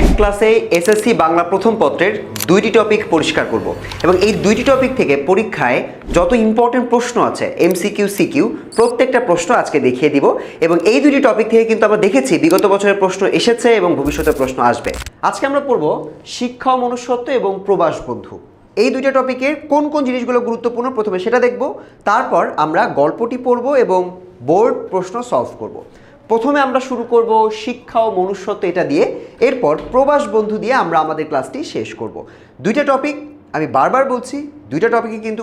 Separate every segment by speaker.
Speaker 1: এক ক্লাসে এসএসসি বাংলা প্রথম পত্রের দুইটি টপিক পরিষ্কার করব এবং এই দুইটি টপিক থেকে পরীক্ষায় যত ইম্পর্টেন্ট প্রশ্ন আছে এমসিকিউ সিকিউ প্রত্যেকটা প্রশ্ন আজকে দেখিয়ে দিব এবং এই দুইটি টপিক থেকে কিন্তু আমরা দেখেছি বিগত বছরের প্রশ্ন এসেছে এবং ভবিষ্যতের প্রশ্ন আসবে। আজকে আমরা পড়ব শিক্ষা ও মনুষ্যত্ব এবং প্রবাস বন্ধু। এই দুইটা টপিকের কোন কোন জিনিসগুলো গুরুত্বপূর্ণ প্রথমে সেটা দেখব, তারপর আমরা গল্পটি পড়ব এবং বোর্ড প্রশ্ন সলভ করব। প্রথমে আমরা শুরু করব শিক্ষা ও মনুষ্যত্ব এটা দিয়ে, এরপর প্রবাস বন্ধু দিয়ে আমরা আমাদের ক্লাসটি শেষ করব। দুইটা টপিক আমি বারবার বলছি, দুইটা টপিকে কিন্তু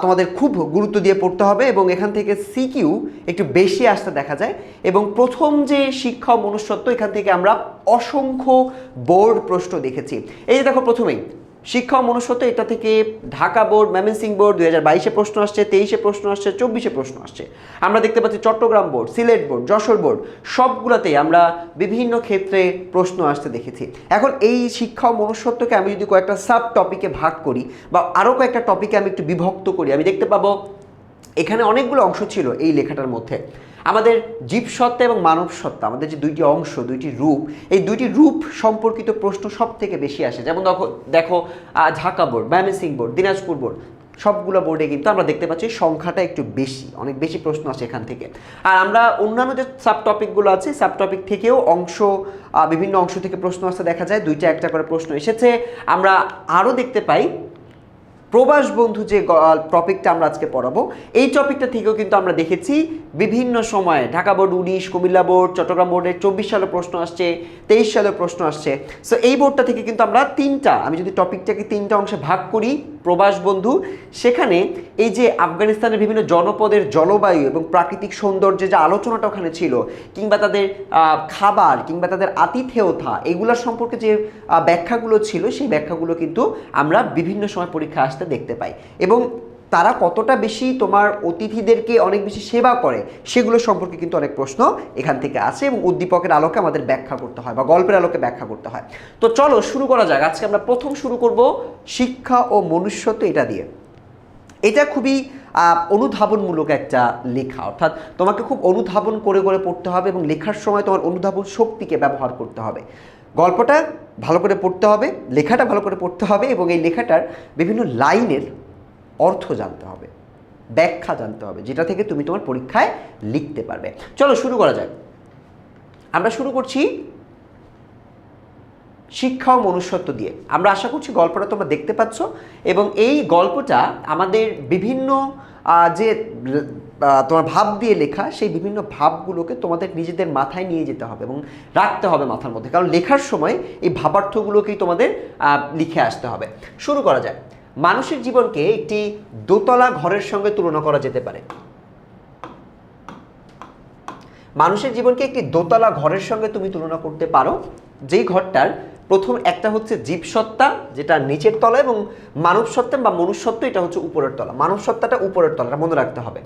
Speaker 1: তোমাদের খুব গুরুত্ব দিয়ে পড়তে হবে এবং এখান থেকে সিকিউ একটু বেশি আসতে দেখা যায়। এবং প্রথম যে শিক্ষা ও মনুষ্যত্ব এখান থেকে আমরা অসংখ্য বোর্ড প্রশ্ন দেখেছি। এই যে দেখো প্রথমেই শিক্ষা ও মনুষ্যত্ব, এটা থেকে ঢাকা বোর্ড, ময়মনসিংহ বোর্ড 2022-এ প্রশ্ন আসছে, 23-এ প্রশ্ন আসছে, 24-এ প্রশ্ন আসছে। আমরা দেখতে পাচ্ছি Chattogram board, Sylhet board, Jessore board সবগুলোতেই আমরা বিভিন্ন ক্ষেত্রে প্রশ্ন আসতে দেখেছি। এখন এই শিক্ষা ও মনুষ্যত্বকে আমি যদি কয়েকটা সাব টপিকে ভাগ করি বা আরও কয়েকটা টপিকে আমি একটু বিভক্ত করি, আমি দেখতে পাবো এখানে অনেকগুলো অংশ ছিল এই লেখাটার মধ্যে। আমাদের জীবসত্তা এবং মানব সত্তা, আমাদের যে দুইটি অংশ, দুইটি রূপ, এই দুইটি রূপ সম্পর্কিত প্রশ্ন সব থেকে বেশি আসে। যেমন দেখো Dhaka board, Mymensingh board, Dinajpur board সবগুলো বোর্ডে কিন্তু আমরা দেখতে পাচ্ছি সংখ্যাটা একটু বেশি, অনেক বেশি প্রশ্ন আসে এখান থেকে। আর আমরা অন্যান্য যে সাব টপিকগুলো আছে, সাব টপিক থেকেও বিভিন্ন অংশ থেকে প্রশ্ন আসতে দেখা যায়, দুইটা একটা করে প্রশ্ন এসেছে। আমরা আরও দেখতে পাই প্রবাস বন্ধু যে টপিকটা আমরা আজকে পড়াবো, এই টপিকটা থেকেও কিন্তু আমরা দেখেছি বিভিন্ন সময়ে ঢাকা বোর্ড 19, কুমিল্লা বোর্ড, চট্টগ্রাম বোর্ডের 24 সালের প্রশ্ন আসছে, 23 সালের প্রশ্ন আসছে। সো এই বোর্ডটা থেকে কিন্তু আমরা আমি যদি টপিকটাকে তিনটা অংশে ভাগ করি, প্রবাস বন্ধু, সেখানে এই যে আফগানিস্তানের বিভিন্ন জনপদের জলবায়ু এবং প্রাকৃতিক সৌন্দর্যের যে আলোচনাটা ওখানে ছিল, কিংবা তাদের খাবার কিংবা তাদের আতিথেয়তা, এগুলোর সম্পর্কে যে ব্যাখ্যাগুলো ছিল, সেই ব্যাখ্যাগুলো কিন্তু আমরা বিভিন্ন সময় পরীক্ষা আসতে দেখতে পাই। এবং তারা কতটা বেশি তোমার অতিথিদেরকে অনেক বেশি সেবা করে সেগুলো সম্পর্কে কিন্তু অনেক প্রশ্ন এখান থেকে আসে এবং উদ্দীপকের আলোকে আমাদের ব্যাখ্যা করতে হয় বা গল্পের আলোকে ব্যাখ্যা করতে হয়। তো চলো শুরু করা যাক। আজকে আমরা প্রথম শুরু করব শিক্ষা ও মনুষ্যত্ব এটা দিয়ে। এটা খুবই অনুধাবনমূলক একটা লেখা, অর্থাৎ তোমাকে খুব অনুধাবন করে করে পড়তে হবে এবং লেখার সময় তোমার অনুধাবন শক্তিকে ব্যবহার করতে হবে। গল্পটা ভালো করে পড়তে হবে, লেখাটা ভালো করে পড়তে হবে এবং এই লেখাটার বিভিন্ন লাইনের অর্থ জানতে হবে, ব্যাখ্যা জানতে হবে, যেটা থেকে তুমি তোমার পরীক্ষায় লিখতে পারবে। চলো শুরু করা যাক। আমরা শুরু করছি শিক্ষা ও মনুষ্যত্ব দিয়ে। আমরা আশা করছি গল্পটা তোমরা দেখতে পাচ্ছ এবং এই গল্পটা আমাদের বিভিন্ন যে তোমার ভাব দিয়ে লেখা, সেই বিভিন্ন ভাবগুলোকে তোমাদের নিজেদের মাথায় নিয়ে যেতে হবে এবং রাখতে হবে মাথার মধ্যে, কারণ লেখার সময় এই ভাবার্থগুলোকেই তোমাদের লিখে আসতে হবে। শুরু করা যায়। মানুষের জীবনকে একটি দোতলা ঘরের সঙ্গে তুলনা করা যেতে পারে। মানুষের জীবনকে একটি দোতলা ঘরের সঙ্গে তুমি তুলনা করতে পারো, যেই ঘরটার প্রথম একটা হচ্ছে জীবসত্তা, যেটা নিচের তলা, এবং মানব সত্তা বা মনুষ্যত্ব, এটা হচ্ছে উপরের তলা। মানব সত্তাটা উপরের তলাটা মনে রাখতে হবে।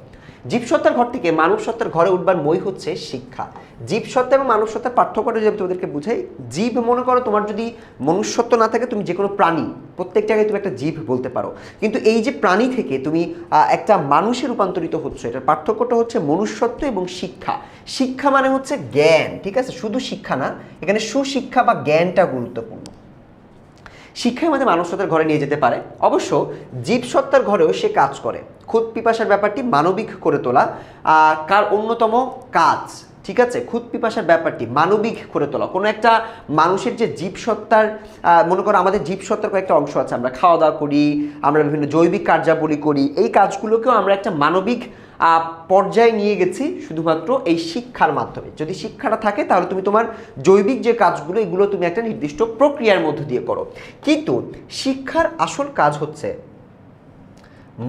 Speaker 1: জীবসত্তার ঘর থেকে মানব সত্তার ঘরে উঠবার মই হচ্ছে শিক্ষা। জীবসত্তা এবং মানব সত্তার পার্থক্যটা যদি তোমাদেরকে বুঝাই, জীব মনে করো তোমার যদি মনুষ্যত্ব না থাকে, তুমি যে কোনো প্রাণী প্রত্যেকটাকে তুমি একটা জীব বলতে পারো, কিন্তু এই যে প্রাণী থেকে তুমি একটা মানুষে রূপান্তরিত হচ্ছে, এটার পার্থক্যটা হচ্ছে মনুষ্যত্ব এবং শিক্ষা। শিক্ষা মানে হচ্ছে জ্ঞান, ঠিক আছে? শুধু শিক্ষা না, এখানে সুশিক্ষা বা জ্ঞানটা গুরুত্বপূর্ণ। শিক্ষায় আমাদের মানব সত্তার ঘরে নিয়ে যেতে পারে। অবশ্য জীবসত্তার ঘরেও সে কাজ করে। ক্ষুধ পিপাসার ব্যাপারটি মানবিক করে তোলা কার অন্যতম কাজ, ঠিক আছে? ক্ষুধ পিপাসার ব্যাপারটি মানবিক করে তোলা। কোনো একটা মানুষের যে জীবসত্তার, মনে করো আমাদের জীবসত্তার কয়েকটা অংশ আছে, আমরা খাওয়া দাওয়া করি, আমরা বিভিন্ন জৈবিক কার্যাবলী করি, এই কাজগুলোকেও আমরা একটা মানবিক পর্যায়ে নিয়ে গেছি শুধুমাত্র এই শিক্ষার মাধ্যমে। যদি শিক্ষাটা থাকে তাহলে তুমি তোমার জৈবিক যে কাজগুলো, এগুলো তুমি একটা নির্দিষ্ট প্রক্রিয়ার মধ্য দিয়ে করো। কিন্তু শিক্ষার আসল কাজ হচ্ছে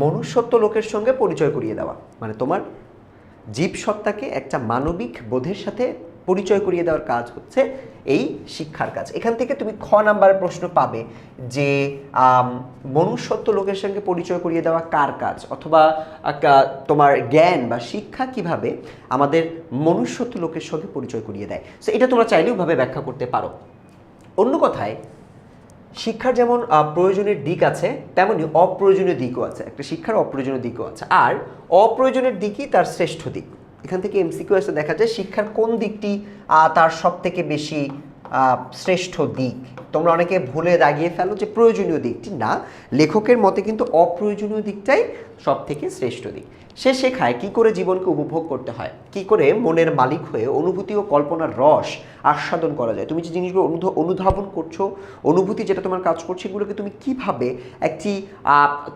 Speaker 1: মনুষ্যত্ব লোকের সঙ্গে পরিচয় করিয়ে দেওয়া, মানে তোমার জীবসত্তাকে একটা মানবিক বোধের সাথে পরিচয় করিয়ে দেওয়ার কাজ হচ্ছে এই শিক্ষার কাজ। এখান থেকে তুমি খ নাম্বারের প্রশ্ন পাবে যে মনুষ্যত্ব লোকের সঙ্গে পরিচয় করিয়ে দেওয়া কার কাজ, অথবা তোমার জ্ঞান বা শিক্ষা কিভাবে আমাদের মনুষ্যত্ব লোকের সঙ্গে পরিচয় করিয়ে দেয়। সো এটা তোমরা চাইলেও ভাবে ব্যাখ্যা করতে পারো। অন্য কথায়, শিক্ষার যেমন প্রয়োজনের দিক আছে, তেমনি অপ্রয়োজনীয় দিকও আছে। একটা শিক্ষার অপ্রয়োজনীয় দিকও আছে, আর অপ্রয়োজনের দিকই তার শ্রেষ্ঠ দিক। এখান থেকে এমসিকিউ আসতে দেখা যায় শিক্ষার কোন দিকটি তার সব থেকে বেশি শ্রেষ্ঠ দিক, তোমরা অনেকে ভুলে দাগিয়ে ফেলো যে প্রয়োজনীয় দিকটি না, লেখকের মতে কিন্তু অপ্রয়োজনীয় দিকটাই সব থেকে শ্রেষ্ঠ দিক। সে শেখায় কি করে জীবনকে উপভোগ করতে হয়, কি করে মনের মালিক হয়ে অনুভূতি ও কল্পনার রস আস্বাদন করা যায়। তুমি যে জিনিসগুলো অনুধাবন করছো, অনুভূতি যেটা তোমার কাজ করছে, এগুলোকে তুমি কিভাবে একটি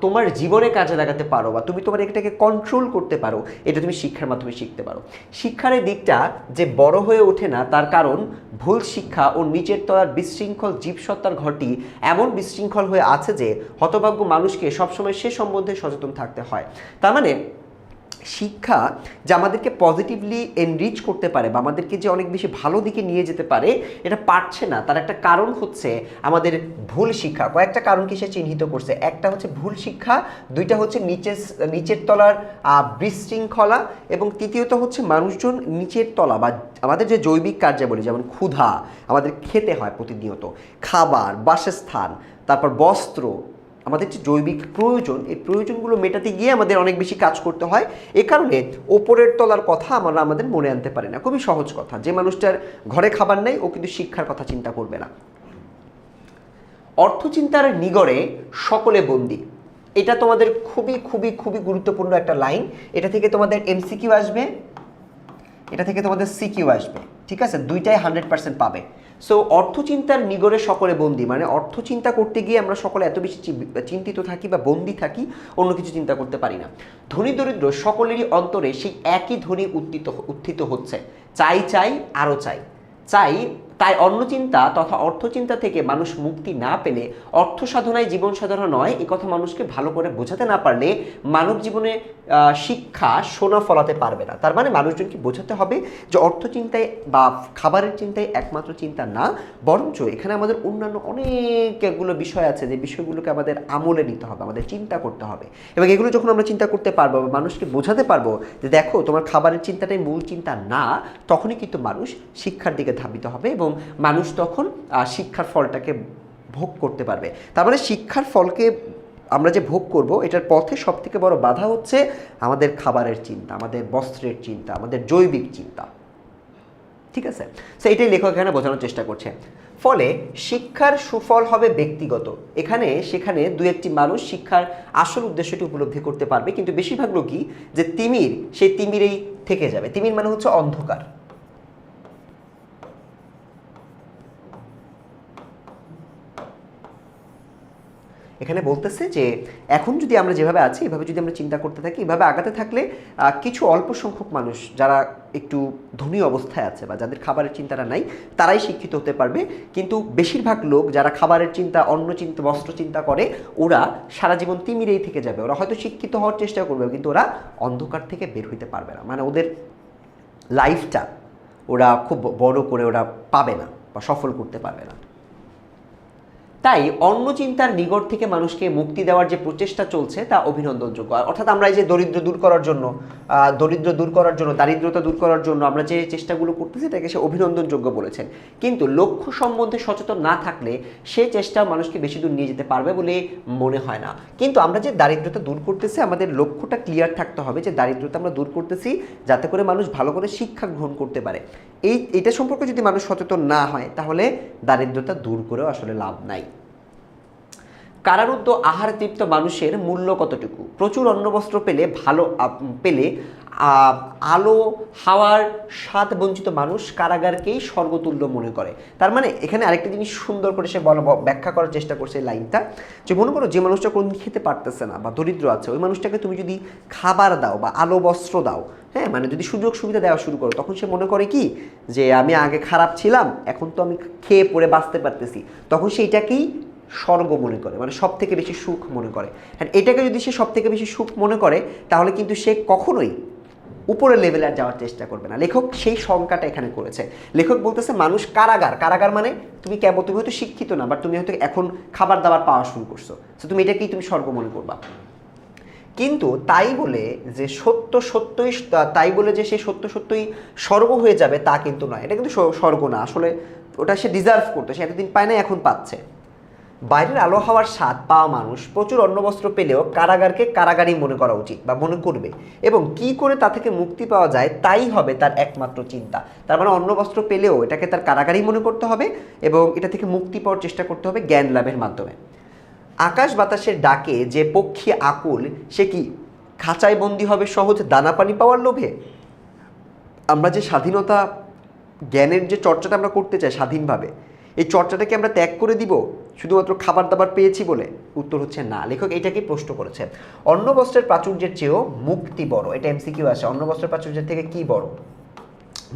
Speaker 1: তোমার জীবনে কাজে লাগাতে পারো বা তুমি তোমার এটাকে কন্ট্রোল করতে পারো, এটা তুমি শিক্ষার মাধ্যমে শিখতে পারো। শিক্ষার এই দিকটা যে বড় হয়ে ওঠে না, তার কারণ ভুল শিক্ষা ও নিচের তলার বিশৃঙ্খল জীবসত্তার ঘরটি এমন বিশৃঙ্খল হয়ে আছে যে হতভাগ্য মানুষকে সবসময় সে সম্বন্ধে সচেতন থাকতে হয়। তার মানে শিক্ষা যে আমাদেরকে পজিটিভলি এনরিচ করতে পারে বা আমাদেরকে যে অনেক বেশি ভালো দিকে নিয়ে যেতে পারে, এটা পারছে না। তার একটা কারণ হচ্ছে আমাদের ভুল শিক্ষা। কয়েকটা কারণকে সে চিহ্নিত করছে। একটা হচ্ছে ভুল শিক্ষা, দুইটা হচ্ছে নিচের তলার বিশৃঙ্খলা, এবং তৃতীয়ত হচ্ছে মানুষজন নিচের তলা বা আমাদের যে জৈবিক কার্যাবলী, যেমন ক্ষুধা, আমাদের খেতে হয় প্রতিনিয়ত, খাবার, বাসস্থান, তারপর বস্ত্র, আমাদের যে জৈবিক প্রয়োজন, এই প্রয়োজনগুলো মেটাতে গিয়ে আমাদের অনেক বেশি কাজ করতে হয়। এ কারণে ওপরের তলার কথা আমরা আমাদের মনে আনতে পারি না। খুবই সহজ কথা, যে মানুষটার ঘরে খাবার নেই ও কিন্তু শিক্ষার কথা চিন্তা করবে না। অর্থচিন্তার নিগড়ে সকলে বন্দী, এটা তোমাদের খুবই খুবই খুবই গুরুত্বপূর্ণ একটা লাইন। এটা থেকে তোমাদের এমসিকিউ আসবে, এটা থেকে তোমাদের সিকিউ আসবে, ঠিক আছে? দুইটাই 100% পাবে। সো অর্থচিন্তার নিগড়ে সকলে বন্দী, মানে অর্থ চিন্তা করতে গিয়ে আমরা সকলে এত বেশি চিন্তিত থাকি বা বন্দী থাকি, অন্য কিছু চিন্তা করতে পারি না। ধনী দরিদ্র সকলেরই অন্তরে সেই একই ধ্বনি উত্থিত হচ্ছে, চাই চাই আরও চাই চাই। তাই অন্য চিন্তা তথা অর্থচিন্তা থেকে মানুষ মুক্তি না পেলে অর্থ সাধনায় জীবন সাধনা নয়, এ কথা মানুষকে ভালো করে বোঝাতে না পারলে মানব জীবনে শিক্ষা সোনা ফলাতে পারবে না। তার মানে মানুষজনকে বোঝাতে হবে যে অর্থ চিন্তায় বা খাবারের চিন্তায় একমাত্র চিন্তা না, বরঞ্চ এখানে আমাদের অন্যান্য অনেকগুলো বিষয় আছে, যে বিষয়গুলোকে আমাদের আমলে নিতে হবে, আমাদের চিন্তা করতে হবে। এবং এগুলো যখন আমরা চিন্তা করতে পারবো বা মানুষকে বোঝাতে পারবো যে দেখো তোমার খাবারের চিন্তাটাই মূল চিন্তা না, তখনই কিন্তু মানুষ শিক্ষার দিকে ধাবিত হবে এবং মানুষ তখন শিক্ষার ফলটাকে ভোগ করতে পারবে। তার মানে শিক্ষার ফলকে আমরা যে ভোগ করব, এটার পথে সবথেকে বড় বাধা হচ্ছে আমাদের খাবারের চিন্তা, আমাদের বস্ত্রের চিন্তা, আমাদের জৈবিক চিন্তা, ঠিক আছে? সো এটাই লেখক এখানে বোঝানোর চেষ্টা করছে। ফলে শিক্ষার সুফল হবে ব্যক্তিগত। এখানে সেখানে দু একটি মানুষ শিক্ষার আসল উদ্দেশ্যটি উপলব্ধি করতে পারবে, কিন্তু বেশিরভাগ লোকই যে তিমির, সেই তিমিরেই থেকে যাবে। তিমির মানে হচ্ছে অন্ধকার। এখানে বলতেছে যে এখন যদি আমরা যেভাবে আছি, এভাবে যদি আমরা চিন্তা করতে থাকি, এভাবে আগাতে থাকলে কিছু অল্প সংখ্যক মানুষ যারা একটু ধনী অবস্থায় আছে বা যাদের খাবারের চিন্তাটা নাই, তারাই শিক্ষিত হতে পারবে। কিন্তু বেশিরভাগ লোক যারা খাবারের চিন্তা, অন্ন চিন্তা, বস্ত্র চিন্তা করে, ওরা সারা জীবন তিমিরেই থেকে যাবে। ওরা হয়তো শিক্ষিত হওয়ার চেষ্টা করবে, কিন্তু ওরা অন্ধকার থেকে বের হইতে পারবে না। মানে ওদের লাইফটা ওরা খুব বড় করে ওরা পাবে না বা সফল করতে পারবে না। তাই অন্য চিন্তার নিগড় থেকে মানুষকে মুক্তি দেওয়ার যে প্রচেষ্টা চলছে তা অভিনন্দনযোগ্য। অর্থাৎ আমরা এই যে দারিদ্রতা দূর করার জন্য দারিদ্রতা দূর করার জন্য আমরা যে চেষ্টাগুলো করতেছি, তাকে সে অভিনন্দনযোগ্য বলেছেন। কিন্তু লক্ষ্য সম্বন্ধে সচেতন না থাকলে সে চেষ্টা মানুষকে বেশি দূর নিয়ে যেতে পারবে বলে মনে হয় না। কিন্তু আমরা যে দারিদ্রতা দূর করতেছি, আমাদের লক্ষ্যটা ক্লিয়ার থাকতে হবে যে দারিদ্রতা আমরা দূর করতেছি যাতে করে মানুষ ভালো করে শিক্ষা গ্রহণ করতে পারে। এইটা সম্পর্কে যদি মানুষ সচেতন না হয়, তাহলে দারিদ্রতা দূর করেও আসলে লাভ নাই। কারারুদ্ধ আহার তৃপ্ত মানুষের মূল্য কতটুকু? প্রচুর অন্নবস্ত্র পেলে আলো হাওয়ার স্বাদ বঞ্চিত মানুষ কারাগারকেই স্বর্গতুল্য মনে করে। তার মানে এখানে আরেকটা জিনিস সুন্দর করে সে ব্যাখ্যা করার চেষ্টা করছে এই লাইনটা, যে মনে করো যে মানুষটা কোনো খেতে পারতেছে না বা দরিদ্র আছে, ওই মানুষটাকে তুমি যদি খাবার দাও বা আলো বস্ত্র দাও, হ্যাঁ, মানে যদি সুযোগ সুবিধা দেওয়া শুরু করো, তখন সে মনে করে কি যে আমি আগে খারাপ ছিলাম, এখন তো আমি খেয়ে পরে বাঁচতে পারতেছি। তখন সে এটাকেই স্বর্গ মনে করে, মানে সব থেকে বেশি সুখ মনে করে। হ্যাঁ, এটাকে যদি সে সব থেকে বেশি সুখ মনে করে, তাহলে কিন্তু সে কখনোই উপরের লেভেলে আর যাওয়ার চেষ্টা করবে না। লেখক সেই সংজ্ঞাটা এখানে করেছে। লেখক বলতেছে মানুষ কারাগার মানে তুমি হয়তো শিক্ষিত না, বাট তুমি হয়তো এখন খাবার দাবার পাওয়া শুরু করছো, তো তুমি এটাকেই তুমি স্বর্গ মনে করবা। কিন্তু তাই বলে যে সে সত্য সত্যই স্বর্গ হয়ে যাবে তা কিন্তু নয়। এটা কিন্তু স্বর্গ না, আসলে ওটা সে ডিজার্ভ করতো, সে এতদিন পায় না, এখন পাচ্ছে। বাইরের আলো হাওয়ার স্বাদ পাওয়া মানুষ প্রচুর অন্নবস্ত্র পেলেও কারাগারকে কারাগারই মনে করা উচিত বা মনে করবে, এবং কি করে তা থেকে মুক্তি পাওয়া যায় তাই হবে তার একমাত্র চিন্তা। তার মানে অন্নবস্ত্র পেলেও এটাকে তার কারাগারই মনে করতে হবে এবং এটা থেকে মুক্তি পাওয়ার চেষ্টা করতে হবে জ্ঞান লাভের মাধ্যমে। আকাশ বাতাসের ডাকে যে পক্ষী আকুল, সে কি খাঁচায় বন্দি হবে সহজ দানা পানি পাওয়ার লোভে? আমরা যে স্বাধীনতা জ্ঞানের যে চর্চাটা আমরা করতে চাই স্বাধীনভাবে, এই চর্চাটাকে আমরা ত্যাগ করে দিব শুধুমাত্র খাবার দাবার পেয়েছি বলে? উত্তর হচ্ছে না। লেখক এটাকেই প্রশ্ন করেছে, অন্নবস্ত্রের প্রাচুর্যের চেয়েও মুক্তি বড়। এটা এমসিকিউ আসে, অন্নবস্ত্রের প্রাচুর্যের থেকে কি বড়?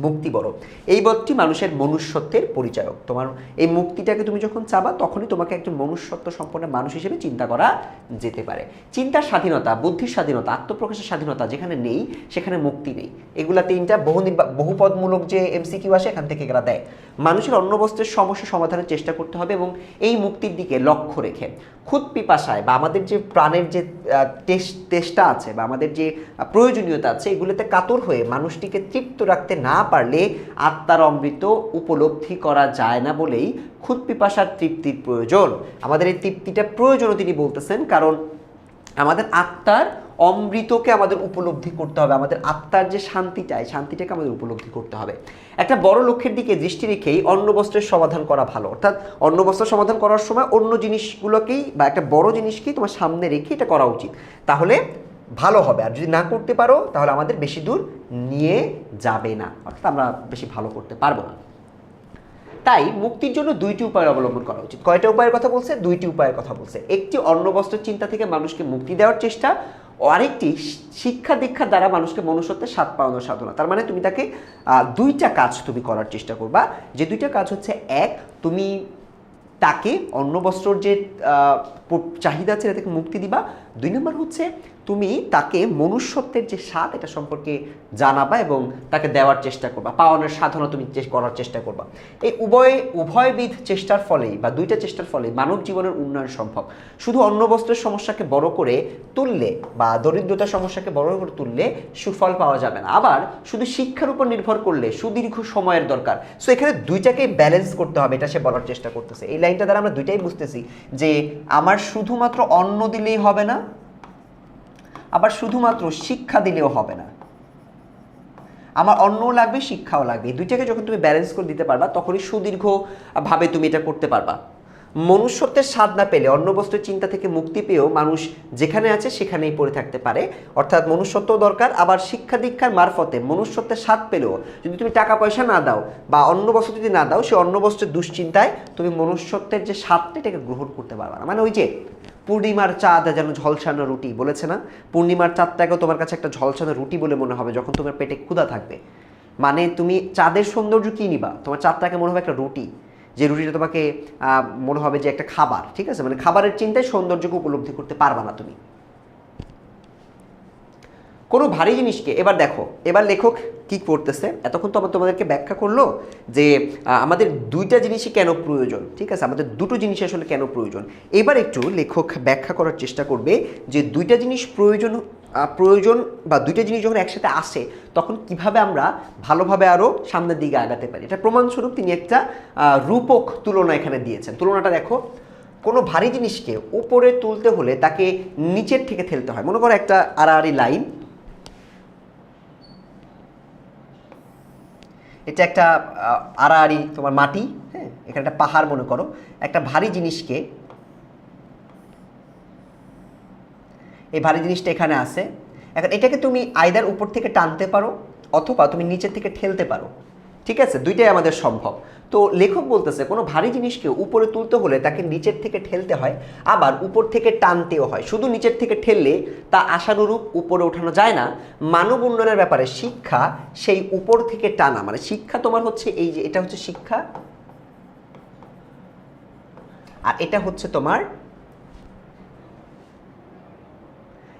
Speaker 1: মুক্তি বড়। এই বোধটি মানুষের মনুষ্যত্বের পরিচায়ক। তোমার এই মুক্তিটাকে তুমি যখন চাবা তখনই তোমাকে একজন মনুষ্যত্ব সম্পন্ন মানুষ হিসেবে চিন্তা করা যেতে পারে। চিন্তার স্বাধীনতা, বুদ্ধির স্বাধীনতা, আত্মপ্রকাশের স্বাধীনতা যেখানে নেই সেখানে মুক্তি নেই। এগুলা তিনটা বহুপদমূলক যে এমসিকিউ আসে এখান থেকে এরা দেয়। মানুষের অন্নবস্ত্রের সমস্যা সমাধানের চেষ্টা করতে হবে এবং এই মুক্তির দিকে লক্ষ্য রেখে খুদ পিপাসায় বা আমাদের যে প্রাণের যে তেষ্টা আছে বা আমাদের যে প্রয়োজনীয়তা আছে এগুলোতে কাতর হয়ে মানুষটিকে তৃপ্ত রাখতে না পারলে আত্মার অমৃত উপলব্ধি করা যায় না বলেই খুদ পিপাসার তৃপ্তির প্রয়োজন। আমাদের এই তৃপ্তিটা প্রয়োজনও তিনি বলতেছেন, কারণ আমাদের আত্মার অমৃতকে আমাদের উপলব্ধি করতে হবে, আমাদের আত্মার যে শান্তিটা এই শান্তিটাকে আমাদের উপলব্ধি করতে হবে। একটা বড় লক্ষ্যের দিকে দৃষ্টি রেখেই অন্নবস্ত্রের সমাধান করা ভালো, অর্থাৎ অন্নবস্ত্র সমাধান করার সময় অন্য জিনিসগুলোকেই বা একটা বড় জিনিসকেই তোমার সামনে রেখে এটা করা উচিত, তাহলে ভালো হবে। আর যদি না করতে পারো তাহলে আমাদের বেশি দূর নিয়ে যাবে না, অর্থাৎ আমরা বেশি ভালো করতে পারবো না। তাই মুক্তির জন্য দুইটি উপায় অবলম্বন করা উচিত। কয়টা উপায়ের কথা বলছে? দুইটি উপায়ের কথা বলছে। একটি অন্নবস্ত্রের চিন্তা থেকে মানুষকে মুক্তি দেওয়ার চেষ্টা, ও আরেকটি শিক্ষা দীক্ষার দ্বারা মানুষকে মনুষ্যত্বের স্বাদ পাওয়ানোর সাধনা। তার মানে তুমি তাকে দুইটা কাজ তুমি করার চেষ্টা করবা, যে দুইটা কাজ হচ্ছে, এক, তুমি তাকে অন্নবস্ত্রর যে চাহিদা আছে এটা থেকে মুক্তি দিবা। দুই নম্বর হচ্ছে তুমি তাকে মনুষ্যত্বের যে স্বাদ এটা সম্পর্কে জানাবা এবং তাকে দেওয়ার চেষ্টা করবা, পাওয়ানোর সাধনা তুমি করার চেষ্টা করবা। এই উভয়বিধ চেষ্টার ফলেই বা দুইটা চেষ্টার ফলে মানব জীবনের উন্নয়ন সম্ভব। শুধু অন্নবস্ত্রের সমস্যাকে বড় করে তুললে বা দরিদ্রতার সমস্যাকে বড় করে তুললে সুফল পাওয়া যাবে না, আবার শুধু শিক্ষার উপর নির্ভর করলে সুদীর্ঘ সময়ের দরকার। সো এখানে দুইটাকেই ব্যালেন্স করতে হবে, এটা সে বলার চেষ্টা করতেছে। এই লাইনটা দ্বারা আমরা দুইটাই বুঝতেছি যে আমার শুধুমাত্র অন্ন দিলেই হবে না, আবার শুধুমাত্র শিক্ষা দিলেও হবে না, আমার অন্নও লাগবে শিক্ষাও লাগবে। এই দুইটাকে যখন তুমি ব্যালেন্স করে দিতে পারবা তখনই সুদীর্ঘভাবে তুমি এটা করতে পারবা। মনুষ্যত্বের স্বাদ না পেলে অন্নবস্ত্রের চিন্তা থেকে মুক্তি পেয়েও মানুষ যেখানে আছে সেখানেই পড়ে থাকতে পারে, অর্থাৎ মনুষ্যত্ব দরকার। আবার শিক্ষা দীক্ষার মারফতে মনুষ্যত্বের স্বাদ পেলেও যদি তুমি টাকা পয়সা না দাও বা অন্নবস্ত্র যদি না দাও, সে অন্নবস্ত্রের দুশ্চিন্তায় তুমি মনুষ্যত্বের যে স্বাদটা এটাকে গ্রহণ করতে পারবা না। মানে ওই যে পূর্ণিমার চাঁদ যেন ঝলসানো রুটি বলেছে না, পূর্ণিমার চাঁদটাকেও তোমার কাছে একটা ঝলসানো রুটি বলে মনে হবে যখন তোমার পেটে ক্ষুধা থাকবে। মানে তুমি চাঁদের সৌন্দর্য কি নিবা? তোমার চাঁদটাকে মনে হবে একটা রুটি, যে রুটিটা তোমাকে মনে হবে যে একটা খাবার, ঠিক আছে? মানে খাবারের চিন্তায় সৌন্দর্যকে উপলব্ধি করতে পারবা না তুমি। কোনো ভারী জিনিসকে এবার দেখো, এবার লেখক কি করতেছে, এতক্ষণ তো আমার তোমাদেরকে ব্যাখ্যা করলো যে আমাদের দুইটা জিনিসই কেন প্রয়োজন, ঠিক আছে? আমাদের দুটো জিনিস আসলে কেন প্রয়োজন। এবার একটু লেখক ব্যাখ্যা করার চেষ্টা করবে যে দুইটা জিনিস প্রয়োজন বা দুইটা জিনিস যখন একসাথে আসে তখন কিভাবে আমরা ভালোভাবে আরও সামনের দিকে আগাতে পারি। এটা প্রমাণস্বরূপ তিনি একটা রূপক তুলনা এখানে দিয়েছেন। তুলনাটা দেখো, কোনো ভারী জিনিসকে উপরে তুলতে হলে তাকে নিচের থেকে ঠেলতে হয়। মনে করো একটা আড়াআড়ি লাইন, এটা একটা আড়াআড়ি তোমার মাটি, হ্যাঁ, এখানে একটা পাহাড় মনে করো। একটা ভারী জিনিসকে, এই ভারী জিনিসটা এখানে আছে, এখন এটাকে তুমি আইদার উপর থেকে টানতে পারো অথবা তুমি নিচের থেকে ঠেলতে পারো, ঠিক আছে? দুইটাই আমাদের সম্ভব। তো লেখক বলতেছে কোনো ভারী জিনিসকে উপরে তুলতে হলে তাকে নিচের থেকে ঠেলতে হয়, আবার উপর থেকে টানতেও হয়। শুধু নিচের থেকে ঠেললে তা আশানুরূপ উপরে ওঠানো যায় না। মানব উন্নয়নের ব্যাপারে শিক্ষা সেই উপর থেকে টানা, মানে শিক্ষা তোমার হচ্ছে এই যে এটা হচ্ছে শিক্ষা, আর এটা হচ্ছে তোমার,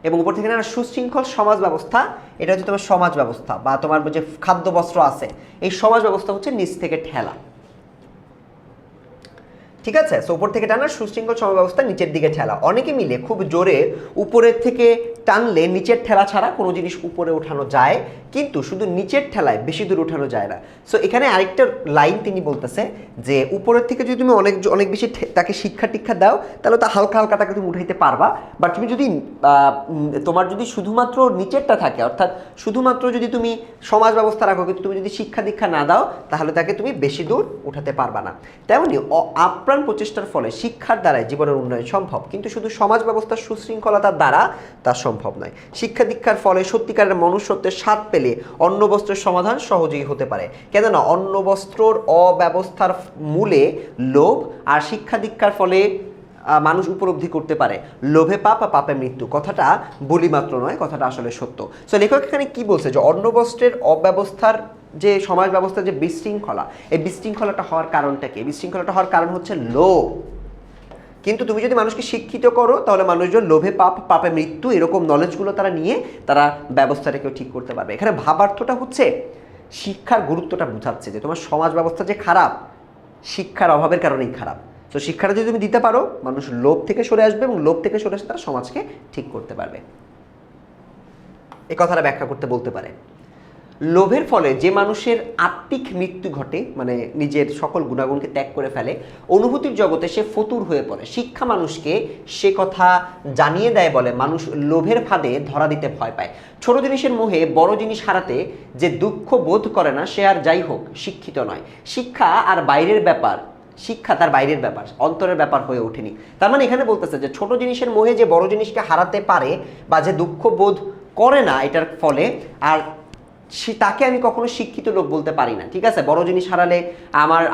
Speaker 1: এবং উপর থেকে না সুশৃঙ্খল সমাজ ব্যবস্থা, এটা হচ্ছে তোমার সমাজ ব্যবস্থা বা তোমার যে খাদ্য বস্ত্র আছে এই সমাজ ব্যবস্থা হচ্ছে নিচ থেকে ঠেলা। ঠিক আছে, সো উপর থেকে টানা, সুশৃঙ্খল সময় ব্যবস্থা, নিচের দিকে ঠেলা। অনেকে মিলে খুব জোরে উপরের থেকে টানলে নিচের ঠেলা ছাড়া কোনো জিনিস উপরে ওঠানো যায়, কিন্তু শুধু নিচের ঠেলায় বেশি দূর ওঠানো যায় না। সো এখানে আরেকটা লাইন তিনি বলতেছে যে উপরের থেকে যদি তুমি অনেক অনেক বেশি তাকে শিক্ষা টিক্ষা দাও, তাহলে তা হালকা হালকা তাকে তুমি উঠাইতে পারবা। বাট তুমি যদি তোমার যদি শুধুমাত্র নিচেরটা থাকে, অর্থাৎ শুধুমাত্র যদি তুমি সমাজ ব্যবস্থা রাখো কিন্তু তুমি যদি শিক্ষা দীক্ষা না দাও, তাহলে তাকে তুমি বেশি দূর উঠাতে পারবা না। তেমনি আপ্রাণ প্রচেষ্টার ফলে শিক্ষার দ্বারাই জীবনের উন্নয়ন সম্ভব, কিন্তু শুধু সমাজ ব্যবস্থার সুশৃঙ্খলতার দ্বারা তা সম্ভব নয়। শিক্ষা দীক্ষার ফলে সত্যিকারের মনুষ্যত্বের স্বাদ পেলে অন্ন বস্ত্রের সমাধান সহজেই হতে পারে। কেননা অন্ন বস্ত্রর অব্যবস্থার মূলে লোভ, আর শিক্ষা দীক্ষার ফলে মানুষ উপলব্ধি করতে পারে লোভে পাপ আর পাপে মৃত্যু। কথাটা বলি মাত্র নয়, কথাটা আসলে সত্য। সো লেখক এখানে কি বলছে যে অন্ন বস্ত্রের অব্যবস্থার যে সমাজ ব্যবস্থার যে বিশৃঙ্খলা, এই বিশৃঙ্খলাটা হওয়ার কারণটা কি? বিশৃঙ্খলাটা হওয়ার কারণ হচ্ছে লোভ। কিন্তু তুমি যদি মানুষকে শিক্ষিত করো, তাহলে মানুষজন লোভে পাপ পাপে মৃত্যু এরকম নলেজগুলো তারা নিয়ে তারা ব্যবস্থাটাকেও ঠিক করতে পারবে। এখানে ভাবার্থটা হচ্ছে শিক্ষার গুরুত্বটা বোঝাচ্ছে যে তোমার সমাজ ব্যবস্থা যে খারাপ, শিক্ষার অভাবের কারণেই খারাপ। তো শিক্ষাটা যদি তুমি দিতে পারো, মানুষ লোভ থেকে সরে আসবে এবং লোভ থেকে সরে আসে তারা সমাজকে ঠিক করতে পারবে। এই কথাটা ব্যাখ্যা করতে বলতে পারে লোভের ফলে যে মানুষের আত্মিক মৃত্যু ঘটে, মানে নিজের সকল গুণাগুণকে ত্যাগ করে ফেলে, অনুভূতির জগতে সে ফতুর হয়ে পড়ে। শিক্ষা মানুষকে সে কথা জানিয়ে দেয় বলে মানুষ লোভের ফাঁদে ধরা দিতে ভয় পায়। ছোট জিনিসের মোহে বড় জিনিস হারাতে যে দুঃখ বোধ করে না, সে আর যাই হোক শিক্ষিত নয়। শিক্ষা আর বাইরের ব্যাপার, শিক্ষা তার বাইরের ব্যাপার, অন্তরের ব্যাপার হয়ে ওঠেনি। তার মানে এখানে বলতেছে যে ছোট জিনিসের মোহে যে বড় জিনিসকে হারাতে পারে বা যে দুঃখ বোধ করে না এটার ফলে, আর তাকে আমি কখনো শিক্ষিত লোক বলতে পারি না। ঠিক আছে, বড় জিনিস হারালে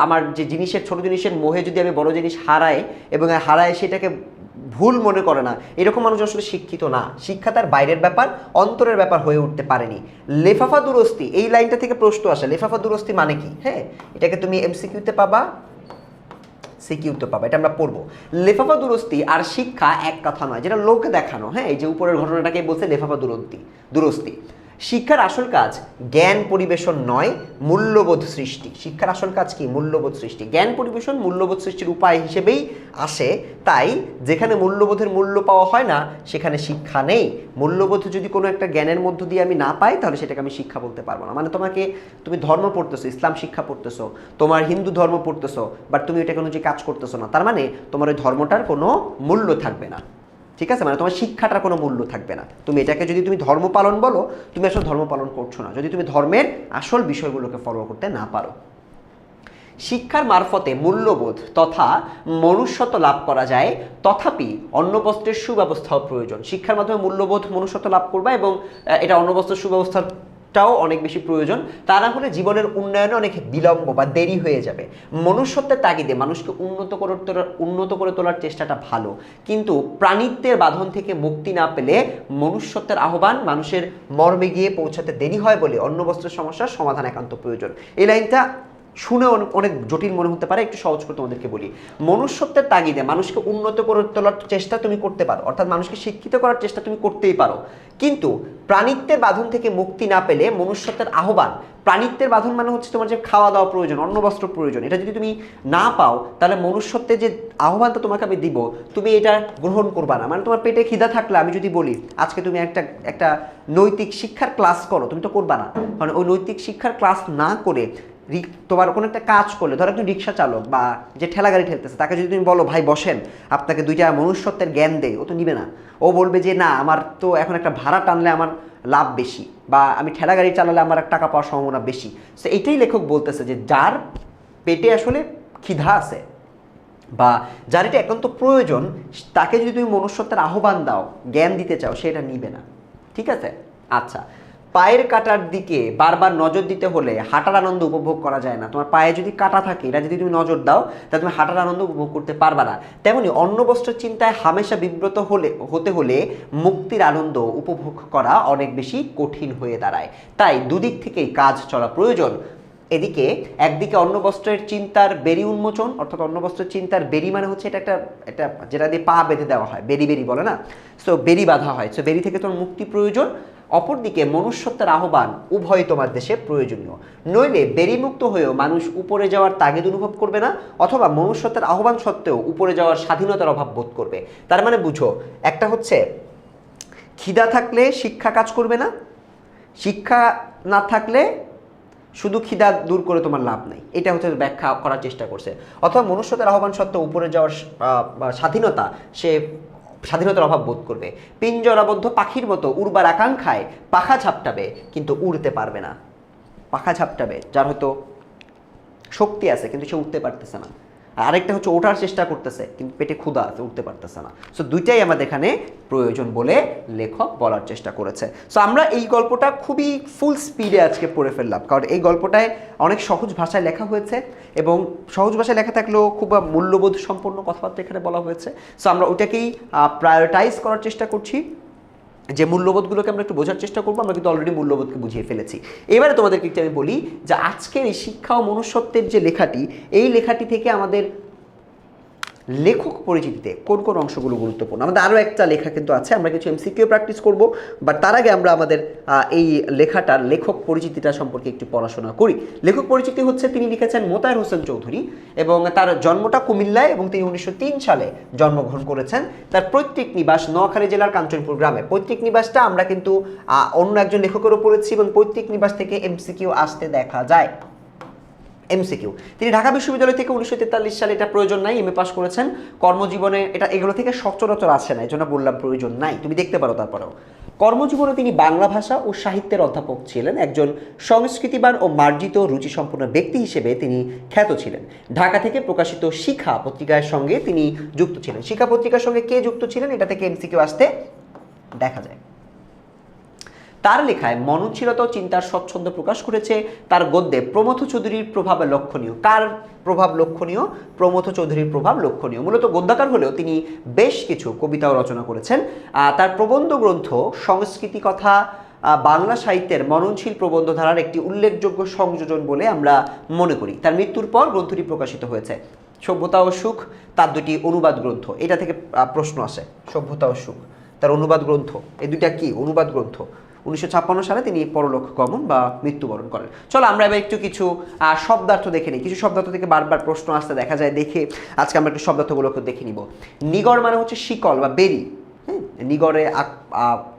Speaker 1: আমার যে জিনিসের ছোট জিনিসের মোহে যদি আমি বড় জিনিস হারাই এবং হারায় সেটাকে ভুল মনে করে না, এরকম মানুষ আসলে শিক্ষিত না। শিক্ষা তার বাইরের ব্যাপার, অন্তরের ব্যাপার হয়ে উঠতে পারেনি। লেফাফা দুরস্তি, এই লাইনটা থেকে প্রশ্ন আসে, লেফাফা দুরস্তি মানে কি? হ্যাঁ, এটাকে তুমি এমসিকিউতে পাবা, সিকিউতে পাবা, এটা আমরা পড়বো। লেফাফা দুরস্তি আর শিক্ষা এক কথা নয়, যেটা লোককে দেখানো। হ্যাঁ, এই যে উপরের ঘটনাটাকে বলছে লেফাফা দুরস্তি। শিক্ষার আসল কাজ জ্ঞান পরিবেশন নয়, মূল্যবোধ সৃষ্টি। শিক্ষার আসল কাজ কি? মূল্যবোধ সৃষ্টি। জ্ঞান পরিবেশন মূল্যবোধ সৃষ্টির উপায় হিসেবেই আসে। তাই যেখানে মূল্যবোধের মূল্য পাওয়া হয় না, সেখানে শিক্ষা নেই। মূল্যবোধ যদি কোনো একটা জ্ঞানের মধ্য দিয়ে আমি না পাই, তাহলে সেটাকে আমি শিক্ষা বলতে পারবো না। মানে তুমি ধর্ম পড়তেছো, ইসলাম শিক্ষা পড়তেছো, তোমার হিন্দু ধর্ম পড়তেছো, বাট তুমি এটা কোনো যে কাজ করতেছো না, তার মানে তোমার ওই ধর্মটার কোনো মূল্য থাকবে না। ঠিক আছে, মানে তোমার শিক্ষাটার কোনো মূল্য থাকবে না। তুমি এটাকে যদি তুমি ধর্ম পালন বলো, তুমি আসলে ধর্ম পালন করছো না, যদি তুমি ধর্মের আসল বিষয়গুলোকে ফলো করতে না পারো। শিক্ষার মারফতে মূল্যবোধ তথা মনুষ্যত্ব লাভ করা যায়, তথাপি অন্নবস্ত্রের সুব্যবস্থাও প্রয়োজন। শিক্ষার মাধ্যমে মূল্যবোধ মনুষ্যত্ব লাভ করবা এবং এটা অন্নবস্ত্রের সুব্যবস্থাটাও অনেক বেশি প্রয়োজন। তা না হলে জীবনের উন্নয়নে অনেক বিলম্ব বা দেরি হয়ে যাবে। মনুষ্যত্বের তাগিদে মানুষকে উন্নত করে তোলার চেষ্টাটা ভালো, কিন্তু প্রাণিত্বের বাঁধন থেকে মুক্তি না পেলে মনুষ্যত্বের আহ্বান মানুষের মর্মে গিয়ে পৌঁছাতে দেরি হয় বলে অন্নবস্ত্রের সমস্যার সমাধান একান্ত প্রয়োজন। এই লাইনটা শুনে অনেক জটিল মনে হতে পারে, একটু সহজ করে তোমাদেরকে বলি। মনুষ্যত্বের তাগিদে মানুষকে উন্নত করে তোলার চেষ্টা তুমি করতে পারো, অর্থাৎ মানুষকে শিক্ষিত করার চেষ্টা তুমি করতেই পারো, কিন্তু প্রাণিত্বের বাঁধন থেকে মুক্তি না পেলে মনুষ্যত্বের আহ্বান, প্রাণিত্বের বাঁধন মানে হচ্ছে তোমার যে খাওয়া দাওয়া প্রয়োজন, অন্ন বস্ত্র প্রয়োজন, এটা যদি তুমি না পাও, তাহলে মনুষ্যত্বের যে আহ্বানটা তোমাকে আমি দিব, তুমি এটা গ্রহণ করবা না। মানে তোমার পেটে খিদা থাকলে আমি যদি বলি আজকে তুমি একটা নৈতিক শিক্ষার ক্লাস করো, তুমি তো করবা না। কারণ ওই নৈতিক শিক্ষার ক্লাস না করে তোমার কোনো একটা কাজ করলে, ধরো একজন রিক্সা চালক বা যে ঠেলা গাড়ি ঠেলতেছে, তাকে যদি তুমি বলো ভাই বসেন, আপনাকে দুইটা মনুষ্যত্বের জ্ঞান দেয়, ও তো নিবে না। ও বলবে যে না, আমার তো এখন একটা ভাড়া টানলে আমার লাভ বেশি, বা আমি ঠেলা গাড়ি চালালে আমার টাকা পাওয়ার সম্ভাবনা বেশি। তো এইটাই লেখক বলতেছে যে যার পেটে আসলে ক্ষিধা আছে বা যার এটা একান্ত প্রয়োজন, তাকে যদি তুমি মনুষ্যত্বের আহ্বান দাও, জ্ঞান দিতে চাও, সেটা নিবে না। ঠিক আছে, আচ্ছা। পায়ের কাটার দিকে বারবার নজর দিতে হলে হাঁটার আনন্দ উপভোগ করা যায় না। তোমার পায়ে যদি কাটা থাকে, এটা যদি তুমি নজর দাও, তাহলে তুমি হাঁটার আনন্দ উপভোগ করতে পারবা না। তেমনি অন্ন বস্ত্রের চিন্তায় হামেশা বিব্রত হতে হলে মুক্তির আনন্দ উপভোগ করা অনেক বেশি কঠিন হয়ে দাঁড়ায়। তাই দুদিক থেকেই কাজ চলা প্রয়োজন। এদিকে একদিকে অন্নবস্ত্রের চিন্তার বেরি উন্মোচন, অর্থাৎ অন্নবস্ত্রের চিন্তার বেরি মানে হচ্ছে এটা যেটা দিয়ে পা বেঁধে দেওয়া হয়, বেরি বলে না, সো বেরি বাঁধা হয়, সো বেরি থেকে তোমার মুক্তি প্রয়োজন। অপরদিকে মনুষ্যত্বের আহ্বান উভয় তোমার দেশে প্রয়োজনীয়, নইলে বেরিমুক্ত হয়েও মানুষ উপরে যাওয়ার তাগিদ অনুভব করবে না, অথবা মনুষ্যত্বের আহ্বান সত্ত্বেও উপরে যাওয়ার স্বাধীনতার অভাব বোধ করবে। তার মানে বুঝো, একটা হচ্ছে খিদা থাকলে শিক্ষা কাজ করবে না, শিক্ষা না থাকলে শুধু খিদা দূর করে তোমার লাভ নাই, এটা হচ্ছে ব্যাখ্যা করার চেষ্টা করছে। অথবা মনুষ্যত্বের আহ্বান সত্ত্বেও উপরে যাওয়ার স্বাধীনতা, সে স্বাধীনতার অভাব বোধ করবে। পিঞ্জরাবদ্ধ পাখির মতো উড়বার আকাঙ্ক্ষায় পাখা ঝাপটাবে কিন্তু উড়তে পারবে না। পাখা ঝাপটাবে, যার হয়তো শক্তি আছে কিন্তু সে উঠতে পারতেছে না। আরেকটা হচ্ছে ওঠার চেষ্টা করতেছে কিন্তু পেটে ক্ষুধা আছে, উঠতে পারতেছে না। সো দুইটাই আমাদের এখানে প্রয়োজন বলে লেখক বলার চেষ্টা করেছে। সো আমরা এই গল্পটা খুবই ফুল স্পিডে আজকে পড়ে ফেললাম, কারণ এই গল্পটায় অনেক সহজ ভাষায় লেখা হয়েছে এবং সহজ ভাষায় লেখা থাকলেও খুব মূল্যবোধ সম্পন্ন কথাবার্তা এখানে বলা হয়েছে। সো আমরা ওইটাকেই প্রায়োরিটাইজ করার চেষ্টা করছি, যে মূল্যবোধগুলোকে আমরা একটু বোঝার চেষ্টা করবো। আমরা কিন্তু অলরেডি মূল্যবোধকে বুঝিয়ে ফেলেছি। এবারে তোমাদেরকে একটু আমি বলি যে আজকের এই শিক্ষা ও মনুষ্যত্বের যে লেখাটি, এই লেখাটি থেকে আমাদের লেখক পরিচিতিতে কোন কোন অংশগুলো গুরুত্বপূর্ণ। আমাদের আরও একটা লেখা কিন্তু আছে, আমরা কিছু এমসিকিউ প্র্যাকটিস করব, বাট তার আগে আমরা আমাদের এই লেখাটার লেখক পরিচিতিটা সম্পর্কে একটু পড়াশোনা করি। লেখক পরিচিতি হচ্ছে, তিনি লিখেছেন মোতায়ের হোসেন চৌধুরী এবং তার জন্মটা কুমিল্লায় এবং তিনি 1903 সালে জন্মগ্রহণ করেছেন। তার পৈতৃক নিবাস নোয়াখালী জেলার কাঞ্চনপুর গ্রামে। পৈতৃক নিবাসটা আমরা কিন্তু অন্য একজন লেখকেরও পড়েছি এবং পৈতৃক নিবাস থেকে এমসিকিউ আসতে দেখা যায়। এমসিকিউ, তিনি ঢাকা বিশ্ববিদ্যালয় থেকে 1943 সালে, এটা প্রয়োজন নাই, এমএ পাস করেছেন। কর্মজীবনে এটা এগুলো থেকে সচরাচর আসে না, এই জন্য বললাম প্রয়োজন নাই, তুমি দেখতে পারো। তারপরেও কর্মজীবনে তিনি বাংলা ভাষা ও সাহিত্যের অধ্যাপক ছিলেন। একজন সংস্কৃতিবান ও মার্জিত রুচিসম্পন্ন ব্যক্তি হিসেবে তিনি খ্যাত ছিলেন। ঢাকা থেকে প্রকাশিত শিখা পত্রিকার সঙ্গে তিনি যুক্ত ছিলেন। শিখা পত্রিকার সঙ্গে কে যুক্ত ছিলেন, এটা থেকে এমসিকিউ আসতে দেখা যায়। তার লেখায় মননশীলতা ও চিন্তার স্বচ্ছন্দ প্রকাশ করেছে। তার গদ্যে প্রমথ চৌধুরীর প্রভাব লক্ষণীয়। কার প্রভাব লক্ষণীয়? প্রমথ চৌধুরীর প্রভাব লক্ষণীয়। মূলত গদ্যকার হলেও তিনি বেশ কিছু কবিতাও রচনা করেছেন। তার প্রবন্ধ গ্রন্থ সংস্কৃতি কথা বাংলা সাহিত্যের মননশীল প্রবন্ধ ধারার একটি উল্লেখযোগ্য সংযোজন বলে আমরা মনে করি। তার মৃত্যুর পর গ্রন্থটি প্রকাশিত হয়েছে। সভ্যতা ও সুখ তার দুটি অনুবাদ গ্রন্থ, এটা থেকে প্রশ্ন আসে। সভ্যতা ও সুখ তার অনুবাদ গ্রন্থ, এই দুইটা কি অনুবাদ গ্রন্থ। 1956 সালে তিনি পরলোক গমন বা মৃত্যুবরণ করেন। চলো আমরা এবার একটু কিছু শব্দার্থ দেখে নিই। কিছু শব্দার্থ থেকে বারবার প্রশ্ন আসতে দেখা যায়, দেখে আজকে আমরা একটু শব্দার্থগুলোকে দেখে নিব। নিগড় মানে হচ্ছে শিকল বা বেরি। হ্যাঁ, নিগড়ে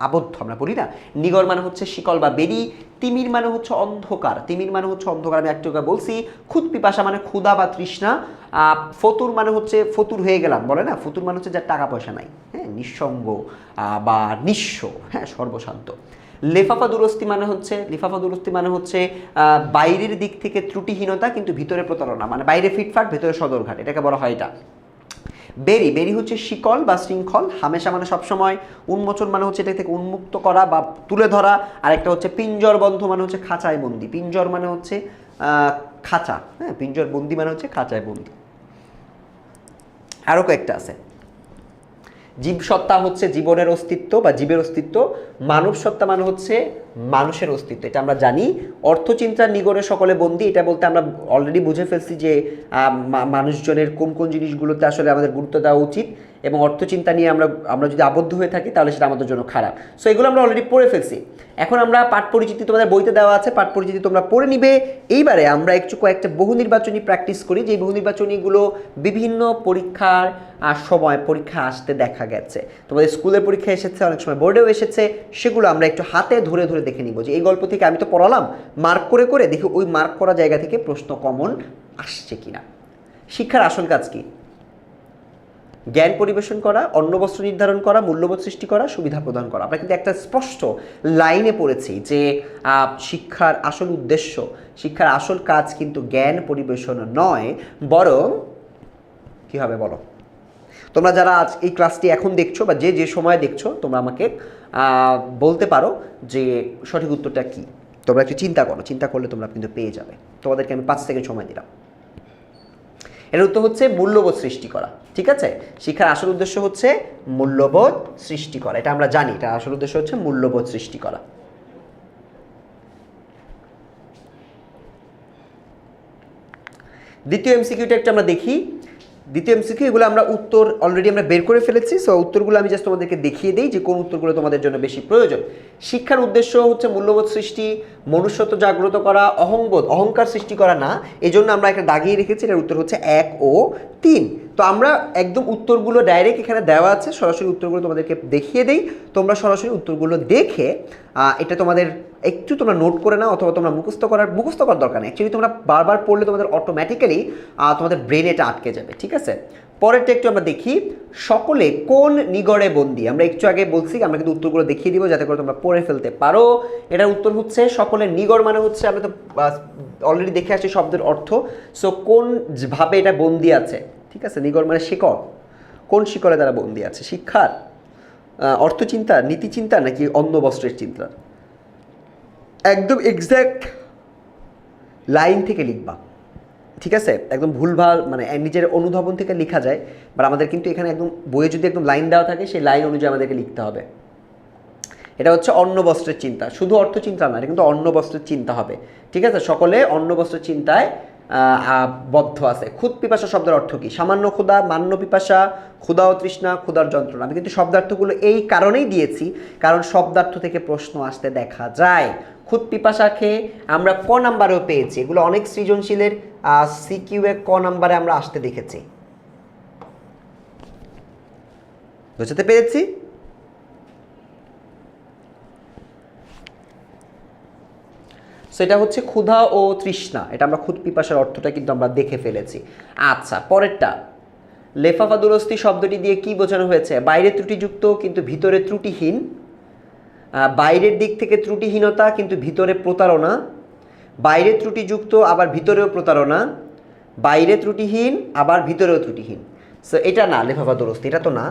Speaker 1: আবদ্ধ আমরা বলি না, নিগড় মানে হচ্ছে শিকল বা বেরি। তিমির মানে হচ্ছে অন্ধকার। তিমির মানে হচ্ছে অন্ধকার, আমি একটু বলছি। খুদ পিপাসা মানে ক্ষুধা বা তৃষ্ণা। ফতুর মানে হচ্ছে ফতুর হয়ে গেলাম বলে না, ফতুর মানে হচ্ছে যার টাকা পয়সা নাই। হ্যাঁ, নিঃসঙ্গ বা নিঃস্ব, হ্যাঁ, সর্বশান্ত। লেফাফা দুরস্তি মানে হচ্ছে বাইরের দিক থেকে ত্রুটিহীনতা কিন্তু ভিতরে প্রতারণা, মানে বাইরে ফিটফাট ভিতরে সদরঘাট, এটাকে বলা হয় এটা। বেরি হচ্ছে শিকল বা শৃঙ্খল। হামেশা মানে সবসময়। উন্মোচন মানে হচ্ছে এটা থেকে উন্মুক্ত করা বা তুলে ধরা। আর একটা হচ্ছে পিঞ্জর বন্ধ মানে হচ্ছে খাঁচায় বন্দি। পিঞ্জর মানে হচ্ছে খাঁচা, হ্যাঁ, পিঞ্জর বন্দি মানে হচ্ছে খাঁচায় বন্দি। আরও কয়েকটা আছে। জীবসত্তা হচ্ছে জীবনের অস্তিত্ব বা জীবের অস্তিত্ব। মানব সত্তা মানে হচ্ছে মানুষের অস্তিত্ব, এটা আমরা জানি। অর্থচিন্তার নিগড়ে সকলে বন্দী, এটা বলতে আমরা অলরেডি বুঝে ফেলছি যে মানুষজনের কোন কোন জিনিসগুলোতে আসলে আমাদের গুরুত্ব দেওয়া উচিত, এবং অর্থচিন্তা নিয়ে আমরা যদি আবদ্ধ হয়ে থাকি তাহলে সেটা আমাদের জন্য খারাপ। সো এগুলো আমরা অলরেডি পড়ে ফেলছি। এখন আমরা পাঠ পরিচিতি তোমাদের বইতে দেওয়া আছে, পাঠ পরিচিতি তোমরা পড়ে নিবে। এইবারে আমরা একটু কয়েকটা বহু নির্বাচনী প্র্যাকটিস করি, যে বহু নির্বাচনীগুলো বিভিন্ন পরীক্ষার সময় পরীক্ষা আসতে দেখা গেছে। তোমাদের স্কুলের পরীক্ষা এসেছে, অনেক সময় বোর্ডেও এসেছে, সেগুলো আমরা একটু হাতে ধরে ধরে দেখে নিব যে এই গল্প থেকে আমি তো পড়ালাম, মার্ক করে করে দেখি ওই মার্ক করা জায়গা থেকে প্রশ্ন কমন আসছে কিনা। শিক্ষার আসল কাজ কি? জ্ঞান পরিবেশন করা, অন্নবস্ত্র নির্ধারণ করা, মূল্যবোধ সৃষ্টি করা, সুবিধা প্রদান করা। আমরা কিন্তু একটা স্পষ্ট লাইনে পড়েছি যে শিক্ষার আসল উদ্দেশ্য, শিক্ষার আসল কাজ কিন্তু জ্ঞান পরিবেশন নয়, বরং কি হবে বলো? তোমরা যারা আজ এই ক্লাসটি এখন দেখছো বা যে সময় দেখছো, তোমরা আমাকে বলতে পারো যে সঠিক উত্তরটা কি। তোমরা একটু চিন্তা করো, চিন্তা করলে তোমরা কিন্তু পেয়ে যাবে। তোমাদেরকে আমি 5 সেকেন্ড সময় দিলাম। এর উত্তর হচ্ছে মূল্যবোধ সৃষ্টি করা। ঠিক আছে, শিক্ষার আসল উদ্দেশ্য হচ্ছে মূল্যবোধ সৃষ্টি করা, এটা আমরা জানি। এটা আসল উদ্দেশ্য হচ্ছে মূল্যবোধ সৃষ্টি করা। দ্বিতীয় এমসিকিউটা একটু আমরা দেখি। দ্বিতীয় এমসিকিউ, এগুলো আমরা উত্তর অলরেডি আমরা বের করে ফেলেছি। সো উত্তরগুলো আমি জাস্ট তোমাদেরকে দেখিয়ে দিই যে কোন উত্তরগুলো তোমাদের জন্য বেশি প্রয়োজন। শিক্ষার উদ্দেশ্য হচ্ছে মূল্যবোধ সৃষ্টি, মনুষ্যত্ব জাগ্রত করা, অহংকার সৃষ্টি করা না। এই জন্য আমরা একটা দাগিয়ে রেখেছি, এটার উত্তর হচ্ছে 1 ও 3। তো আমরা একদম উত্তরগুলো ডাইরেক্ট এখানে দেওয়া আছে, সরাসরি উত্তরগুলো তোমাদেরকে দেখিয়ে দেই। তোমরা সরাসরি উত্তরগুলো দেখে এটা তোমাদের একটু তোমরা নোট করে নাও, অথবা তোমরা মুখস্থ করার দরকার নেই। অ্যাকচুয়ালি তোমরা বারবার পড়লে তোমাদের অটোমেটিক্যালি তোমাদের ব্রেনে এটা আটকে যাবে, ঠিক আছে। পরেরটা একটু আমরা দেখি, সকলে কোন নিগড়ে বন্দী। আমরা একটু আগে বলছি, আমরা কিন্তু উত্তরগুলো দেখিয়ে দিব যাতে করে তোমরা পড়ে ফেলতে পারো। এটার উত্তর হচ্ছে সকলের নিগড় মানে হচ্ছে, আমরা তো অলরেডি দেখে আসছি শব্দের অর্থ। সো কোন ভাবে এটা বন্দী আছে, ঠিক আছে। নিগড় মানে শিকড়, কোন শিকড়ে তারা বন্দী আছে? শিক্ষার, অর্থচিন্তা, নীতিচিন্তা, নাকি অন্ন বস্ত্রের চিন্তা? একদম এক্স্যাক্ট লাইন থেকে লিখবা, ঠিক আছে। একদম ভুলভাল মানে নিজের অনুধাবন থেকে লেখা যায়, বাট আমাদের কিন্তু এখানে একদম বইয়ে যদি একদম লাইন দেওয়া থাকে সেই লাইন অনুযায়ী আমাদেরকে লিখতে হবে। এটা হচ্ছে অন্ন বস্ত্রের চিন্তা, শুধু অর্থ চিন্তা না, এটা কিন্তু অন্ন বস্ত্রের চিন্তা হবে, ঠিক আছে। সকলে অন্ন বস্ত্রের চিন্তায় বদ্ধ আছে। ক্ষুদ পিপাসা শব্দের অর্থ কি? সামান্য ক্ষুধা, মান্য পিপাসা, ক্ষুধা ও তৃষ্ণা, ক্ষুধার যন্ত্রণা। আমি কিন্তু শব্দার্থগুলো এই কারণেই দিয়েছি, কারণ শব্দার্থ থেকে প্রশ্ন আসতে দেখা যায়। ক্ষুদ পিপাসা খেয়ে আমরা ক নাম্বারেও পেয়েছি, এগুলো অনেক সৃজনশীলের সিকিউ এ ক নাম্বারে আমরা আসতে দেখেছি। বুঝতে পেরেছি? সেটা হচ্ছে ক্ষুধা ও তৃষ্ণা, এটা আমরা ক্ষুদ পিপাসার অর্থটা কিন্তু আমরা দেখে ফেলেছি। আচ্ছা, পরেরটা, লেফাফা দুরস্তি শব্দটি দিয়ে কি বোঝানো হয়েছে? বাইরে ত্রুটিযুক্ত কিন্তু ভিতরে ত্রুটিহীন, বাইরের দিক থেকে ত্রুটিহীনতা কিন্তু ভিতরে প্রতারণা, বাইরে ত্রুটিযুক্ত আবার ভিতরেও প্রতারণা, বাইরে ত্রুটিহীন আবার ভিতরেও ত্রুটিহীন। সো এটা না, লেফাফা দুরস্তি এটা তো না।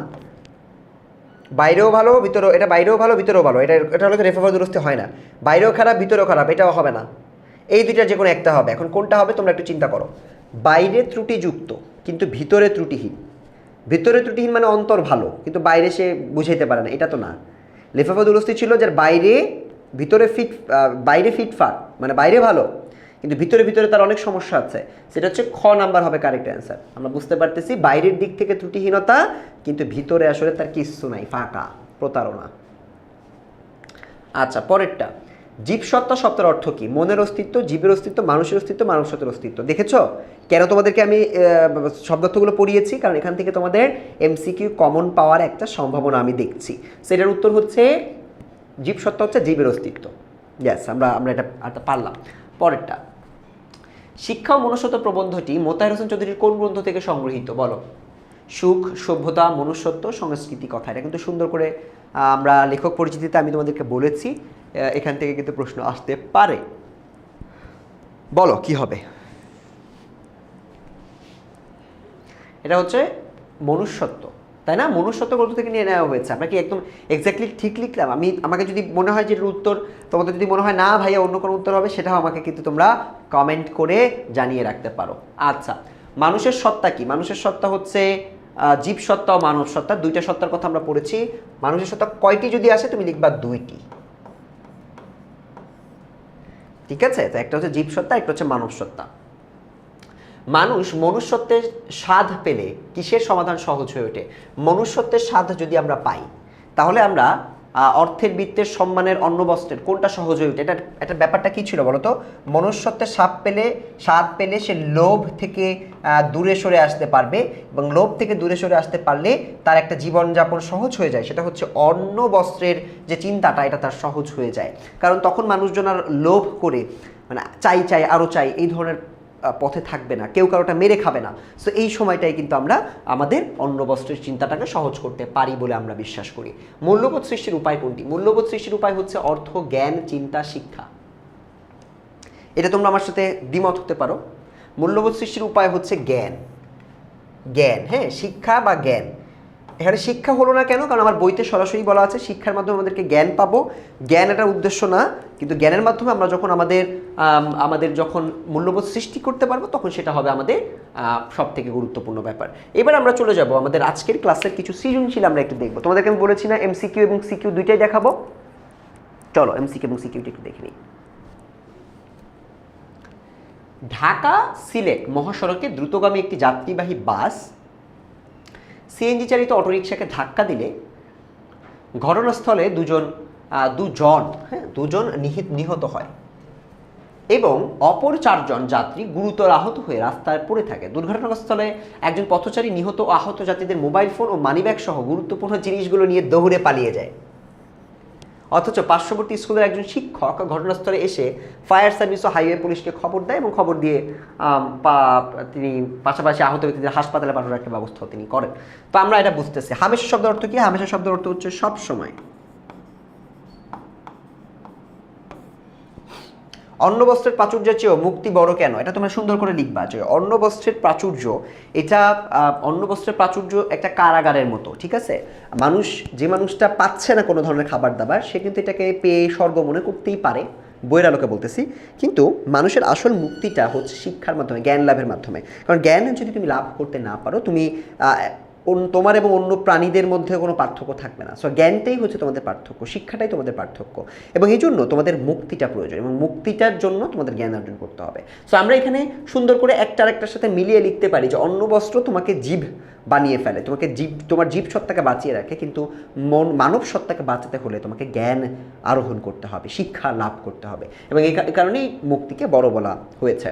Speaker 1: বাইরেও ভালো ভিতরেও, এটা বাইরেও ভালো ভিতরেও ভালো, এটা হলো লেফাফা দুরস্তি হয় না। বাইরেও খারাপ ভিতরেও খারাপ, এটাও হবে না। এই দুইটা যে কোনো একটা হবে। এখন কোনটা হবে তোমরা একটু চিন্তা করো। বাইরে ত্রুটিযুক্ত কিন্তু ভিতরে ত্রুটিহীন, ভিতরে ত্রুটিহীন মানে অন্তর ভালো কিন্তু বাইরে সে বুঝাইতে পারে না, এটা তো না। লেফাফা দুরস্তি ছিল যার বাইরে ফিটফাট মানে বাইরে ভালো কিন্তু ভিতরে তার অনেক সমস্যা আছে, সেটা হচ্ছে খ নাম্বার হবে কারেক্ট অ্যান্সার। আমরা বুঝতে পারতেছি বাইরের দিক থেকে ত্রুটিহীনতা কিন্তু ভিতরে আসলে তার কিচ্ছু নাই, ফাঁকা, প্রতারণা। আচ্ছা, পরেরটা, জীবসত্তা শব্দের অর্থ কি? মনের অস্তিত্ব, জীবের অস্তিত্ব, মানুষের অস্তিত্ব, মানব সত্তার অস্তিত্ব। দেখেছো কেন তোমাদেরকে আমি শব্দার্থগুলো পড়িয়েছি? কারণ এখান থেকে তোমাদের এমসিকিউ কমন পাওয়ার একটা সম্ভাবনা আমি দেখছি। সেটার উত্তর হচ্ছে জীবসত্তা হচ্ছে জীবের অস্তিত্ব। ইয়েস, আমরা এটা পারলাম। পরেরটা, শিক্ষা ও মনুষ্যত্ব প্রবন্ধটি মোতাহার হোসেন চৌধুরীর কোন গ্রন্থ থেকে সংগৃহীত? বলো। সুখ, সভ্যতা, মনুষ্যত্ব, সংস্কৃতি কথা। এটা কিন্তু সুন্দর করে আমরা লেখক পরিচিতিতে আমি তোমাদেরকে বলেছি, এখান থেকে কিন্তু প্রশ্ন আসতে পারে। বলো কি হবে? এটা হচ্ছে মনুষ্যত্ব, তাই না? মনুষ্যত্ব গ্রন্থ থেকে নিয়ে নেওয়া হয়েছে। আমরা কি একদম এক্স্যাক্টলি ঠিক লিখলাম? আমাকে যদি মনে হয় যে এর উত্তর, তোমাদের যদি মনে হয় না ভাইয়া অন্য কোনো উত্তর হবে, সেটাও আমাকে কিন্তু তোমরা কমেন্ট করে জানিয়ে রাখতে পারো। আচ্ছা, মানুষের সত্তা কি? মানুষের সত্তা হচ্ছে জীব সত্তা ও মানব সত্তা, দুইটা সত্তার কথা আমরা পড়েছি। মানুষের সত্তা কয়টি যদি আসে তুমি লিখবা 2টি, ঠিক আছে। তো একটা হচ্ছে জীব সত্তা, একটা হচ্ছে মানব সত্তা। মানুষ মনুষ্যত্বের স্বাদ পেলে কিসের সমাধান সহজ হয়ে ওঠে? মনুষ্যত্বের স্বাদ যদি আমরা পাই তাহলে আমরা অর্থের, বৃত্তের, সম্মানের, অন্ন বস্ত্রের কোনটা সহজ হয়ে ওঠে? এটা ব্যাপারটা কি ছিল বলো তো? মনুষ্যত্বের স্বাদ পেলে সে লোভ থেকে দূরে সরে আসতে পারবে, এবং লোভ থেকে দূরে সরে আসতে পারলে তার একটা জীবনযাপন সহজ হয়ে যায়। সেটা হচ্ছে অন্ন বস্ত্রের যে চিন্তাটা, এটা তার সহজ হয়ে যায়। কারণ তখন মানুষজন আর লোভ করে মানে চাই আরও চাই এই ধরনের পথে থাকবে না, কেউ কারোটা মেরে খাবে না। সো এই সময়টাই কিন্তু আমরা আমাদের অন্ন বস্ত্রের চিন্তাটাকে সহজ করতে পারি বলে আমরা বিশ্বাস করি। মূল্যবোধ সৃষ্টির উপায় কোনটি? মূল্যবোধ সৃষ্টির উপায় হচ্ছে অর্থ, জ্ঞান, চিন্তা, শিক্ষা। এটা তোমরা আমার সাথে দ্বিমত হতে পারো। মূল্যবোধ সৃষ্টির উপায় হচ্ছে জ্ঞান, হ্যাঁ, শিক্ষা বা জ্ঞান। এখানে শিক্ষা হলো না কেন? কারণ আমার বইতে সরাসরি বলা আছে শিক্ষার মাধ্যমে আমাদেরকে জ্ঞান পাবো। জ্ঞান এটার উদ্দেশ্য না, কিন্তু জ্ঞানের মাধ্যমে আমরা যখন আমাদের যখন মূল্যবোধ সৃষ্টি করতে পারবো তখন সেটা হবে আমাদের সব থেকে গুরুত্বপূর্ণ ব্যাপার। এবার আমরা চলে যাব আমাদের আজকের ক্লাসের কিছু সৃজনশীল আমরা একটু দেখবো। তোমাদেরকে আমি বলেছি না এমসিকিউ এবং সিকিউ দুইটাই দেখাবো। চলো এমসিকিউ এবং সিকিউটি একটু দেখে নিই। ঢাকা সিলেট মহাসড়কে দ্রুতগামী একটি যাত্রীবাহী বাস সিএনজি চালিত অটোরিকশাকে ধাক্কা দিলে ঘটনাস্থলে দুজন নিহত হয় এবং অপর 4 জন যাত্রী গুরুতর আহত হয়ে রাস্তায় পড়ে থাকে। দুর্ঘটনাস্থলে একজন পথচারী নিহত ও আহত যাত্রীদের মোবাইল ফোন ও মানিব্যাগ সহ গুরুত্বপূর্ণ জিনিসগুলো নিয়ে দৌড়ে পালিয়ে যায়। অথচ পার্শ্ববর্তী স্কুলের একজন শিক্ষক ঘটনাস্থলে এসে ফায়ার সার্ভিস ও হাইওয়ে পুলিশকে খবর দেয় এবং খবর দিয়ে তিনি পাশাপাশি আহত ব্যক্তিদের হাসপাতালে পাঠানোর একটা ব্যবস্থা তিনি করেন। তো আমরা এটা বুঝতেছি। হামেশা শব্দের অর্থ কি? হামেশা শব্দের অর্থ হচ্ছে সব সময়। অন্নবস্ত্রের প্রাচুর্যের চেয়েও মুক্তি বড় কেন? এটা তোমরা সুন্দর করে লিখবা যে অন্নবস্ত্রের প্রাচুর্য, এটা অন্নবস্ত্রের প্রাচুর্য একটা কারাগারের মতো, ঠিক আছে? যে মানুষটা পাচ্ছে না কোনো ধরনের খাবার দাবার, সে কিন্তু এটাকে পেয়ে স্বর্গ মনে করতেই পারে, বইয়ের আলোকে বলতেছি। কিন্তু মানুষের আসল মুক্তিটা হচ্ছে শিক্ষার মাধ্যমে, জ্ঞান লাভের মাধ্যমে। কারণ জ্ঞান যদি তুমি লাভ করতে না পারো, তুমি তোমার এবং অন্য প্রাণীদের মধ্যে কোনো পার্থক্য থাকবে না। সো জ্ঞানটাই হচ্ছে তোমাদের পার্থক্য, শিক্ষাটাই তোমাদের পার্থক্য, এবং এই জন্য তোমাদের মুক্তিটা প্রয়োজন, এবং মুক্তিটার জন্য তোমাদের জ্ঞান অর্জন করতে হবে। সো আমরা এখানে সুন্দর করে একটা আরেকটার সাথে মিলিয়ে লিখতে পারি যে অন্নবস্ত্র তোমাকে জীব বানিয়ে ফেলে, তোমার জীব সত্তাকে বাঁচিয়ে রাখে, কিন্তু মানব সত্তাকে বাঁচাতে হলে তোমাকে জ্ঞান আরোহণ করতে হবে, শিক্ষা লাভ করতে হবে, এবং এই কারণেই মুক্তিকে বড় বলা হয়েছে।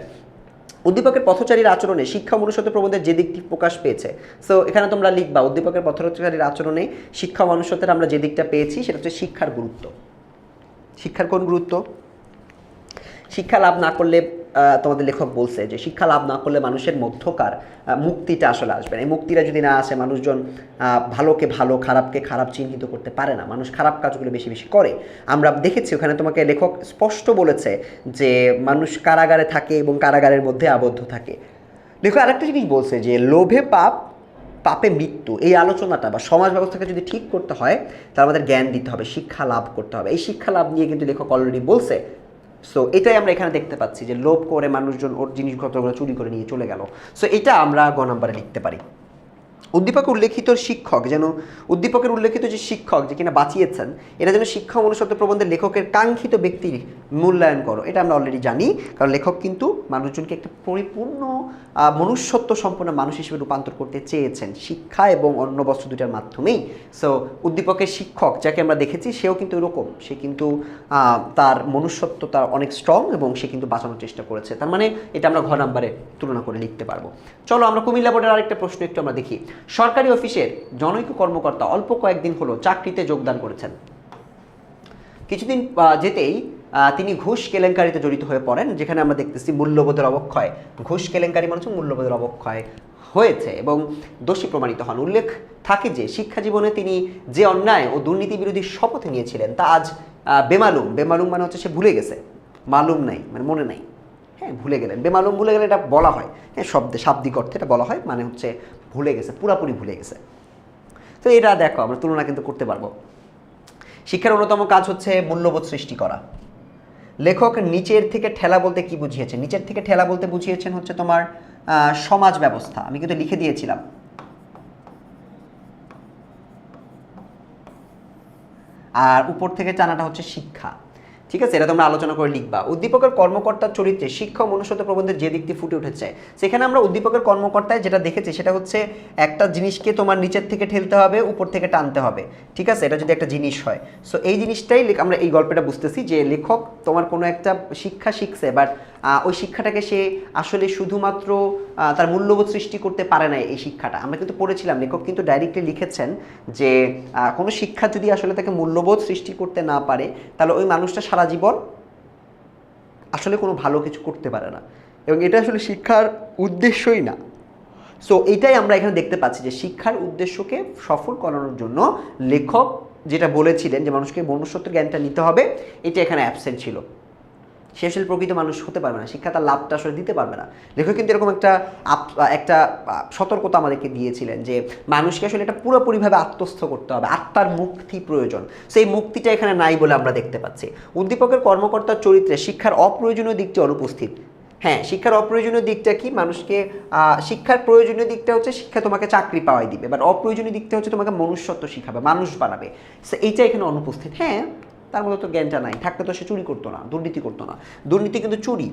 Speaker 1: উদ্দীপকের পথচারীর আচরণে শিক্ষা মনুষ্যত্ব প্রবন্ধের যে দিকটি প্রকাশ পেয়েছে, সো এখানে তোমরা লিখবা উদ্দীপকের পথচারীর আচরণে শিক্ষা মনুষ্যত্বের আমরা যে দিকটা পেয়েছি সেটা হচ্ছে শিক্ষার গুরুত্ব। শিক্ষার কোন গুরুত্ব? শিক্ষা লাভ না করলে, তোমাদের লেখক বলছে যে শিক্ষা লাভ না করলে মানুষের মধ্যকার মুক্তিটা আসলে আসবে না। এই মুক্তিটা যদি না আসে, মানুষজন ভালোকে ভালো, খারাপকে খারাপ চিহ্নিত করতে পারে না, মানুষ খারাপ কাজগুলো বেশি বেশি করে। আমরা দেখেছি ওখানে তোমাকে লেখক স্পষ্ট বলেছে যে মানুষ কারাগারে থাকে এবং কারাগারের মধ্যে আবদ্ধ থাকে। লেখক আরেকটা জিনিস বলছে যে লোভে পাপ, পাপে মৃত্যু। এই আলোচনাটা বা সমাজ ব্যবস্থাকে যদি ঠিক করতে হয়, তাহলে আমাদের জ্ঞান দিতে হবে, শিক্ষা লাভ করতে হবে। এই শিক্ষা লাভ নিয়ে কিন্তু লেখক অলরেডি বলছে। সো এটাই আমরা এখানে দেখতে পাচ্ছি যে লোভ করে মানুষজন ওর জিনিসপত্রগুলো চুরি করে নিয়ে চলে গেল। সো এটা আমরা গ নম্বরে লিখতে পারি। উদ্দীপকের উল্লেখিত শিক্ষক যেন, উদ্দীপকের উল্লেখিত যে শিক্ষক যে কিনা বাঁচিয়েছেন, এটা যেন শিক্ষা মনুষ্যত্ব প্রবন্ধের লেখকের কাঙ্ক্ষিত ব্যক্তির মূল্যায়ন করো। এটা আমরা অলরেডি জানি, কারণ লেখক কিন্তু মানুষজনকে একটা পরিপূর্ণ মনুষ্যত্ব সম্পন্ন মানুষ হিসেবে রূপান্তর করতে চেয়েছেন শিক্ষা এবং অন্নবস্ত্র দুটার মাধ্যমেই। সো উদ্দীপকের শিক্ষক যাকে আমরা দেখেছি, সেও কিন্তু এরকম, সে কিন্তু তার মনুষ্যত্ব তার অনেক স্ট্রং এবং সে কিন্তু বাঁচানোর চেষ্টা করেছে। তার মানে এটা আমরা ঘ নাম্বারে তুলনা করে লিখতে পারবো। চলো আমরা কুমিল্লা বোর্ডের আরেকটা প্রশ্ন একটু আমরা দেখি। সরকারি অফিসের জনৈক কর্মকর্তা অল্প কয়েকদিন হলো চাকরিতে যোগদান করেছেন। কিছুদিন যেতেই তিনি ঘুষ কেলেঙ্কারিতে জড়িত হয়ে পড়েন, যেখানে আমরা দেখতেছি মূল্যবোধের অবক্ষয়, ঘুষ কেলেঙ্কারি মানে মূল্যবোধের অবক্ষয় হয়েছে এবং দোষী প্রমাণিত হন। উল্লেখ থাকে যে শিক্ষা জীবনে তিনি যে অন্যায় ও দুর্নীতি বিরোধী শপথ নিয়েছিলেন তা আজ বেমালুম। বেমালুম মানে হচ্ছে সে ভুলে গেছে, মালুম নাই মানে মনে নাই, হ্যাঁ ভুলে গেলেন। বেমালুম ভুলে গেলে এটা বলা হয়, হ্যাঁ শাব্দিক অর্থে এটা বলা হয়, মানে হচ্ছে ভুলে গেছে, পুরাপুরি ভুলে গেছে। তো এটা দেখো আমরা তুলনা কিন্তু করতে পারবো। শিক্ষার অন্যতম কাজ হচ্ছে মূল্যবোধ সৃষ্টি করা। লেখক নিচের থেকে ঠেলা বলতে কি বুঝিয়েছেন? নিচের থেকে ঠেলা বলতে বুঝিয়েছেন হচ্ছে তোমার সমাজ ব্যবস্থা। আমি কিন্তু লিখে দিয়েছিলাম। আর উপর থেকে টানাটা হচ্ছে শিক্ষা, ঠিক আছে? এটা তোমরা আলোচনা করে লিখবা। উদ্দীপকের কর্মকর্তার চরিত্রে শিক্ষা ও মনুষ্যত্ব প্রবন্ধের যে দিকটি ফুটে উঠেছে, সেখানে আমরা উদ্দীপকের কর্মকর্তায় যেটা দেখেছি সেটা হচ্ছে একটা জিনিসকে তোমার নিচের থেকে ঠেলতে হবে, উপর থেকে টানতে হবে, ঠিক আছে? এটা যদি একটা জিনিস হয়, সো এই জিনিসটাই আমরা এই গল্পটা বুঝতেছি যে লেখক তোমার কোনো একটা শিক্ষা শিখছে, বাট ওই শিক্ষাটাকে সে আসলে শুধুমাত্র তার মূল্যবোধ সৃষ্টি করতে পারে না। এই শিক্ষাটা আমরা কিন্তু পড়েছিলাম, লেখক কিন্তু ডাইরেক্টলি লিখেছেন যে কোনো শিক্ষা যদি আসলে তাকে মূল্যবোধ সৃষ্টি করতে না পারে, তাহলে ওই মানুষটা সারা জীবন আসলে কোনো ভালো কিছু করতে পারে না, এবং এটা আসলে শিক্ষার উদ্দেশ্যই না। সো এইটাই আমরা এখানে দেখতে পাচ্ছি যে শিক্ষার উদ্দেশ্যকে সফল করানোর জন্য লেখক যেটা বলেছিলেন যে মানুষকে মনুষ্যত্বের জ্ঞানটা নিতে হবে, এটা এখানে অ্যাবসেন্ট ছিল। সে আসলে প্রকৃত মানুষ হতে পারবে না, শিক্ষা তার লাভটা আসলে দিতে পারবে না। লেখক কিন্তু এরকম একটা সতর্কতা আমাদেরকে দিয়েছিলেন যে মানুষকে আসলে এটা পুরোপুরিভাবে আত্মস্থ করতে হবে, আত্মার মুক্তি প্রয়োজন। সেই মুক্তিটা এখানে নাই বলে আমরা দেখতে পাচ্ছি। উদ্দীপকের কর্মকর্তার চরিত্রে শিক্ষার অপ্রয়োজনীয় দিকটি অনুপস্থিত। হ্যাঁ, শিক্ষার অপ্রয়োজনীয় দিকটা কি? মানুষকে শিক্ষার প্রয়োজনীয় দিকটা হচ্ছে শিক্ষা তোমাকে চাকরি পাওয়াই দিবে, বাট অপ্রয়োজনীয় দিকটা হচ্ছে তোমাকে মনুষ্যত্ব শিখাবে, মানুষ বানাবে। সো এইটা এখানে অনুপস্থিত। হ্যাঁ, তার মধ্যে তো জ্ঞানটা নাই, থাকলে তো সে চুরি করতো না, দুর্নীতি করতো না। দুর্নীতি কিন্তু চুরি,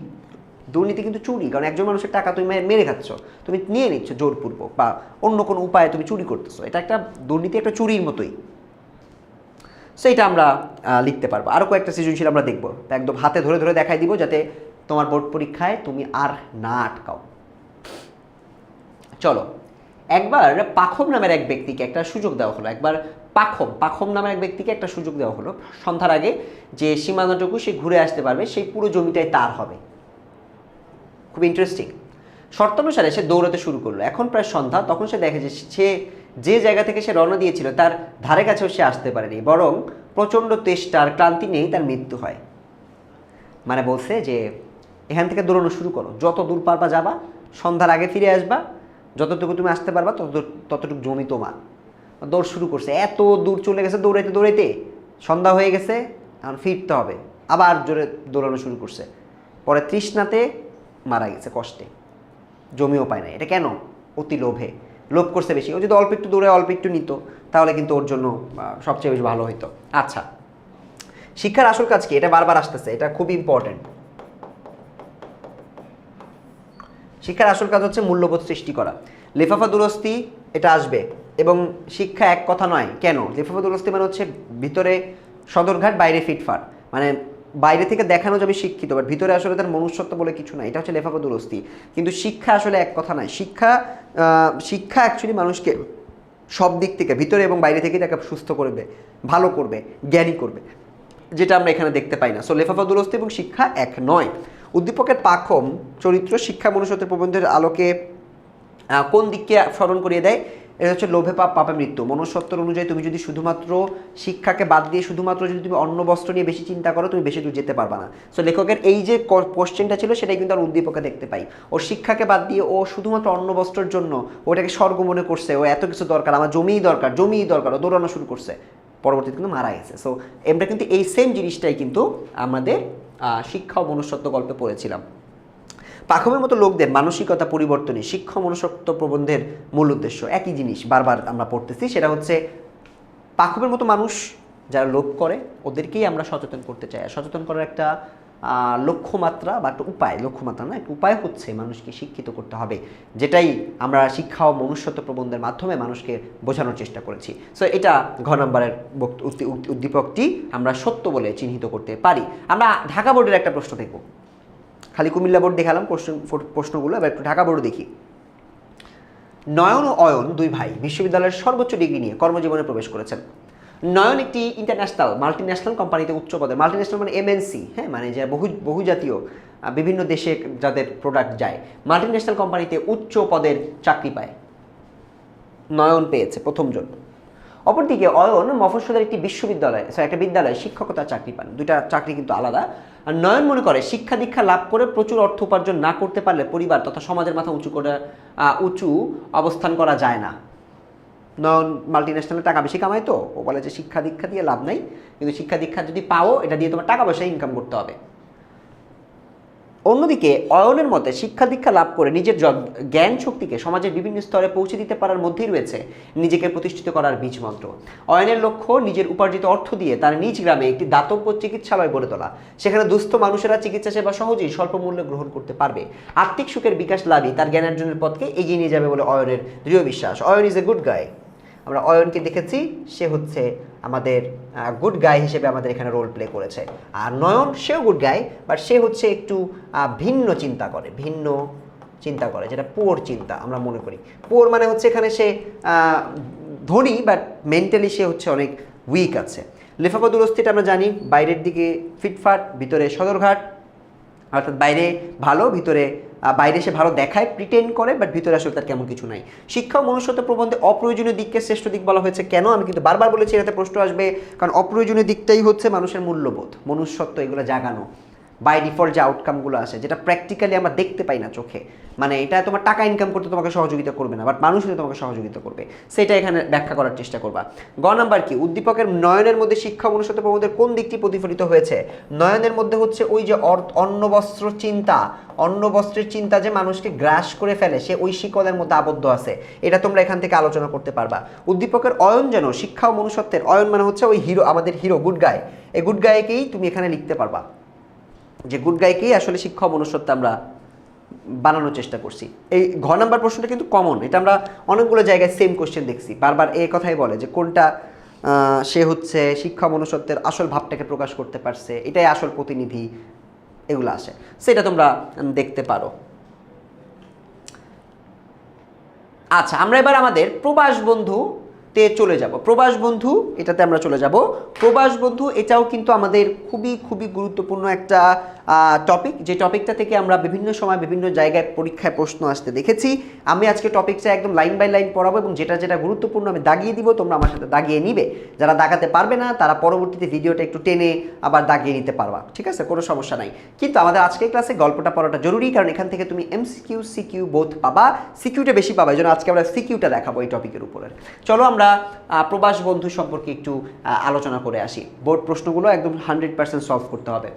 Speaker 1: দুর্নীতি কিন্তু চুরি, কারণ একজন মানুষের টাকা তুমি মেরে খাচ্ছ, তুমি নিয়ে নিচ্ছ জোরপূর্বক বা অন্য কোনো উপায়ে তুমি চুরি করতেছো, এটা একটা দুর্নীতি, একটা চুরির মতোই। সো এটা আমরা লিখতে পারবো। আরও কয়েকটা সৃজনশীল আমরা দেখবো, একদম হাতে ধরে ধরে দেখাই দিব যাতে তোমার বোর্ড পরীক্ষায় তুমি আর না আটকাও। চলো, একবার পাখম নামের এক ব্যক্তিকে একটা সুযোগ দেওয়া হলো, একবার পাখম নামের এক ব্যক্তিকে একটা সুযোগ দেওয়া হলো সন্ধ্যার আগে যে সীমানাটুকু সে ঘুরে আসতে পারবে সেই পুরো জমিটাই তার হবে। খুব ইন্টারেস্টিং। শর্তানুসারে সে দৌড়াতে শুরু করলো। এখন প্রায় সন্ধ্যা, তখন সে দেখে যে সে যে জায়গা থেকে সে রওনা দিয়েছিল তার ধারে কাছেও সে আসতে পারেনি, বরং প্রচণ্ড তেষ্টার ক্লান্তি নেই তার মৃত্যু হয়। মানে বলছে যে এখান থেকে দৌড়ানো শুরু করো, যত দূর পারবা যাবা, সন্ধ্যার আগে ফিরে আসবা, যতটুকু তুমি আসতে পারবা ততটুকু জমি তোমার। দৌড় শুরু করছে, এত দূর চলে গেছে দৌড়াইতে দৌড়াইতে, সন্ধ্যা হয়ে গেছে, এখন ফিরতে হবে, আবার জোরে দৌড়ানো শুরু করছে। পরে তৃষ্ণাতে মারা গেছে, কষ্টে, জমিও পায় না। এটা কেন? অতি লোভে, লোভ করছে বেশি। ও যদি অল্প একটু দৌড়ে অল্প একটু নিত তাহলে কিন্তু ওর জন্য সবচেয়ে বেশি ভালো হইতো। আচ্ছা, শিক্ষার আসল কাজ কি? এটা বারবার আসতেছে, এটা খুব ইম্পর্টেন্ট। শিক্ষার আসল কাজ হচ্ছে মূল্যবোধ সৃষ্টি করা। লেফাফা দুরস্তি এটা আসবে, এবং শিক্ষা এক কথা নয়। কেন? লেফাফা দুরস্তি মানে হচ্ছে ভিতরে সদরঘাট, বাইরে ফিটফাট, মানে বাইরে থেকে দেখানো যাবে শিক্ষিত, বাট ভিতরে আসলে তার মনুষ্যত্ব বলে কিছু নাই। এটা হচ্ছে লেফাফা দুরস্তি। কিন্তু শিক্ষা আসলে এক কথা নয়। শিক্ষা অ্যাকচুয়ালি মানুষকে সব দিক থেকে, ভিতরে এবং বাইরে থেকে তাকে সুস্থ করবে, ভালো করবে, জ্ঞানী করবে, যেটা আমরা এখানে দেখতে পাই না। সো লেফাফা দুরস্তি এবং শিক্ষা এক নয়। উদ্দীপকের পাখম চরিত্র শিক্ষা মনুষ্যত্বের প্রবন্ধের আলোকে কোন দিককে স্মরণ করিয়ে দেয়? এটা হচ্ছে লোভে পাপ, পাপে মৃত্যু। মনুষ্যত্বের অনুযায়ী তুমি যদি শুধুমাত্র শিক্ষাকে বাদ দিয়ে শুধুমাত্র যদি তুমি অন্ন বস্ত্র নিয়ে বেশি চিন্তা করো, তুমি বেশি দূর যেতে পারবা না। সো লেখকের এই যে কোশ্চেনটা ছিল সেটাই কিন্তু আমরা উদ্দীপকে দেখতে পাই। ও শিক্ষাকে বাদ দিয়ে ও শুধুমাত্র অন্ন বস্ত্রের জন্য ওটাকে স্বর্গ মনে করছে, ও এত কিছু দরকার, আমার জমিই দরকার, জমিই দরকার, ও দৌড়ানো শুরু করছে, পরবর্তীতে কিন্তু মারা গেছে। সো আমরা কিন্তু এই সেম জিনিসটাই কিন্তু আমাদের শিক্ষা ও মনুষ্যত্ব গল্পে পড়েছিলাম। পাখমের মতো লোকদের মানসিকতা পরিবর্তনই শিক্ষা মনুষ্যত্ব প্রবন্ধের মূল উদ্দেশ্য। একই জিনিস বারবার আমরা পড়তেছি, সেটা হচ্ছে পাখমের মতো মানুষ যারা লোভ করে ওদেরকেই আমরা সচেতন করতে চাই। আর সচেতন করার একটা লক্ষ্যমাত্রা বা একটা উপায়, লক্ষ্যমাত্রা না, একটা উপায় হচ্ছে মানুষকে শিক্ষিত করতে হবে, যেটাই আমরা শিক্ষা ও মনুষ্যত্ব প্রবন্ধের মাধ্যমে মানুষকে বোঝানোর চেষ্টা করেছি। সো এটা ঘ নম্বরের উদ্দীপকটি আমরা সত্য বলে চিহ্নিত করতে পারি। আমরা ঢাকা বোর্ডের একটা প্রশ্ন দেখব। খালি কুমিল্লা বোর্ড দেখালাম প্রশ্নগুলো, এবার একটু ঢাকা বোর্ড দেখি। নয়ন ও অয়ন দুই ভাই বিশ্ববিদ্যালয়ের সর্বোচ্চ ডিগ্রি নিয়ে কর্মজীবনে প্রবেশ করেছেন। নয়ন একটি ইন্টারন্যাশনাল মাল্টিন্যাশনাল কোম্পানিতে উচ্চ পদে, মাল্টিন্যাশনাল মানে এমএনসি, হ্যাঁ, মানে যে বহুজাতীয় বিভিন্ন দেশে যাদের প্রোডাক্ট যায়, মাল্টিন্যাশনাল কোম্পানিতে উচ্চ পদের চাকরি পায়। নয়ন পেয়েছে প্রথমজন। অপরদিকে অয়ন মফস্বলের একটি একটা বিদ্যালয়ে শিক্ষকতার চাকরি পান। দুইটা চাকরি কিন্তু আলাদা। আর নয়ন মনে করে শিক্ষা দীক্ষা লাভ করে প্রচুর অর্থ উপার্জন না করতে পারলে পরিবার তথা সমাজের মাথা উঁচু অবস্থান করা যায় না। নয়ন মাল্টিন্যাশনালে টাকা বেশি কামায়, তো ও বলে যে শিক্ষা দীক্ষা দিয়ে লাভ নাই, কিন্তু শিক্ষা দীক্ষা যদি পাও এটা দিয়ে তোমার টাকা পয়সা ইনকাম করতে হবে। অন্যদিকে অয়নের মতে শিক্ষা দীক্ষা লাভ করে নিজের জ্ঞান শক্তিকে সমাজের বিভিন্ন স্তরে পৌঁছে দিতে পারার মধ্যেই রয়েছে নিজেকে প্রতিষ্ঠিত করার বীজ মন্ত্র। অয়নের লক্ষ্য নিজের উপার্জিত অর্থ দিয়ে তার নিজ গ্রামে একটি দাতব্য চিকিৎসালয় গড়ে তোলা, সেখানে দুস্থ মানুষেরা চিকিৎসা সেবা সহজেই স্বল্প মূল্যে গ্রহণ করতে পারবে। আর্থিক সুখের বিকাশ লাভই তার জ্ঞানার্জনের পথকে এগিয়ে নিয়ে যাবে বলে অয়নের দৃঢ় বিশ্বাস। Ayan is a good guy. আমরা অয়নকে দেখেছি, সে হচ্ছে আমাদের গুড গাই হিসেবে আমাদের এখানে রোল প্লে করেছে। আর নয়ন, সেও গুড গাই, বাট সে হচ্ছে একটু ভিন্ন চিন্তা করে, যেটা পোর চিন্তা আমরা মনে করি। পোর মানে হচ্ছে এখানে সে ধনী, বাট মেন্টালি সে হচ্ছে অনেক উইক আছে। লেফাফা দুরস্তিটা আমরা জানি, বাইরের দিকে ফিটফাট, ভিতরে সদরঘাট, অর্থাৎ বাইরে ভালো, বাইরে সে ভালো দেখায়, প্রিটেন্ড করে, বাট ভিতরে আসলে তার কেমন কিছু নাই। শিক্ষা ও মনুষ্যত্ব প্রবন্ধে অপ্রয়োজনীয় দিককে শ্রেষ্ঠ দিক বলা হয়েছে। কেন? আমি কিন্তু বারবার বলেছি এটাতে প্রশ্ন আসবে, কারণ অপ্রয়োজনীয় দিকটাই হচ্ছে মানুষের মূল্যবোধ, মনুষ্যত্ব, এগুলো জাগানো। বাই ডিফল্ট যে আউটকামগুলো আসে, যেটা প্র্যাকটিক্যালি আমরা দেখতে পাই না চোখে, মানে এটা তোমার টাকা ইনকাম করতে তোমাকে সহযোগিতা করবে না, বাট মানুষ কিন্তু তোমাকে সহযোগিতা করবে, সেটা এখানে ব্যাখ্যা করার চেষ্টা করবা। গ নাম্বার কি? উদ্দীপকের নয়নের মধ্যে শিক্ষা মনুষ্যত্ব প্রবন্ধের কোন দিকটি প্রতিফলিত হয়েছে? নয়নের মধ্যে হচ্ছে ওই যে অন্ন বস্ত্রের চিন্তা যে মানুষকে গ্রাস করে ফেলে, সে ওই শিকলের মধ্যে আবদ্ধ আছে, এটা তোমরা এখান থেকে আলোচনা করতে পারবা। উদ্দীপকের অয়ন যেন শিক্ষা ও মনুষ্যত্বের, অয়ন মানে হচ্ছে ওই হিরো, আমাদের হিরো, গুড গাই, এই গুড গাইকেই তুমি এখানে লিখতে পারবা। যে গুড গাইকেই আসলে শিক্ষা মনুষ্যত্ব আমরা বানানোর চেষ্টা করছি। এই ঘ নাম্বার প্রশ্নটা কিন্তু কমন, এটা আমরা অনেকগুলো জায়গায় সেম কোশ্চেন দেখছি, বারবার এই কথাই বলে যে কোনটা সে হচ্ছে শিক্ষা মনুষ্যত্বের আসল ভাবটাকে প্রকাশ করতে পারছে, এটাই আসল প্রতিনিধি, এগুলো আসে, সেটা তোমরা দেখতে পারো। আচ্ছা, আমরা এবার আমাদের প্রবাস বন্ধুতে চলে যাব। প্রবাস বন্ধু এটাতে আমরা চলে যাব। প্রবাস বন্ধু এটাও কিন্তু আমাদের খুবই খুবই গুরুত্বপূর্ণ একটা টপিক, যে টপিকটা থেকে আমরা বিভিন্ন সময় বিভিন্ন জায়গায় পরীক্ষায় প্রশ্ন আসতে দেখেছি। আমি আজকে টপিকটা একদম লাইন বাই লাইন পড়াবো এবং যেটা যেটা গুরুত্বপূর্ণ আমি দাগিয়ে দিব, তোমরা আমার সাথে দাগিয়ে নিবে। যারা দাগাতে পারবে না তারা পরবর্তীতে ভিডিওটা একটু টেনে আবার দাগিয়ে নিতে পারবা, ঠিক আছে, কোনো সমস্যা নাই। কিন্তু আমাদের আজকের ক্লাসে গল্পটা পড়াটা জরুরি, কারণ এখান থেকে তুমি এমসিকিউ সিকিউ বোথ পাবা, সিকিউটা বেশি পাবা, এই জন্য আজকে আমরা সিকিউটা দেখাবো এই টপিকের উপরে। চলো আমরা প্রবাস বন্ধু সম্পর্কে একটু আলোচনা করে আসি। বোর্ড প্রশ্নগুলো একদম 100% সলভ করতে হবে।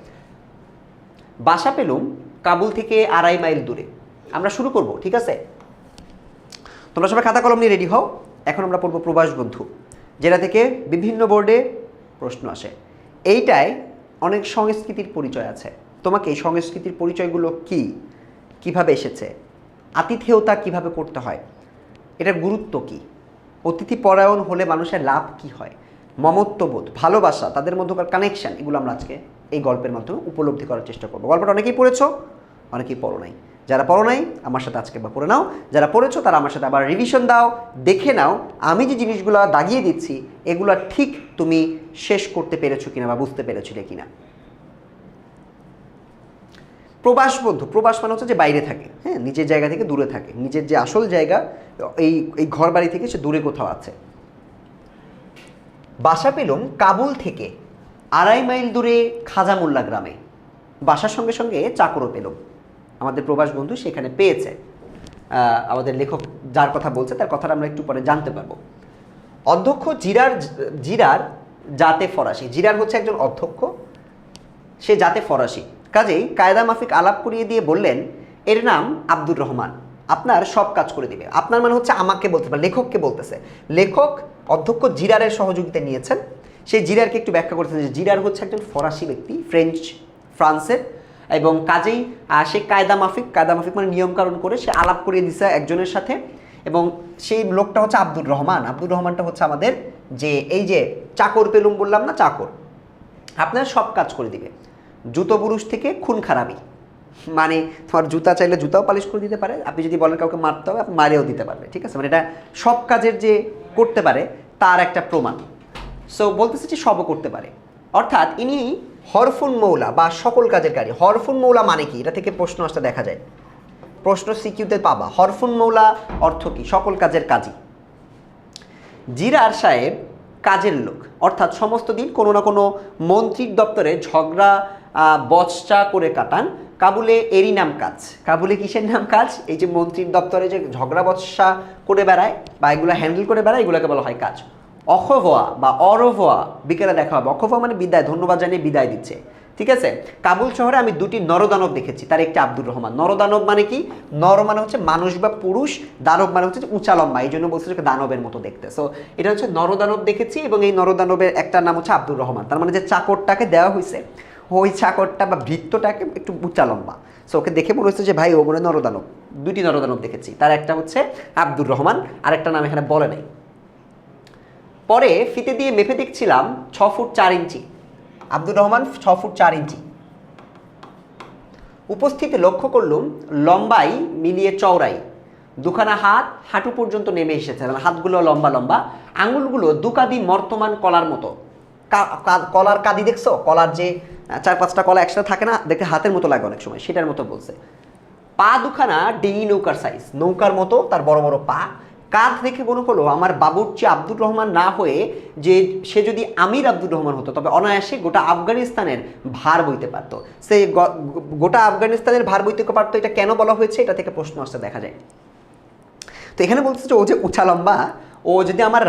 Speaker 1: বাসা পেলুম কাবুল থেকে 2.5 মাইল দূরে। আমরা শুরু করব, ঠিক আছে? তোমরা সবাই খাতা কলম নিয়ে রেডি হও। এখন আমরা পড়বো প্রবাস বন্ধু, যেটা থেকে বিভিন্ন বোর্ডে প্রশ্ন আসে। এইটায় অনেক সংস্কৃতির পরিচয় আছে। তোমাকে এই সংস্কৃতির পরিচয়গুলো কি, কিভাবে এসেছে, আতিথেয়তা কিভাবে করতে হয়, এটার গুরুত্ব কি, অতিথি পরায়ণ হলে মানুষের লাভ কি হয়, মমত্ববোধ, ভালোবাসা, তাদের মধ্যকার কানেকশন, এগুলো আমরা আজকে এই গল্পের মাধ্যমে উপলব্ধি করার চেষ্টা করবো। গল্পটা অনেকেই পড়েছো, অনেকেই পড়ো নাই। যারা পড়ো নাই আমার সাথে আজকে বা পড়ে নাও, যারা পড়েছো তারা আমার সাথে আবার রিভিশন দাও, দেখে নাও আমি যে জিনিসগুলো দাগিয়ে দিচ্ছি এগুলো ঠিক তুমি শেষ করতে পেরেছো কিনা বা বুঝতে পেরেছিলে কিনা। প্রবাস বন্ধু, প্রবাস মানে হচ্ছে যে বাইরে থাকে, হ্যাঁ, নিজের জায়গা থেকে দূরে থাকে, নিজের যে আসল জায়গা এই ঘর বাড়ি থেকে সে দূরে কোথাও আছে। বাসা পেলুম কাবুল থেকে 2.5 মাইল দূরে খাজামুল্লা গ্রামে। বাসার সঙ্গে সঙ্গে চাকরও পেলুম। আমাদের প্রবাস বন্ধু সেখানে পেয়েছে। আমাদের লেখক যার কথা বলছে তার কথাটা আমরা একটু পরে জানতে পারবো। অধ্যক্ষ জিরার জাতে ফরাসি। জিরার হচ্ছে একজন অধ্যক্ষ, সে জাতে ফরাসি, কাজেই কায়দা মাফিক আলাপ করিয়ে দিয়ে বললেন এর নাম আব্দুর রহমান, আপনার সব কাজ করে দিবে। আপনার মানে হচ্ছে আমাকে বলতে পারে, লেখককে বলতেছে। লেখক অধ্যক্ষ জিরারের সহযোগিতা নিয়েছেন। সেই জিরারকে একটু ব্যাখ্যা করতেছেন যে জিরার হচ্ছে একজন ফরাসি ব্যক্তি, ফ্রান্সের, এবং কাজেই সে কায়দা মাফিক মানে নিয়মকানুন করে সে আলাপ করিয়ে দিছে একজনের সাথে, এবং সেই লোকটা হচ্ছে আব্দুর রহমান। আব্দুর রহমানটা হচ্ছে আমাদের যে এই যে চাকর পেলুম বললাম না, চাকর, আপনার সব কাজ করে দিবে। জুতো বুরুষ থেকে খুন খারাপি, মানে তোমার জুতা চাইলে জুতাও পালিশ করে দিতে পারে, আপনি যদি বলেন কাউকে মারতে হবে আপনি মারেও দিতে পারবে, ঠিক আছে, মানে এটা সব কাজের যে করতে পারে তার একটা প্রমাণ। সো বলতেছে যে সবও করতে পারে, অর্থাৎ ইনি হরফুন মৌলা বা সকল কাজের কারি। হরফুন মৌলা মানে কি, এটা থেকে প্রশ্ন আসতে দেখা যায়, প্রশ্ন সিকিউতে পাবা। হরফুন মৌলা অর্থ কি, সকল কাজের কাজী। জিরার সাহেব কাজের লোক, অর্থাৎ সমস্ত দিন কোনো না কোনো মন্ত্রীর দপ্তরে ঝগড়া বচসা করে কাটান। কাবুলে এরই নাম কাজ। কাবুলে কিসের নাম কাজ? এই যে মন্ত্রীর দপ্তরে যে ঝগড়া বচসা করে বেড়ায় বা এগুলো হ্যান্ডেল করে বেড়ায়, এগুলোকে বলা হয় কাজ। অখভোয়া বা অরভোয়া, বিকেলে দেখা হবে। অখভোয়া মানে বিদায়, ধন্যবাদ জানিয়ে বিদায় দিচ্ছে, ঠিক আছে। কাবুল শহরে আমি 2টি নরদানব দেখেছি, তার একটি আব্দুর রহমান। নরদানব মানে কি? নর মানে হচ্ছে মানুষ বা পুরুষ, দানব মানে হচ্ছে উঁচা লম্বা, এই জন্য বলছে যে দানবের মতো দেখতে। সো এটা হচ্ছে নরদানব দেখেছি, এবং এই নরদানবের একটা নাম হচ্ছে আব্দুর রহমান। তার মানে যে চাকরটাকে দেওয়া হয়েছে ওই চাকরটা বা ভৃত্যটাকে একটু উঁচা লম্বা, সো ওকে দেখে মনে হচ্ছে যে ভাই ও মনে নরদানব। 2টি নরদানব দেখেছি, তার একটা হচ্ছে আব্দুর রহমান, আরেকটা নাম এখানে বলে নাই। পরে ফিতে দিয়ে মেপে দেখছিলাম 6 ফুট 4 ইঞ্চি। আব্দুর রহমান 6 ফুট 4 ইঞ্চি। উপস্থিতি লক্ষ্য করলুম লম্বাই মিলিয়ে চওড়াই, দুখানা হাত হাঁটু পর্যন্ত নেমে এসেছে, মানে হাতগুলো লম্বা লম্বা, আঙুলগুলো দুকাদি মর্তমান কলার মতো। কলার কাদি দেখছো? কলার যে 4-5টা কলা একসাথে থাকে না, দেখতে হাতের মতো লাগে অনেক সময়, সেটার মতো বলছে। পা দুখানা ডিঙি নৌকার সাইজ, নৌকার মতো তার বড় বড় পা। কাঁধ দেখে মনে হলো আমার বাবুর্চি আব্দুর রহমান না হয়ে যে সে যদি আমির আব্দুর রহমান হতো তবে অনায়াসে গোটা আফগানিস্তানের ভার বইতে পারত। সে গোটা আফগানিস্তানের ভার বইতে পারতো। এটা কেন বলা হয়েছে, এটা থেকে প্রশ্ন আসতে দেখা যায়। তো এখানে বলছে যে ও যে উঁচা লম্বা, ও যদি আমার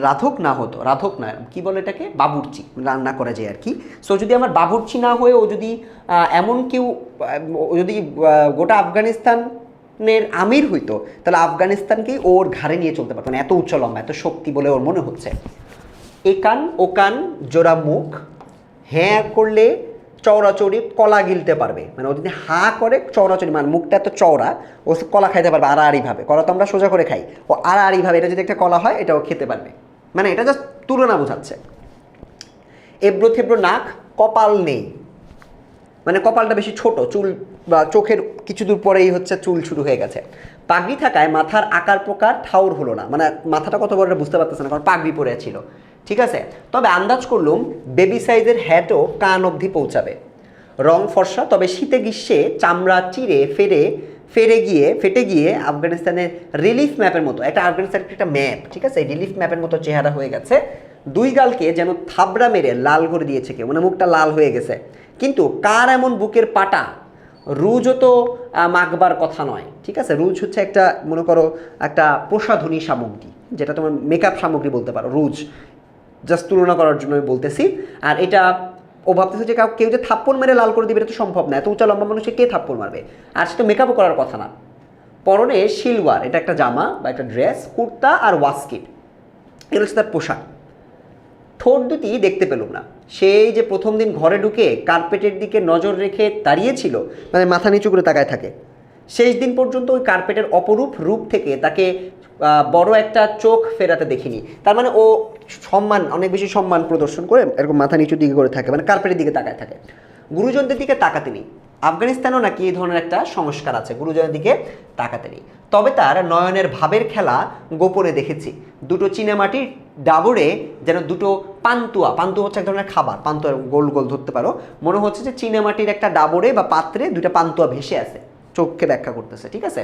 Speaker 1: রাধক না হতো, রাধক না কি বলে এটাকে, বাবুর্চি, রান্না করা যায় আর কি। সো যদি আমার বাবুর্চি না হয়ে ও যদি এমন কেউ, যদি গোটা আফগানিস্তানের আমির হইতো তাহলে আফগানিস্তানকেই ওর ঘাড়ে নিয়ে চলতে পারতো, মানে এত উচ্চ লম্বা, এত শক্তি বলে ওর মনে হচ্ছে। একান ওকান জোড়া মুখ, হ্যাঁ করলে চওড়াচড়ি কলা গিলতে পারবে, মানে ও যদি হা করে চওড়াচড়ি, মানে মুখটা এত চওড়া, ও কলা খাইতে পারবে আড়াআড়িভাবে। কলা তো আমরা সোজা করে খাই, ও আড়াআড়িভাবে এটা যদি একটা কলা হয় এটাও খেতে পারবে। মানে এটা জাস্ট তুলনা বোঝাচ্ছে। এবড়ো থেবড়ো নাক, কপাল নেই, মানে কপালটা বেশি ছোট, চুল বা চোখের কিছু দূর পরেই হচ্ছে চুল শুরু হয়ে গেছে। পাগড়ি থাকায় মাথার আকার প্রকার ঠাউর হলো না, মানে মাথাটা কত বড় বুঝতে পারতেছে না, কারণ পাগড়ি পরে ছিল। ঠিক আছে, তবে আন্দাজ করলুম বেবি সাইজের হ্যাটও কান অবধি পৌঁছাবে। রং ফর্সা, তবে শীতে গ্রীষ্মে চামড়া চিরে ফেটে গিয়ে আফগানিস্তানের রিলিফ ম্যাপের মতো, একটা আফগানিস্তানের একটা ম্যাপ, ঠিক আছে, রিলিফ ম্যাপের মতো চেহারা হয়ে গেছে। দুই গালকে যেন থাবড়া মেরে লাল করে দিয়েছে কেউ, মানে মুখটা লাল হয়ে গেছে। কিন্তু কার এমন বুকের পাটা, রুজও তো মাখবার কথা নয়। ঠিক আছে, রুজ হচ্ছে একটা, মনে করো একটা প্রসাধনী সামগ্রী, যেটা তোমার মেকআপ সামগ্রী বলতে পারো, রুজ জাস্ট তুলনা করার জন্য আমি বলতেছি। আর এটা ও ভাবতেছে যে কেউ যে থাপ্পড় মেরে লাল করে দিবে, এটা তো সম্ভব না, এত উঁচা লম্বা মানুষকে কে থাপ্পড় মারবে, আর সে তো মেকআপও করার কথা না। পরনে শিলওয়ার, এটা একটা জামা বা একটা ড্রেস, কুর্তা আর ওয়াস্কিট, এগুলো হচ্ছে তার পোশাক। ঠোঁট দুটি দেখতে পেলুম না। সেই যে প্রথম দিন ঘরে ঢুকে কার্পেটের দিকে নজর রেখে দাঁড়িয়েছিল, মানে মাথা নিচু করে তাকায় থাকে, শেষ দিন পর্যন্ত ওই কার্পেটের অপরূপ রূপ থেকে তাকে বড় একটা চোখ ফেরাতে দেখিনি। তার মানে ও সম্মান, অনেক বেশি সম্মান প্রদর্শন করে এরকম মাথা নিচুর দিকে করে থাকে, মানে কার্পেটের দিকে তাকায় থাকে। গুরুজনদের দিকে তাকাতে নেই। আফগানিস্তানও নাকি এই ধরনের একটা সংস্কার আছে, গুরুজনের দিকে তাকাতে নেই। তবে তার নয়নের ভাবের খেলা গোপনে দেখেছি। দুটো চীনামাটির ডাবরে যেন দুটো পান্তুয়া, পান্তুয়া হচ্ছে এক ধরনের খাবার, পান্তুয়া গোল গোল ধরতে পারো, মনে হচ্ছে যে চীনামাটির একটা ডাবরে বা পাত্রে দুটা পান্তুয়া ভেসে আছে, চোখকে ব্যাখ্যা করতেছে। ঠিক আছে,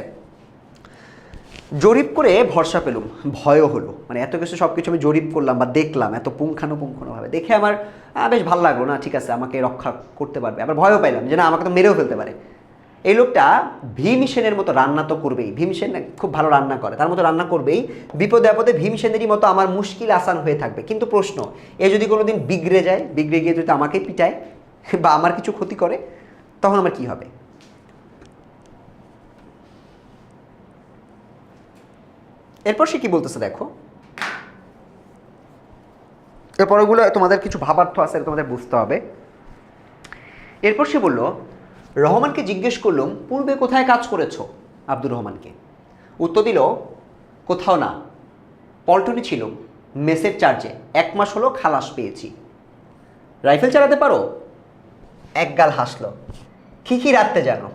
Speaker 1: জরিপ করে ভরসা পেলুম, ভয়ও হলো, মানে এত কিছু সব কিছু আমি জরিপ করলাম বা দেখলাম এত পুঙ্খানুপুঙ্খানুভাবে, দেখে আমার বেশ ভালো লাগলো, না ঠিক আছে আমাকে রক্ষা করতে পারবে। আবার ভয়ও পাইলাম যে না, আমাকে তো মেরেও ফেলতে পারে। এই লোকটা ভীমসেনের মতো রান্না তো করবেই, ভীমসেন খুব ভালো রান্না করে, তার মতো রান্না করবেই, বিপদে আপদে ভীমসেনেরই মতো আমার মুশকিল আসান হয়ে থাকবে। কিন্তু প্রশ্ন, এ যদি কোনোদিন বিগড়ে যায়, বিগড়ে গিয়ে যদি আমাকে পিটায় বা আমার কিছু ক্ষতি করে, তখন আমার কি হবে? এরপর সে কি বলতেছে দেখো, এরপর ওগুলো তোমাদের কিছু ভাবার্থ আছে, তোমাদের বুঝতে হবে। এরপর সে বলল, রহমানকে জিজ্ঞেস করলাম পূর্বে কোথায় কাজ করেছো আব্দুর রহমানকে। উত্তর দিল, কোথাও না, পল্টনে ছিল, মেসের চার্জে, 1 মাস হলো খালাস পেয়েছি। রাইফেল চালাতে পারো? একগাল হাসলো। কি রাখতে জানো?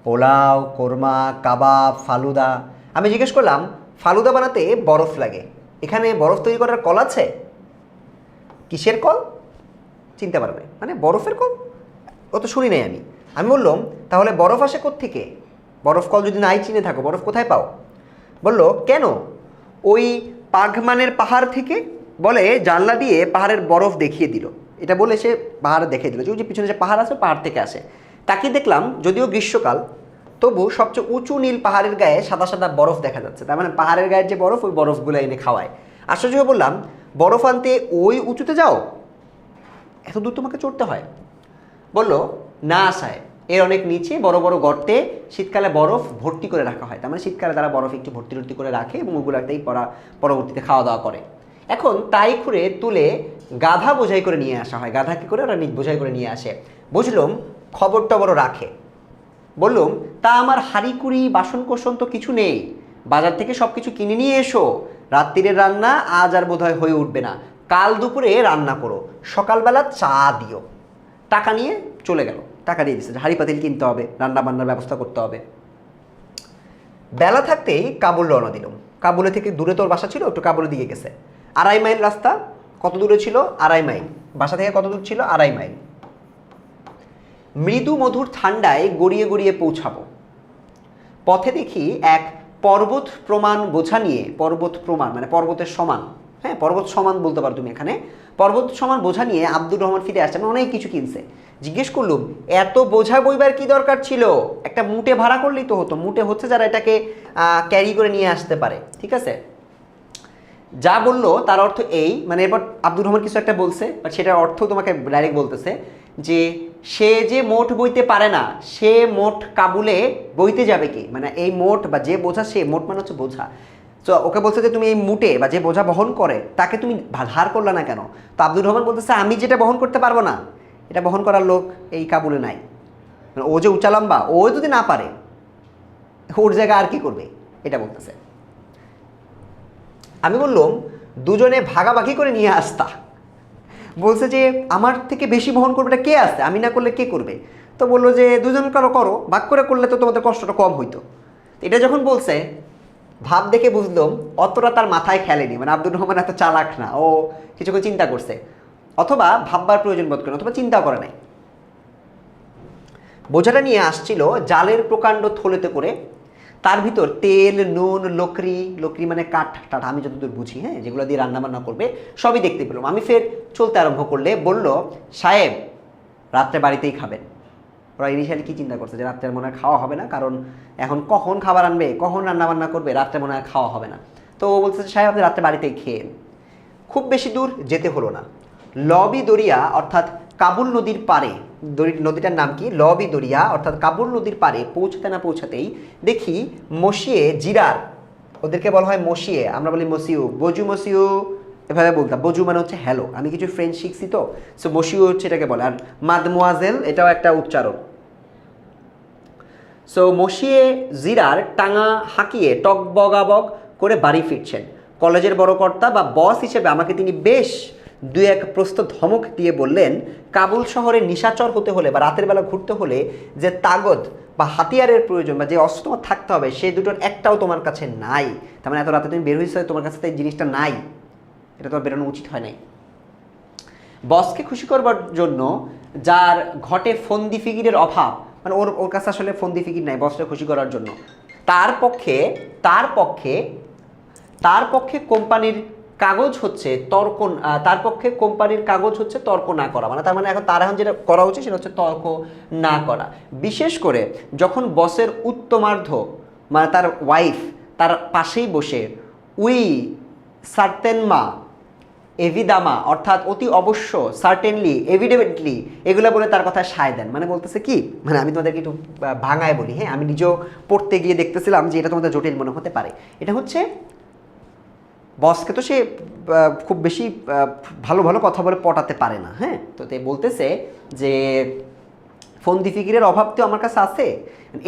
Speaker 1: পোলাও, কোরমা, কাবাব, ফালুদা। আমি জিজ্ঞেস করলাম, ফালুদা বানাতে বরফ লাগে, এখানে বরফ তৈরি করার কল আছে? কিসের কল? চিনতে পারবে, মানে বরফের কল, ও তো শুনি নাই আমি। আমি বললাম, তাহলে বরফ আসে কোত্থেকে? বরফ কল যদি নাই চিনে থাকো, বরফ কোথায় পাও? বলল, কেন? ওই পাঘমানের পাহাড় থেকে। বলে জানলা দিয়ে পাহাড়ের বরফ দেখিয়ে দিল। এটা বলে সে পাহাড় দেখিয়ে দিল, যে ওই যে পিছনে যে পাহাড় আছে, পাহাড় থেকে আসে। তাকে দেখলাম, যদিও গ্রীষ্মকাল, তবু সবচেয়ে উঁচু নীল পাহাড়ের গায়ে সাদা সাদা বরফ দেখা যাচ্ছে। তার মানে পাহাড়ের গায়ের যে বরফ, ওই বরফগুলো এনে খাওয়ায়। আশ্চর্য হয়ে বললাম, বরফ আনতে ওই উঁচুতে যাও? এত দূর তোমাকে চড়তে হয়? বলল, না সাহেব, এর অনেক নিচে বড় বড় গর্তে শীতকালে বরফ ভর্তি করে রাখা হয়। তার মানে শীতকালে তারা বরফ একটু ভর্তি করে রাখে এবং ওগুলোতেই পরবর্তীতে খাওয়া দাওয়া করে। এখন তাই করে তুলে গাধা বোঝাই করে নিয়ে আসা হয়। গাধা কী করে? ওরা বোঝাই করে নিয়ে আসে। বুঝলাম, খবর টবর রাখে। বললুম, তা আমার হাঁড়িকুড়ি বাসনকোসন তো কিছু নেই, বাজার থেকে সব কিছু কিনে নিয়ে এসো। রাত্রিরের রান্না আজ আর বোধহয় হয়ে উঠবে না, কাল দুপুরে রান্না করো, সকালবেলা চা দিও। টাকা নিয়ে চলে গেল, টাকা দিয়ে দিচ্ছে, হাঁড়ি পাতিল কিনতে হবে, রান্না বান্নার ব্যবস্থা করতে হবে। বেলা থাকতেই কাবুল রওনা দিলাম। কাবুলে থেকে দূরে তোর বাসা ছিল, একটু কাবুলের দিকে গেছে। 2.5 মাইল রাস্তা। কত দূরে ছিল? 2.5 মাইল। বাসা থেকে কত দূর ছিল? 2.5 মাইল। মৃদু মধুর ঠান্ডায় গড়িয়ে গড়িয়ে পৌঁছাবো। পথে দেখি এক পর্বত প্রমাণ বোঝা নিয়ে, পর্বত প্রমাণ মানে পর্বতের সমান, হ্যাঁ পর্বত সমান বলতে পারো তুমি এখানে, পর্বত সমান বোঝা নিয়ে আব্দুর রহমান ফিরে আসছে, মানে অনেক কিছু কিনছে। জিজ্ঞেস করলুম, এত বোঝা বইবার কি দরকার ছিল? একটা মুটে ভাড়া করলেই তো হতো। মুটে হচ্ছে যারা এটাকে ক্যারি করে নিয়ে আসতে পারে। ঠিক আছে, যা বললো তার অর্থ এই, মানে এরপর আব্দুর রহমান কিছু একটা বলছে, বাট সেটার অর্থ তোমাকে ডাইরেক্ট বলতেছে যে সে যে মোট বইতে পারে না, সে মোট কাবুলে বইতে যাবে কি? মানে এই মোট বা যে বোঝা, সে মোট মানে হচ্ছে বোঝা। তো ওকে বলছে যে তুমি এই মুটে বা যে বোঝা বহন করে তাকে তুমি ধার করলে না কেন? তো আব্দুর রহমান বলতেছে, আমি যেটা বহন করতে পারবো না এটা বহন করার লোক এই কাবুলে নাই। মানে ও যে উঁচা লম্বা, ও যদি না পারে ওর জায়গায় আর কি করবে, এটা বলতেছে। আমি বললাম দুজনে ভাগাভাগি করে নিয়ে আসতা। বলছে যে আমার থেকে বেশি বহন করবে এটা কে আসছে, আমি না করলে কে করবে? তো বললো যে দুজন করো করো, ভাগ করে করলে তো তোমাদের কষ্টটা কম হইতো। এটা যখন বলছে ভাব দেখে বুঝলাম অতটা তার মাথায় খেলেনি, মানে আব্দুর রহমান এত চালাক না, ও কিছুক্ষণ চিন্তা করছে, অথবা ভাববার প্রয়োজন বোধ করেন, অথবা চিন্তা করে নাই। বোঝাটা নিয়ে আসছিল জালের প্রকাণ্ড থলেতে করে, তার ভিতর তেল, নুন, লকড়ি মানে কাঠ টাঠ, আমি যতদূর বুঝি, হ্যাঁ, যেগুলো দিয়ে রান্নাবান্না করবে সবই দেখতে পেলাম। আমি ফের চলতে আরম্ভ করলে বলল, সাহেব রাত্রে বাড়িতেই খাবেন। ওরা ইনিশিয়ালি কী চিন্তা করছে যে রাত্রে মনে হয় খাওয়া হবে না, কারণ এখন কখন খাবার আনবে, কখন রান্নাবান্না করবে, রাত্রে মনে হয় খাওয়া হবে না। তো ও বলছে সাহেব আপনি রাত্রে বাড়িতেই খেয়েন। খুব বেশি দূর যেতে হলো না। লবি দরিয়া অর্থাৎ কাবুল নদীর পাড়ে, নদীটার নাম কি, লবি দরিয়া অর্থাৎ কাবুল নদীর পাড়ে পৌঁছাতে না পৌঁছাতেই দেখি মসিয়ে জিরার, ওদেরকে বলা হয় মসিয়ে, আমরা বলি মসিউ, বজু মসিউ এভাবে বলতাম। বজু মানে হচ্ছে হ্যালো, আমি কিছু ফ্রেঞ্চ শিখছি তো, সো মসিউ হচ্ছে এটাকে বলে। আর মাদমোয়াজেল এটাও একটা উচ্চারণ। সো মসিয়ে জিরার টাঙা হাঁকিয়ে টক বগাবগ করে বাড়ি ফিরছেন। কলেজের বড় কর্তা বা বস হিসেবে আমাকে তিনি বেশ দু এক প্রস্ত ধমক দিয়ে বললেন, কাবুল শহরে নিশাচর হতে হলে বা রাতের বেলা ঘুরতে হলে যে তাগদ বা হাতিয়ারের প্রয়োজন বা যে অস্ত্র তোমার থাকতে হবে, সেই দুটোর একটাও তোমার কাছে নাই। তার মানে এত রাতে তুমি বের হয়েছো, তোমার কাছে তো এই জিনিসটা নাই, এটা তোমার বেরোনো উচিত হয় নাই। বসকে খুশি করবার জন্য যার ঘটে ফন্দি ফিকিরের অভাব, মানে ওর কাছে আসলে ফন্দি ফিকির নাই বসকে খুশি করার জন্য, তার পক্ষে কোম্পানির কাগজ হচ্ছে তর্ক, তার পক্ষে কোম্পানির কাগজ হচ্ছে তর্ক না করা। মানে তার মানে এখন যেটা করা উচিত সেটা হচ্ছে তর্ক না করা। বিশেষ করে যখন বসের উত্তমার্ধ মানে তার ওয়াইফ তার পাশেই বসে উই সার্টেনমা এভিদামা অর্থাৎ অতি অবশ্য, সার্টেনলি, এভিডেন্টলি এগুলো বলে তার কথা সায় দেন। মানে বলতেছে কি, মানে আমি তোমাদেরকে একটু ভাঙায় বলি, হ্যাঁ, আমি নিজেও পড়তে গিয়ে দেখতেছিলাম যে এটা তোমাদের জটিল মনে হতে পারে। এটা হচ্ছে বসকে তো সে খুব বেশি ভালো ভালো কথা বলে পটাতে পারে না, হ্যাঁ, তো বলতেছে যে ফন্দি ফিকিরের অভাব তো আমার কাছে আছে।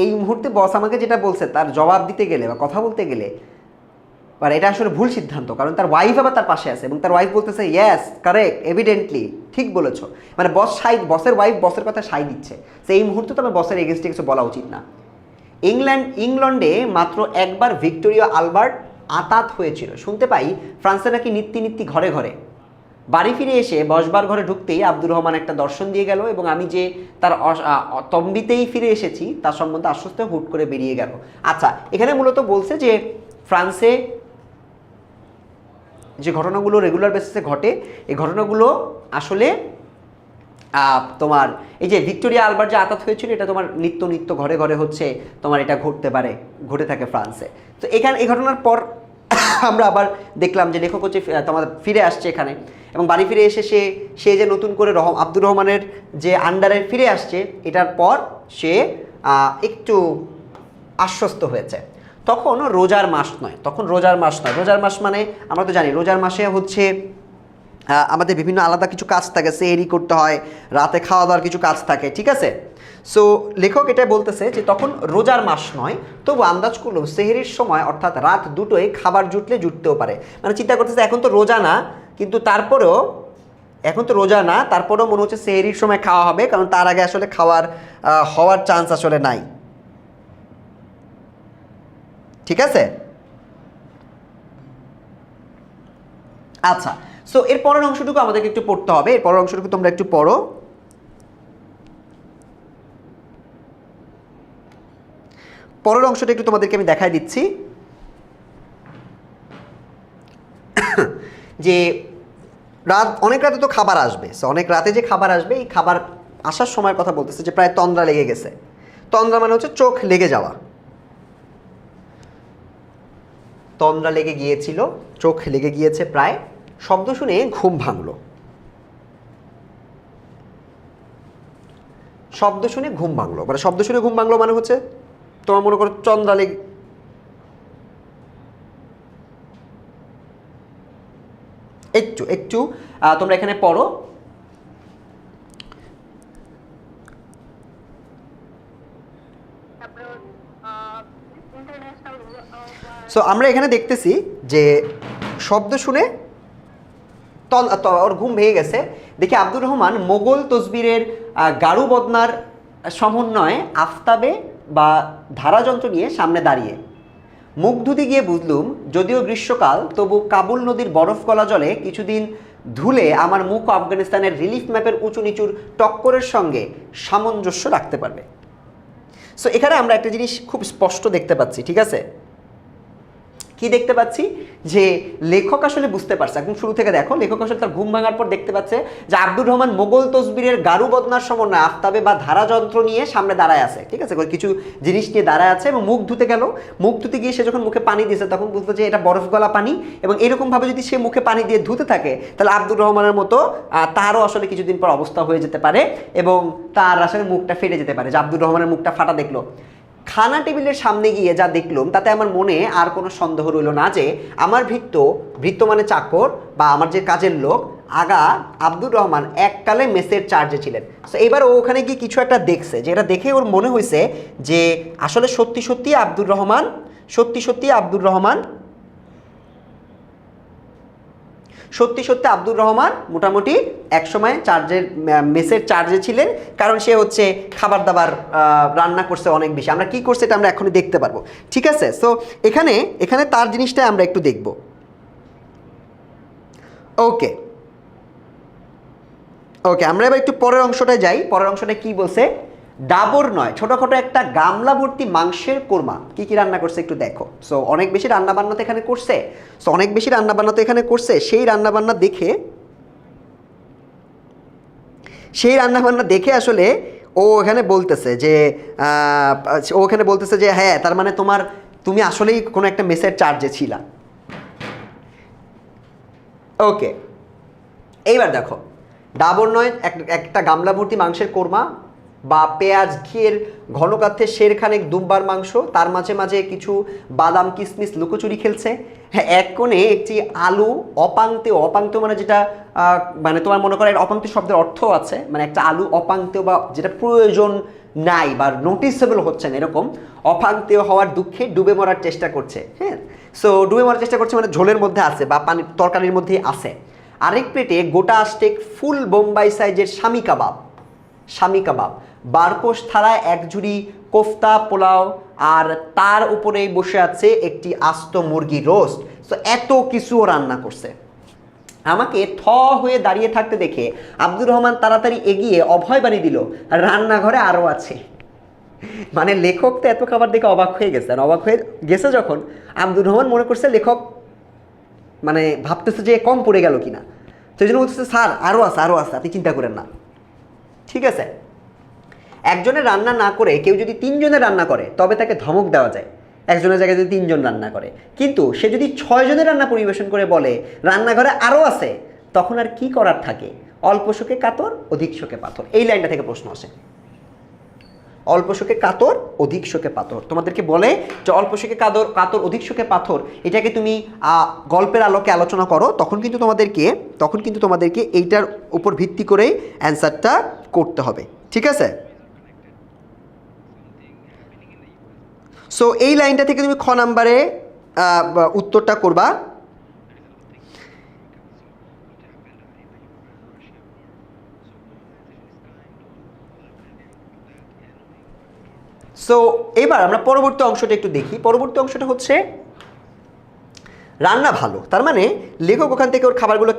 Speaker 1: এই মুহূর্তে বস আমাকে যেটা বলছে তার জবাব দিতে গেলে বা কথা বলতে গেলে আর এটা আসলে ভুল সিদ্ধান্ত, কারণ তার ওয়াইফ আবার তার পাশে আছে এবং তার ওয়াইফ বলতেছে ইয়েস কারেক্ট এভিডেন্টলি, ঠিক বলেছো। মানে বসের ওয়াইফ বসের কথা সাই দিচ্ছে, তো এই মুহূর্তে তো আমার বসের এগেনস্টে কিছু বলা উচিত না। ইংল্যান্ডে মাত্র একবার ভিক্টোরিয়া আলবার্ট আতাত হয়েছিল, শুনতে পাই ফ্রান্সে নাকি নিত্যি ঘরে ঘরে। বাড়ি ফিরে এসে বসবার ঘরে ঢুকতেই আব্দুর রহমান একটা দর্শন দিয়ে গেল এবং আমি যে তার তম্বিতেই ফিরে এসেছি তার সম্বন্ধে আশ্বস্ত হুট করে বেরিয়ে গেল। আচ্ছা, এখানে মূলত বলছে যে ফ্রান্সে যে ঘটনাগুলো রেগুলার বেসিসে ঘটে, এই ঘটনাগুলো আসলে তোমার এই যে ভিক্টোরিয়া আলবার্ট যে আতাত হয়েছিল এটা তোমার নিত্য ঘরে ঘরে হচ্ছে তোমার এটা ঘটে থাকে ফ্রান্সে। তো এই ঘটনার পর আমরা আবার দেখলাম যে লেখক হচ্ছে তোমার ফিরে আসছে এখানে এবং বাড়ি ফিরে এসে সে যে নতুন করে আব্দুর রহমানের যে আন্ডারে ফিরে আসছে, এটার পর সে একটু আশ্বস্ত হয়েছে। তখন রোজার মাস নয়, রোজার মাস মানে আমরা তো জানি রোজার মাসে হচ্ছে আমাদের বিভিন্ন আলাদা কিছু কাজ থাকে, সেহরি করতে হয়, রাতে খাওয়া দাওয়ার কিছু কাজ থাকে, ঠিক আছে। সো লেখক এটা বলতেছে যে তখন রোজার মাস নয়, তবু আন্দাজ করলো সেহরির সময় অর্থাৎ রাত দুটোয় খাবার জুটতেও পারে। মানে চিন্তা করতেছে এখন তো রোজা না, কিন্তু তারপরেও মনে হচ্ছে সেহরির সময় খাওয়া হবে, কারণ তার আগে আসলে হওয়ার চান্স আসলে নাই, ঠিক আছে। আচ্ছা, সো এর পরের অংশটুকু আমাদেরকে একটু পড়তে হবে, এর পরের অংশটুকু তোমরা একটু পড়ো। পরের অংশটা একটু তোমাদেরকে আমি দেখাই দিচ্ছি যে অনেক রাতে তো খাবার আসবে, সো অনেক রাতে যে খাবার আসবে এই খাবার আসার সময়ের কথা বলতেছে যে প্রায় তন্দ্রা লেগে গেছে। তন্দ্রা মানে হচ্ছে চোখ লেগে যাওয়া, তন্দ্রা লেগে গিয়েছিল, চোখ লেগে গিয়েছে প্রায়। শব্দ শুনে ঘুম ভাঙলো, মানে শব্দ শুনে ঘুম ভাঙলো মানে হচ্ছে তোমার মনে করো তন্দ্রা লেগে একটু তোমরা এখানে পড়ো। সো আমরা এখানে দেখতেছি যে শব্দ শুনে ওর ঘুম ভেঙে গেছে দেখি আব্দুর রহমান মোগল তসবিরের গাড়ু বদনার সমন্বয়ে আফতাবে বা ধারাযন্ত্র নিয়ে সামনে দাঁড়িয়ে মুখ ধুতে গিয়ে বুঝলুম যদিও গ্রীষ্মকাল তবু কাবুল নদীর বরফ গলা জলে কিছুদিন ধুলে আমার মুখ আফগানিস্তানের রিলিফ ম্যাপের উঁচু নিচুর টক্করের সঙ্গে সামঞ্জস্য রাখতে পারবে। সো এখানে আমরা একটা জিনিস খুব স্পষ্ট দেখতে পাচ্ছি, ঠিক আছে? কি দেখতে পাচ্ছি যে লেখক আসলে বুঝতে পারছে, একদম শুরু থেকে দেখো, লেখক আসলে তার ঘুম ভাঙার পর দেখতে পাচ্ছে যে আব্দুর রহমান মোগল তসবিরের গারু বদনার সমন্বয়ে আফতাবে বা ধারাযন্ত্র নিয়ে সামনে দাঁড়ায় আছে, ঠিক আছে? কিছু জিনিস নিয়ে দাঁড়ায় আছে এবং মুখ ধুতে গেল, মুখ ধুতে গিয়ে সে যখন মুখে পানি দিয়েছে তখন বুঝলো যে এটা বরফ গলা পানি, এবং এরকমভাবে যদি সে মুখে পানি দিয়ে ধুতে থাকে তাহলে আব্দুর রহমানের মতো তারও আসলে কিছুদিন পর অবস্থা হয়ে যেতে পারে এবং তার আসলে মুখটা ফেটে যেতে পারে, যে আব্দুর রহমানের মুখটা ফাটা দেখলো। খানা টেবিলের সামনে গিয়ে যা দেখলাম তাতে আমার মনে আর কোনো সন্দেহ রইল না যে আমার ভৃত্য মানে চাকর বা আমার যে কাজের লোক আগা আব্দুর রহমান এককালে মেসের চার্জে ছিলেন। তো এবার ও ওখানে গিয়ে কিছু একটা দেখছে, যেটা দেখে ওর মনে হয়েছে যে আসলে সত্যি সত্যি আব্দুর রহমান মোটামুটি একসময় মেসের চার্জে ছিলেন, কারণ সে হচ্ছে খাবার দাবার রান্না করছে অনেক বেশি। আমরা কি করছে এটা আমরা এখনই দেখতে পারবো, ঠিক আছে? সো এখানে তার জিনিসটা আমরা একটু দেখব। ওকে, আমরা এবার একটু পরের অংশটায় যাই। পরের অংশটা কি বলছে? ডাবর নয়, ছোটখাটো একটা গামলা ভর্তি মাংসের কোরমা। কি রান্না করছে একটু দেখো। সো অনেক বেশি রান্নাবান্না তো এখানে করছে। সেই রান্নাবান্না দেখে আসলে ও এখানে বলতেছে যে হ্যাঁ, তার মানে তুমি আসলেই কোনো একটা মেসের চার্জে ছিলা। ওকে, এইবার দেখো, ডাবর নয় একটা গামলা ভর্তি মাংসের কোরমা বা পেঁয়াজ ঘিয়ের ঘনকার্থে শেরখানেক দুম্বার মাংস, তার মাঝে মাঝে কিছু বাদাম কিশমিশ লুকোচুরি খেলছে। হ্যাঁ, এক কোণে একটি আলু অপাঙ্ক্তেয় মানে যেটা মানে তোমার মনে করো অপাঙ্ক্তেয় শব্দের অর্থ আছে, মানে একটা আলু অপাঙ্ক্তেয় বা যেটা প্রয়োজন নাই বা নোটিসেবল হচ্ছে না, এরকম অপাঙ্ক্তেয় হওয়ার দুঃখে ডুবে মরার চেষ্টা করছে। হ্যাঁ, সো ডুবে মরার চেষ্টা করছে মানে ঝোলের মধ্যে আছে বা তরকারির মধ্যেই আছে। আরেক প্লেটে গোটা আস্টেক ফুল বোম্বাই সাইজের স্বামী কাবাব, বারকোশ থালায় এক ঝুড়ি কোফতা পোলাও, আর তার উপরেই বসে আছে একটি আস্ত মুরগি রোস্ট। সো এত কিছুও রান্না করছে। আমাকে হয়ে দাঁড়িয়ে থাকতে দেখে আব্দুর রহমান তাড়াতাড়ি এগিয়ে অভয় বাণী দিল, রান্নাঘরে আরও আছে। মানে লেখক তো এত খাবার দেখে অবাক হয়ে গেছে যখন আব্দুর রহমান মনে করছে লেখক মানে ভাবতেছে যে কম পড়ে গেল কিনা, তো এই জন্য বলতেছে স্যার আরও আছে, আপনি চিন্তা করেন না, ঠিক আছে? একজনের রান্না না করে কেউ যদি 3 জনের রান্না করে তবে তাকে ধমক দেওয়া যায়, একজনের জায়গায় যদি 3 জন রান্না করে। কিন্তু সে যদি 6 জনের রান্না পরিবেশন করে বলে রান্নাঘরে আরও আছে, তখন আর কি করার থাকে? অল্প শোকে কাতর, অধিক শোকে পাথর। এই লাইনটা থেকে প্রশ্ন আসে। অল্প শোকে কাতর, অধিক শোকে পাথর। তোমাদেরকে বলে যে অল্প শোকে কাতর, অধিক শোকে পাথর, এটাকে তুমি গল্পের আলোকে আলোচনা করো, তখন কিন্তু তোমাদেরকে এইটার উপর ভিত্তি করেই অ্যান্সারটা করতে হবে, ঠিক আছে? সো এই লাইনটা থেকে তুমি খ নাম্বারে উত্তরটা করবা। সো এবার আমরা পরবর্তী অংশটা একটু দেখি। পরবর্তী অংশটা হচ্ছে রান্না ভালো, তার মানে লেখক ওখান থেকে ওর খাবারগুলো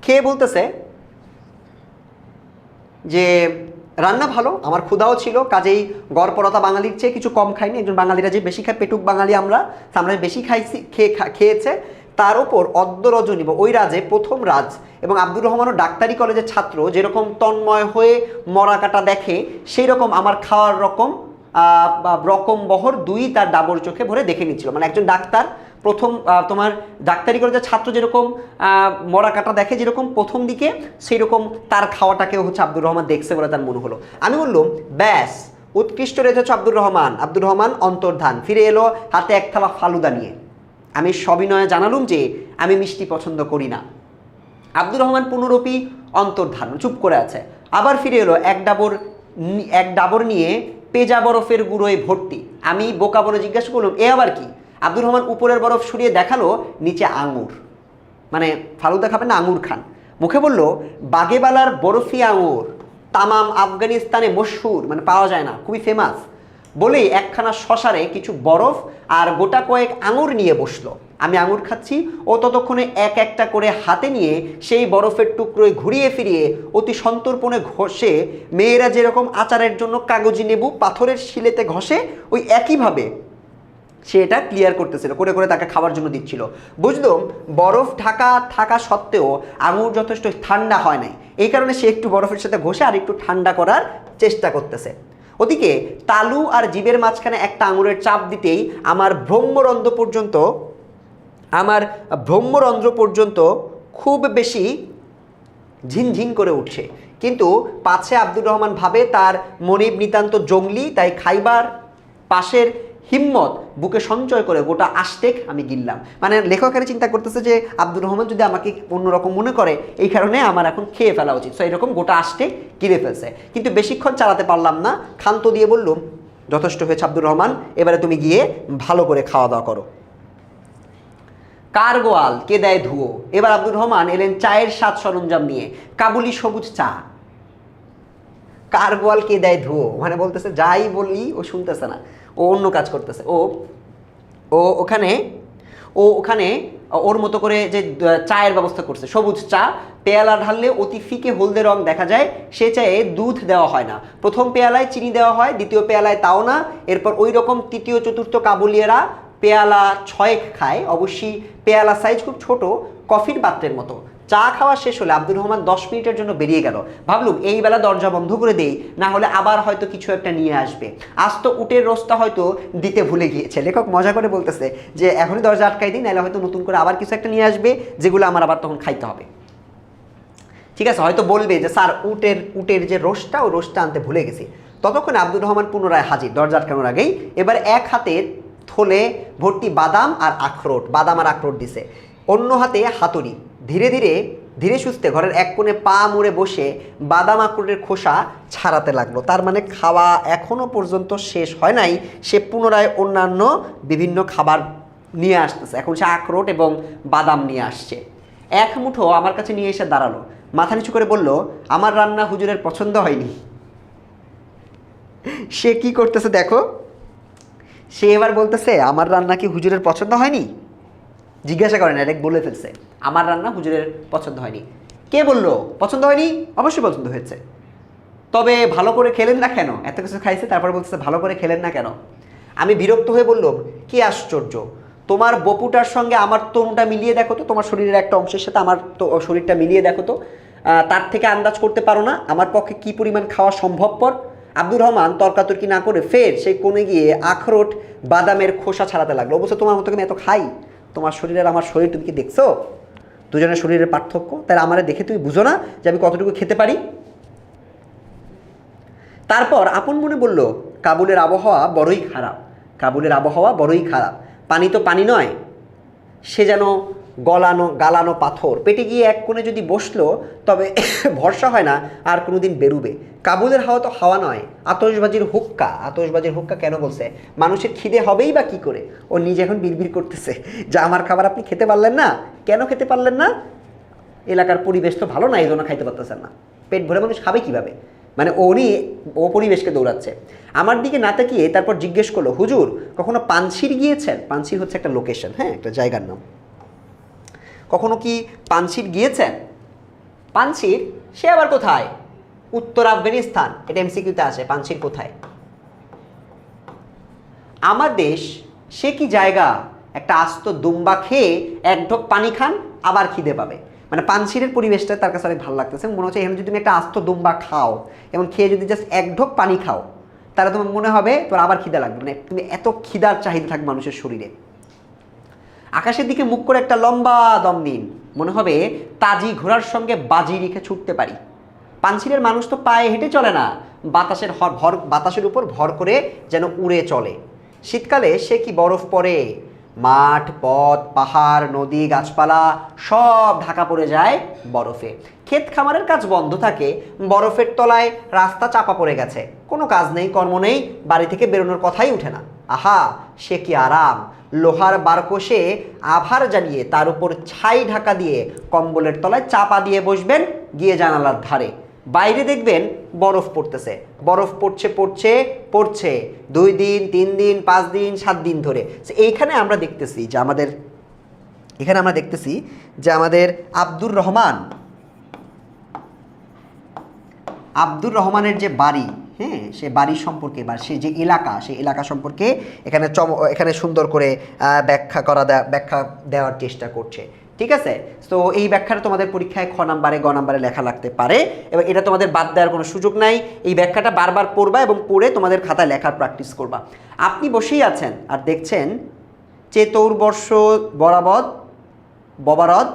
Speaker 1: খেয়ে বলতেছে যে রান্না ভালো, আমার ক্ষুধাও ছিল, কাজেই গড়পড়তা বাঙালির চেয়ে কিছু কম খাইনি। একজন বাঙালিরা যে বেশি খায়, পেটুক বাঙালি আমরা বেশি খেয়েছে। তার ওপর অদ্য রজনী বা ওই রাজে প্রথম রাজ এবং আব্দুর রহমানও ডাক্তারি কলেজের ছাত্র, যেরকম তন্ময় হয়ে মরা কাটা দেখে সেই রকম আমার খাওয়ার রকম বহর দুই তার ডাবর চোখে ভরে দেখে নিচ্ছিল। মানে একজন ডাক্তার প্রথম তোমার ডাক্তারি কলেজের ছাত্র যেরকম মরা কাটা দেখে যেরকম প্রথম দিকে, সেই রকম তার খাওয়াটাকেও হচ্ছে আব্দুর রহমান দেখছে বলে তার মনে হলো। আমি বললাম ব্যাস, উৎকৃষ্ট রেখেছ আব্দুর রহমান অন্তর্ধান ফিরে এলো হাতে এক থালা ফালুদা নিয়ে। আমি সবিনয়ে জানালুম যে আমি মিষ্টি পছন্দ করি না। আব্দুর রহমান পুনরূপী অন্তর্ধান, চুপ করে আছে। আবার ফিরে এলো এক ডাবর নিয়ে পেজা বরফের গুঁড়োয় ভর্তি। আমি বোকা বলে জিজ্ঞাসা করলাম এ আবার কি? আব্দুর রহমান উপরের বরফ সরিয়ে দেখালো নিচে আঙুর, মানে ফালুদা খাবেন না আঙুর খান। মুখে বলল বাগেবালার বরফি আঙুর তামাম আফগানিস্তানে মশহুর, মানে পাওয়া যায় না, খুবই ফেমাস। বলেই একখানা শশারে কিছু বরফ আর গোটা কয়েক আঙুর নিয়ে বসলো। আমি আঙুর খাচ্ছি, ও ততক্ষণে এক একটা করে হাতে নিয়ে সেই বরফের টুকরোয় ঘুরিয়ে ফিরিয়ে অতি সন্তর্পণে ঘষে, মেয়েরা যেরকম আচারের জন্য কাগজি লেবু পাথরের শিলেতে ঘষে ওই একইভাবে সে এটা ক্লিয়ার করতেছিল, করে করে তাকে খাওয়ার জন্য দিচ্ছিল। বুঝলাম বরফ ঢাকা থাকা সত্ত্বেও আঙুর যথেষ্ট ঠান্ডা হয় নাই, এই কারণে সে একটু বরফের সাথে ঘষে আর একটু ঠান্ডা করার চেষ্টা করতেছে। ওদিকে তালু আর জিবের মাঝখানে একটা আঙুরের চাপ দিতেই আমার ব্রহ্মরন্ধ্র পর্যন্ত খুব বেশি ঝিনঝিন করে উঠছে। কিন্তু পাছে আব্দুর রহমান ভাবে তার মনিব নিতান্ত জঙ্গলি, তাই খাইবার পাশের হিম্মত বুকে সঞ্চয় করে গোটা আষ্টেক আমি গিললাম। মানে লেখকের চিন্তা করতেছে যে আব্দুর রহমান যদি আমাকে অন্যরকম মনে করে এই কারণে আমার এখন খেয়ে ফেলা উচিত, সো এরকম গোটা আষ্টেক গিলে ফেলছে। কিন্তু বেশিক্ষণ চালাতে পারলাম না, ক্ষান্ত দিয়ে বললুম যথেষ্ট হয়েছে আব্দুর রহমান, এবারে তুমি গিয়ে ভালো করে খাওয়া দাওয়া করো। কার গোয়াল কে দেয় ধুয়ো। এবার আব্দুর রহমান এলেন চায়ের স্বাদ সরঞ্জাম নিয়ে, কাবুলি সবুজ চা। কার গোয়াল কে দেয় ধুয়ো মানে বলতেছে যাই বললি ও শুনতেছে না, ও অন্য কাজ করতেছে। ওখানে ওর মতো করে যে চায়ের ব্যবস্থা করছে, সবুজ চা, পেয়ালা ঢাললে অতি ফিকে হলদে রং দেখা যায়। সে চায়ে দুধ দেওয়া হয় না, প্রথম পেয়ালায় চিনি দেওয়া হয়, দ্বিতীয় পেয়ালায় তাও না। এরপর ওই রকম তৃতীয় চতুর্থ কাবুলিয়ারা পেয়ালা 6 খায়, অবশ্যই পেয়ালা সাইজ খুব ছোট, কফির পাত্রের মতো। চা খাওয়া শেষ হলে আব্দুর রহমান 10 মিনিটের জন্য বেরিয়ে গেল। ভাবলুম এই বেলা দরজা বন্ধ করে দেই, না হলে আবার হয়তো কিছু একটা নিয়ে আসবে। আজ তো উটের রোস্টটা হয়তো দিতে ভুলে গিয়েছে। লেখক মজা করে বলতেছে যে এখনই দরজা আটকাই দিই, নাহলে হয়তো নতুন করে আবার কিছু একটা নিয়ে আসবে যেগুলো আমার আবার তখন খাইতে হবে। ঠিক আছে, হয়তো বলবে যে স্যার উটের যে রোস্টটা, ও রোস্টটা আনতে ভুলে গেছি। ততক্ষণে আব্দুর রহমান পুনরায় হাজির দরজা আটকানোর আগেই। এবার এক হাতে থলে ভর্তি বাদাম আর আখরোট দিছে, অন্য হাতে হাতুড়ি। ধীরে সুস্থে ঘরের এক কোণে পা মুড়ে বসে বাদাম আখরোটের খোসা ছাড়াতে লাগলো। তার মানে খাওয়া এখনো পর্যন্ত শেষ হয় নাই, সে পুনরায় অন্যান্য বিভিন্ন খাবার নিয়ে আসতেছে। এখন সে আখরোট এবং বাদাম নিয়ে আসছে। এক মুঠো আমার কাছে নিয়ে এসে দাঁড়ালো, মাথা নিচু করে বলল আমার রান্না হুজুরের পছন্দ হয়নি। সে কি করতেছে দেখো, সে এবার বলতেছে আমার রান্না কি হুজুরের পছন্দ হয়নি? জিজ্ঞাসা করেন, ডাইরেক্ট বলে ফেলছে আমার রান্না হুজুরের পছন্দ হয়নি। কে বললো পছন্দ হয়নি? অবশ্যই পছন্দ হয়েছে, তবে ভালো করে খেলেন না কেন? এত কিছু খাইছে তারপর বলতেছে ভালো করে খেলেন না কেন? আমি বিরক্ত হয়ে বললাম কি আশ্চর্য, তোমার বপুটার সঙ্গে আমার তনুটা মিলিয়ে দেখো তো, তোমার শরীরের একটা অংশের সাথে আমার তো শরীরটা মিলিয়ে দেখো তো, তার থেকে আন্দাজ করতে পারো না আমার পক্ষে কি পরিমাণ খাওয়া সম্ভবপর? আব্দুর রহমান তর্কাতর্কি না করে ফের সেই কোণে গিয়ে আখরোট বাদামের খোসা ছাড়াতে লাগলো। অবশ্য তোমার মতো আমি এত খাই, তোমার শরীরের আমার শরীর তুমি কি দেখছো? দুজনের শরীরের পার্থক্য, তাহলে আমারে দেখে তুমি বুঝো না যে আমি কতটুকু খেতে পারি? তারপর আপন মনে বলল কাবুলের আবহাওয়া বড়ই খারাপ। পানি তো পানি নয়, সে যেন গালানো পাথর। পেটে গিয়ে এক কোণে যদি বসলো তবে ভরসা হয় না আর কোনোদিন বেরুবে। কাবুলের হাওয়া তো হাওয়া নয়, আতশবাজির হুক্কা কেন বলছে? মানুষের খিদে হবেই বা কি করে? ও নিজে এখন বিড়বিড় করতেছে যে আমার খাবার আপনি খেতে পারলেন না। কেন খেতে পারলেন না? এলাকার পরিবেশ তো ভালো না, এই জন্য খাইতে পারতেছেন না। পেট ভরে মানুষ খাবে কিভাবে? মানে ও পরিবেশকে দৌড়াচ্ছে। আমার দিকে না তাকিয়ে তারপর জিজ্ঞেস করলো হুজুর কখনো পানশির গিয়েছেন? পানশির হচ্ছে একটা লোকেশন, হ্যাঁ, একটা জায়গার নাম। কখনো কি পানশির গিয়েছেন? পানশির সে আবার কোথায়? উত্তর আফগানিস্তান। এটা এমসিকিউতে আসে, পানশির কোথায়? আমার দেশ সে কি জায়গা? একটা আস্ত দুম্বা খেয়ে এক ঢোক পানি খান আবার খিদে পাবে। মানে পানশিরের পরিবেশটা তার কাছে অনেক ভালো লাগতেছে। মনে হচ্ছে এখানে যদি তুমি একটা আস্ত দুম্বা খাও এবং খেয়ে যদি জাস্ট এক ঢোক পানি খাও তাহলে তোমার মনে হবে তোর আবার খিদে লাগবে। মানে তুমি এত খিদার চাহিদা থাকবে মানুষের শরীরে। আকাশের দিকে মুখ করে একটা লম্বা দম নিন, মনে হবে তাজি ঘোড়ার সঙ্গে বাজি রেখে ছুটতে পারি। পানশিরের মানুষ তো পায়ে হেঁটে চলে না, বাতাসের উপর ভর করে যেন উড়ে চলে। শীতকালে সে কি বরফ পড়ে, মাঠ পথ পাহাড় নদী গাছপালা সব ঢাকা পড়ে যায় বরফে। ক্ষেত খামারের কাজ বন্ধ থাকে, বরফের তলায় রাস্তা চাপা পড়ে গেছে, কোনো কাজ নেই কর্ম নেই, বাড়ি থেকে বেরোনোর কথাই উঠে না। আহা সে কি আরাম, লোহার বারকোষে আভার জ্বালিয়ে তার উপর ছাই ঢাকা দিয়ে কম্বলের তলায় চাপা দিয়ে বসবেন গিয়ে জানালার ধারে, বাইরে দেখবেন বরফ পড়তেছে, বরফ পড়ছে পড়ছে পড়ছে 2 দিন 3 দিন 5 দিন 7 দিন ধরে। এইখানে আমরা দেখতেছি যে আমাদের আব্দুর রহমানের যে বাড়ি, হ্যাঁ, সে বাড়ির সম্পর্কে বা সে যে এলাকা, সেই এলাকা সম্পর্কে এখানে সুন্দর করে ব্যাখ্যা দেওয়ার চেষ্টা করছে। ঠিক আছে, তো এই ব্যাখ্যাটা তোমাদের পরীক্ষায় খ নাম্বারে গ নাম্বারে লেখা লাগতে পারে এবং এটা তোমাদের বাদ দেওয়ার কোনো সুযোগ নাই। এই ব্যাখ্যাটা বারবার পড়বা এবং পড়ে তোমাদের খাতায় লেখার প্র্যাকটিস করবা। আপনি বসেই আছেন আর দেখছেন চেতৌর্বর্ষ ববারদ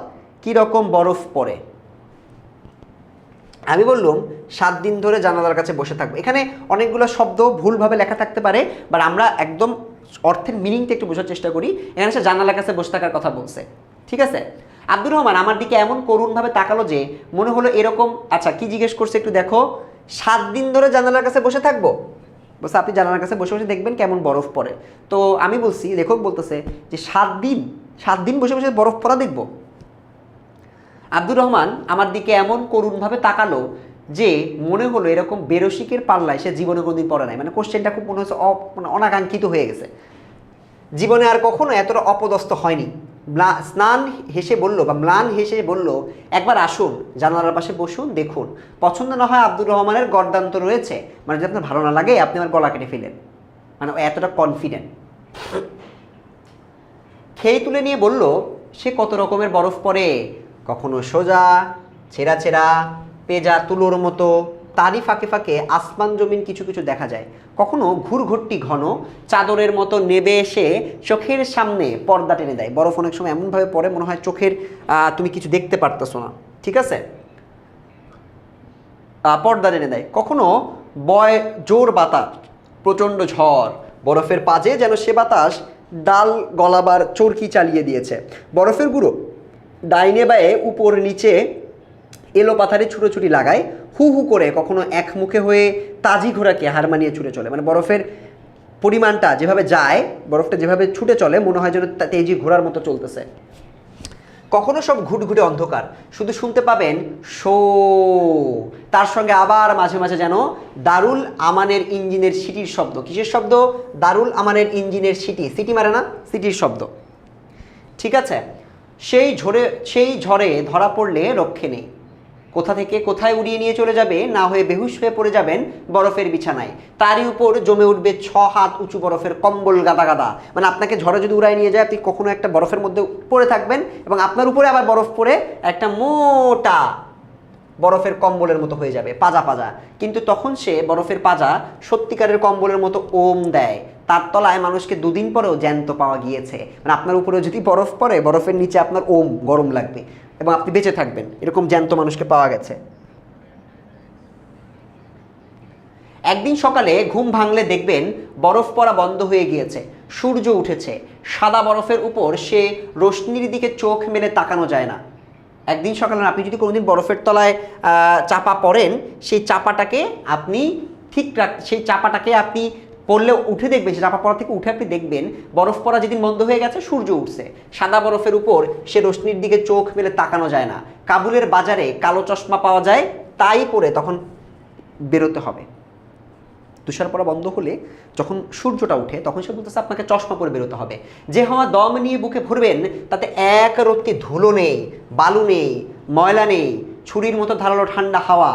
Speaker 1: কীরকম বরফ পড়ে। আমি বললাম 7 দিন ধরে জানালার কাছে বসে থাকবো। এখানে অনেকগুলো শব্দ ভুলভাবে লেখা থাকতে পারে, বাট আমরা একদম অর্থের মিনিংটা একটু বোঝার চেষ্টা করি। এখানে সে জানালার কাছে বসে থাকার কথা বলছে। ঠিক আছে, আব্দুর রহমান আমার দিকে এমন করুণভাবে তাকালো যে মনে হলো এরকম, আচ্ছা কি জিজ্ঞেস করছে একটু দেখো, 7 দিন ধরে জানালার কাছে বসে থাকবো? বলছে আপনি জানালার কাছে বসে বসে দেখবেন কেমন বরফ পড়ে। তো আমি বলছি, লেখক বলতেছে যে 7 দিন বসে বসে বরফ পড়া দেখবো। আব্দুর রহমান আমার দিকে এমন করুণভাবে তাকালো যে মনে হলো এরকম বেরসিকের পাল্লায় সে জীবনে কোনোদিন পড়ে নাই। মানে কোশ্চেনটা খুব মনে হচ্ছে অনাকাঙ্ক্ষিত হয়ে গেছে, জীবনে আর কখনো এতটা অপদস্থ হয়নি। ম্লান হেসে বলল একবার আসুন, জানালার পাশে বসুন, দেখুন, পছন্দ না হয় আব্দুর রহমানের গর্দান্ত রয়েছে, মানে যদি আপনার ভালো না লাগে আপনি আমার গলা কেটে ফেলেন, মানে এতটা কনফিডেন্ট। খেয়ে তুলে নিয়ে বলল সে কত রকমের বরফ পড়ে, কখনো সোজা ছেঁড়া ছেঁড়া পেজা তুলোর মতো, তারই ফাঁকে ফাঁকে আসমান জমিন কিছু কিছু দেখা যায়, কখনো ঘুরঘুরটি ঘন চাদরের মতো নেবে এসে চোখের সামনে পর্দা টেনে দেয়। বরফ অনেক সময় এমনভাবে পড়ে মনে হয় চোখের তুমি কিছু দেখতে পারতেছো না। ঠিক আছে, পর্দা টেনে দেয়। কখনো বয় জোর বাতাস, প্রচণ্ড ঝড়, বরফের পাজে যেন সে বাতাস ডাল গলাবার চরকি চালিয়ে দিয়েছে। বরফের গুঁড়ো ডাইনে বায়ে উপর নিচে এলো পাথারে ছুটোছুটি লাগায়, হু হু করে কখনো এক মুখে হয়ে তাজি ঘোড়াকে হার মানিয়ে ছুটে চলে। মানে বরফের পরিমাণটা যেভাবে যায়, বরফটা যেভাবে ছুটে চলে মনে হয় যেন তেজি ঘোড়ার মতো চলতেছে। কখনো সব ঘুটঘুটে অন্ধকার, শুধু শুনতে পাবেন শো, তার সঙ্গে আবার মাঝে মাঝে যেন দারুল আমানের ইঞ্জিনের সিটির শব্দ। কিসের শব্দ? দারুল আমানের ইঞ্জিনের সিটি মারে না, সিটির শব্দ। ঠিক আছে, সেই ঝড়ে ধরা পড়লে রক্ষে নেই, কোথা থেকে কোথায় উড়িয়ে নিয়ে চলে যাবে, না হয়ে বেহুশ হয়ে পড়ে যাবেন বরফের বিছানায়। তারই উপর জমে উঠবে 6 হাত উঁচু বরফের কম্বল গাদা গাদা। মানে আপনাকে ঝড়ে যদি উড়াই নিয়ে যায়, আপনি কখনো একটা বরফের মধ্যে পড়ে থাকবেন এবং আপনার উপরে আবার বরফ পড়ে একটা মোটা বরফের কম্বলের মতো হয়ে যাবে, পাজা পাজা। কিন্তু তখন সে বরফের পাজা সত্যিকারের কম্বলের মতো ওম দেয়, তার তলায় মানুষকে 2 দিন পরেও জ্যান্ত পাওয়া গিয়েছে। মানে আপনার উপরে যদি বরফ পড়ে, বরফের নিচে আপনার ওম গরম লাগবে এবং আপনি বেঁচে থাকবেন, এরকম জ্যান্ত মানুষকে পাওয়া গেছে। একদিন সকালে ঘুম ভাঙলে দেখবেন বরফ পড়া বন্ধ হয়ে গিয়েছে, সূর্য উঠেছে, সাদা বরফের উপর সে রশ্মির দিকে চোখ মেলে তাকানো যায় না। একদিন সকালে আপনি যদি কোনোদিন বরফের তলায় চাপা পড়েন, সেই চাপাটাকে আপনি পড়লে উঠে দেখবেন, সেই চাপা পড়া থেকে উঠে আপনি দেখবেন বরফ পড়া যেদিন বন্ধ হয়ে গেছে, সূর্য উঠছে, সাদা বরফের উপর সে রশ্মির দিকে চোখ মেলে তাকানো যায় না। কাবুলের বাজারে কালো চশমা পাওয়া যায়, তাই পরে তখন বেরোতে হবে। তুষার পড়া বন্ধ হলে যখন সূর্যটা উঠে, তখন সে বলতেছে আপনাকে চশমা পরে বেরোতে হবে। যে হাওয়া দম নিয়ে বুকে ভরবেন, তাতে এক রত্তি ধুলো নেই, বালু নেই, ময়লা নেই, ছুরির মতো ধারালো ঠান্ডা হাওয়া,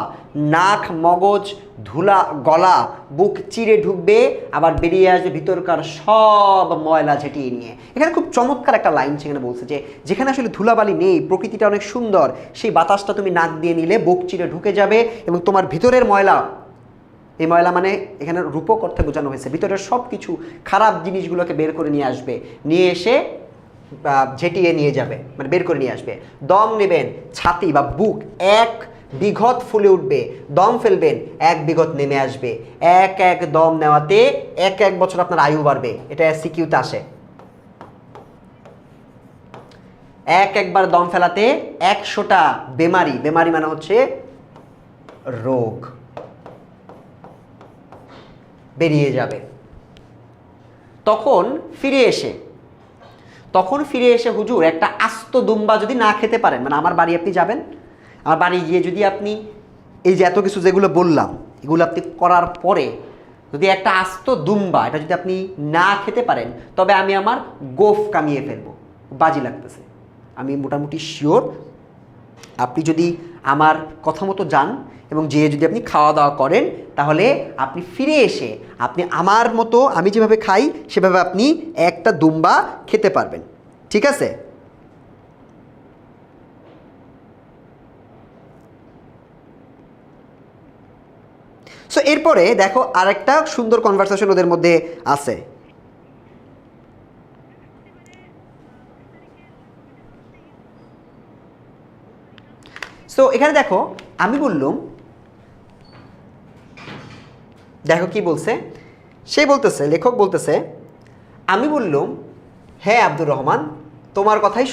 Speaker 1: নাক মগজ ধুলা গলা বুক চিরে ঢুকবে, আবার বেরিয়ে আসবে ভিতরকার সব ময়লা ঝেঁটিয়ে নিয়ে। এখানে খুব চমৎকার একটা লাইন সেখানে বলছে যে যেখানে আসলে ধুলাবালি নেই, প্রকৃতিটা অনেক সুন্দর, সেই বাতাসটা তুমি নাক দিয়ে নিলে বুক চিরে ঢুকে যাবে এবং তোমার ভিতরের ময়লা, এই ময়লা মানে এখানে রূপক অর্থে বোঝানো হয়েছে, ভিতরের সব কিছু খারাপ জিনিসগুলোকে বের করে নিয়ে আসবে, নিয়ে এসে ঝেঁটিয়ে নিয়ে যাবে, মানে বের করে নিয়ে আসবে। দম নেবেন, ছাতি বা বুক এক বিঘত ফুলে উঠবে, দম ফেলবেন, এক বিঘত নেমে আসবে। এক এক দম নেওয়াতে 1 বছর আপনার আয়ু বাড়বে, এটা সিকিউতে আসে। একবার দম ফেলাতে 100টা বেমারি মানে হচ্ছে রোগ বেরিয়ে যাবে। তখন ফিরে এসে হুজুর একটা আস্ত দুম্বা যদি না খেতে পারেন, মানে আমার বাড়ি আপনি যাবেন, আমার বাড়ি গিয়ে যদি আপনি এই যে এত কিছু যেগুলো বললাম এগুলো আপনি করার পরে যদি একটা আস্ত দুম্বা এটা যদি আপনি না খেতে পারেন, তবে আমি আমার গোফ কামিয়ে ফেলবো, বাজি লাগতেছে। আমি মোটামুটি শিওর আপনি যদি আমার কথা মতো যান এবং যে যদি আপনি খাওয়া দাওয়া করেন, তাহলে আপনি ফিরে এসে আপনি আমার মতো আমি যেভাবে খাই সেভাবে আপনি একটা দুম্বা খেতে পারবেন, ঠিক আছে? সো এরপরে দেখো আরেকটা সুন্দর কনভারসেশন ওদের মধ্যে আছে। সো এখানে দেখো আমি বললাম, দেখো কি বলছে, সে বলতেছে, লেখক বলতেছে, আমি বললাম হ্যাঁ আব্দুর রহমান, তোমার কথাই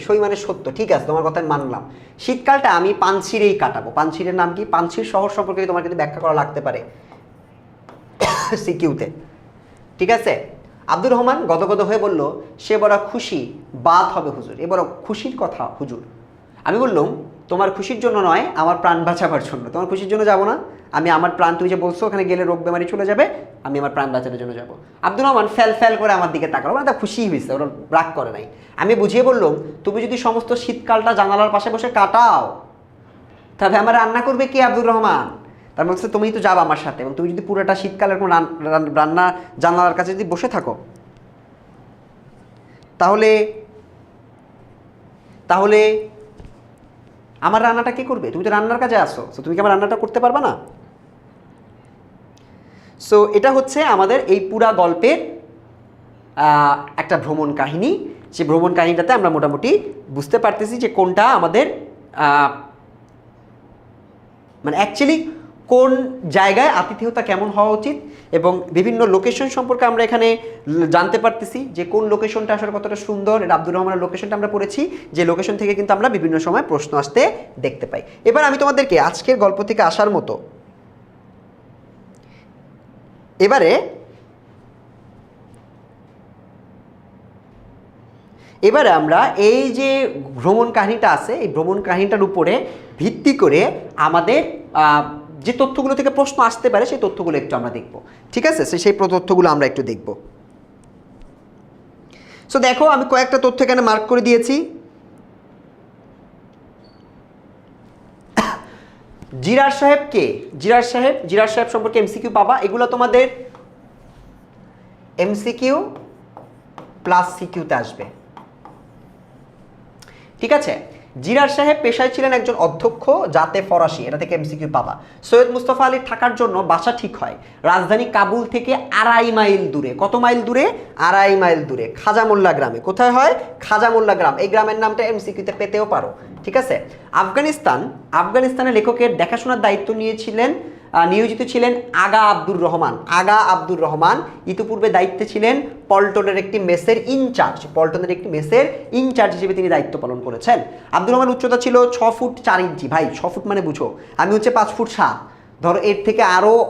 Speaker 1: সই মানে সত্য, ঠিক আছে, তোমার কথাই মানলাম। শীতকালটা আমি পানশিরেই কাটাবো। পানশিরের নাম কি? পানশির শহর সম্পর্কে তোমার কিন্তু ব্যাখ্যা করা লাগতে পারে সিকিউতে, ঠিক আছে? আব্দুর রহমান গদগদ হয়ে বলল, সে বড় খুশি, বাত হবে হুজুর, এ বড় খুশির কথা হুজুর। আমি বললাম তোমার খুশির জন্য নয়, আমার প্রাণ বাঁচাবার জন্য। তোমার খুশির জন্য যাব না, আমি আমার প্রাণ, তুমি যে বলছো ওখানে গেলে রোগ বেমারি চলে যাবে, আমি আমার প্রাণ বাঁচানোর জন্য যাব। আব্দুর রহমান ফ্যাল করে আমার দিকে তাকালো, মানে তা খুশি হয়েছে, ওরা রাগ করে নাই। আমি বুঝিয়ে বললাম, তুমি যদি সমস্ত শীতকালটা জানালার পাশে বসে কাটাও, তবে আমার রান্না করবে কি আব্দুর রহমান? তার মানে হচ্ছে তুমি তো যাবা আমার সাথে, এবং তুমি যদি পুরোটা শীতকালের কোনো রান্না জানালার কাছে যদি বসে থাকো, তাহলে তাহলে আমার রান্নাটা কে করবে? তুমি তো রান্নার কাজে আসো, সো তুমি কি আমার রান্নাটা করতে পারবা না? সো এটা হচ্ছে আমাদের এই পুরা গল্পের একটা ভ্রমণ কাহিনী। যে ভ্রমণ কাহিনীটাতে আমরা মোটামুটি বুঝতে পারতেছি যে কোনটা আমাদের মানে অ্যাকচুয়ালি কোন জায়গায় আতিথেয়তা কেমন হওয়া উচিত, এবং বিভিন্ন লোকেশন সম্পর্কে আমরা এখানে জানতে পারতেছি যে কোন লোকেশনটা আসলে কতটা সুন্দর। এটা আব্দুর রহমানের লোকেশনটা আমরা পড়েছি, যে লোকেশন থেকে কিন্তু আমরা বিভিন্ন সময় প্রশ্ন আসতে দেখতে পাই। এবার আমি তোমাদেরকে আজকের গল্প থেকে আসার মতো এবারে আমরা এই যে ভ্রমণ কাহিনীটা আছে, এই ভ্রমণ কাহিনীটার উপরে ভিত্তি করে আমাদের যে তথ্যগুলো থেকে প্রশ্ন আসতে পারে সেই তথ্যগুলো একটু আমরা দেখব, ঠিক আছে? সেই তথ্যগুলো আমরা একটু দেখব। সো দেখো আমি কয়েকটা তথ্য এখানে মার্ক করে দিয়েছি। জিরার সাহেব কে? জিরার সাহেব সম্পর্কে এমসিকিউ পাবা। এগুলো তোমাদের এমসিকিউ প্লাস সিকিউতে আসবে, ঠিক আছে? জিরার সাহেব পেশায় ছিলেন একজন অধ্যক্ষ, জাতে ফরাসি, এটা থেকে এমসিকিউ পাবা। সৈয়দ মুস্তফা আলীর থাকার জন্য বাসা ঠিক হয় রাজধানী কাবুল থেকে 2.5 মাইল দূরে। কত মাইল দূরে? 2.5 মাইল দূরে, খাজামোল্লা গ্রামে। কোথায় হয়? খাজামোল্লা গ্রাম। এই গ্রামের নামটা এমসিকিউতে পেতেও পারো, ঠিক আছে? আফগানিস্তানের লেখকের দেখাশোনার দায়িত্ব নিয়োজিত ছিলেন আগা আব্দুর রহমান। ইতিপূর্বে দায়িত্বে ছিলেন পল্টনের একটি মেসের ইনচার্জ হিসেবে তিনি দায়িত্ব পালন করেছেন। আব্দুর রহমান উচ্চতা ছিল 6 ফুট 4 ইঞ্চি। ভাই 6 ফুট মানে বুঝো, আমি হচ্ছে 5 ফুট 7, ধরো এর থেকে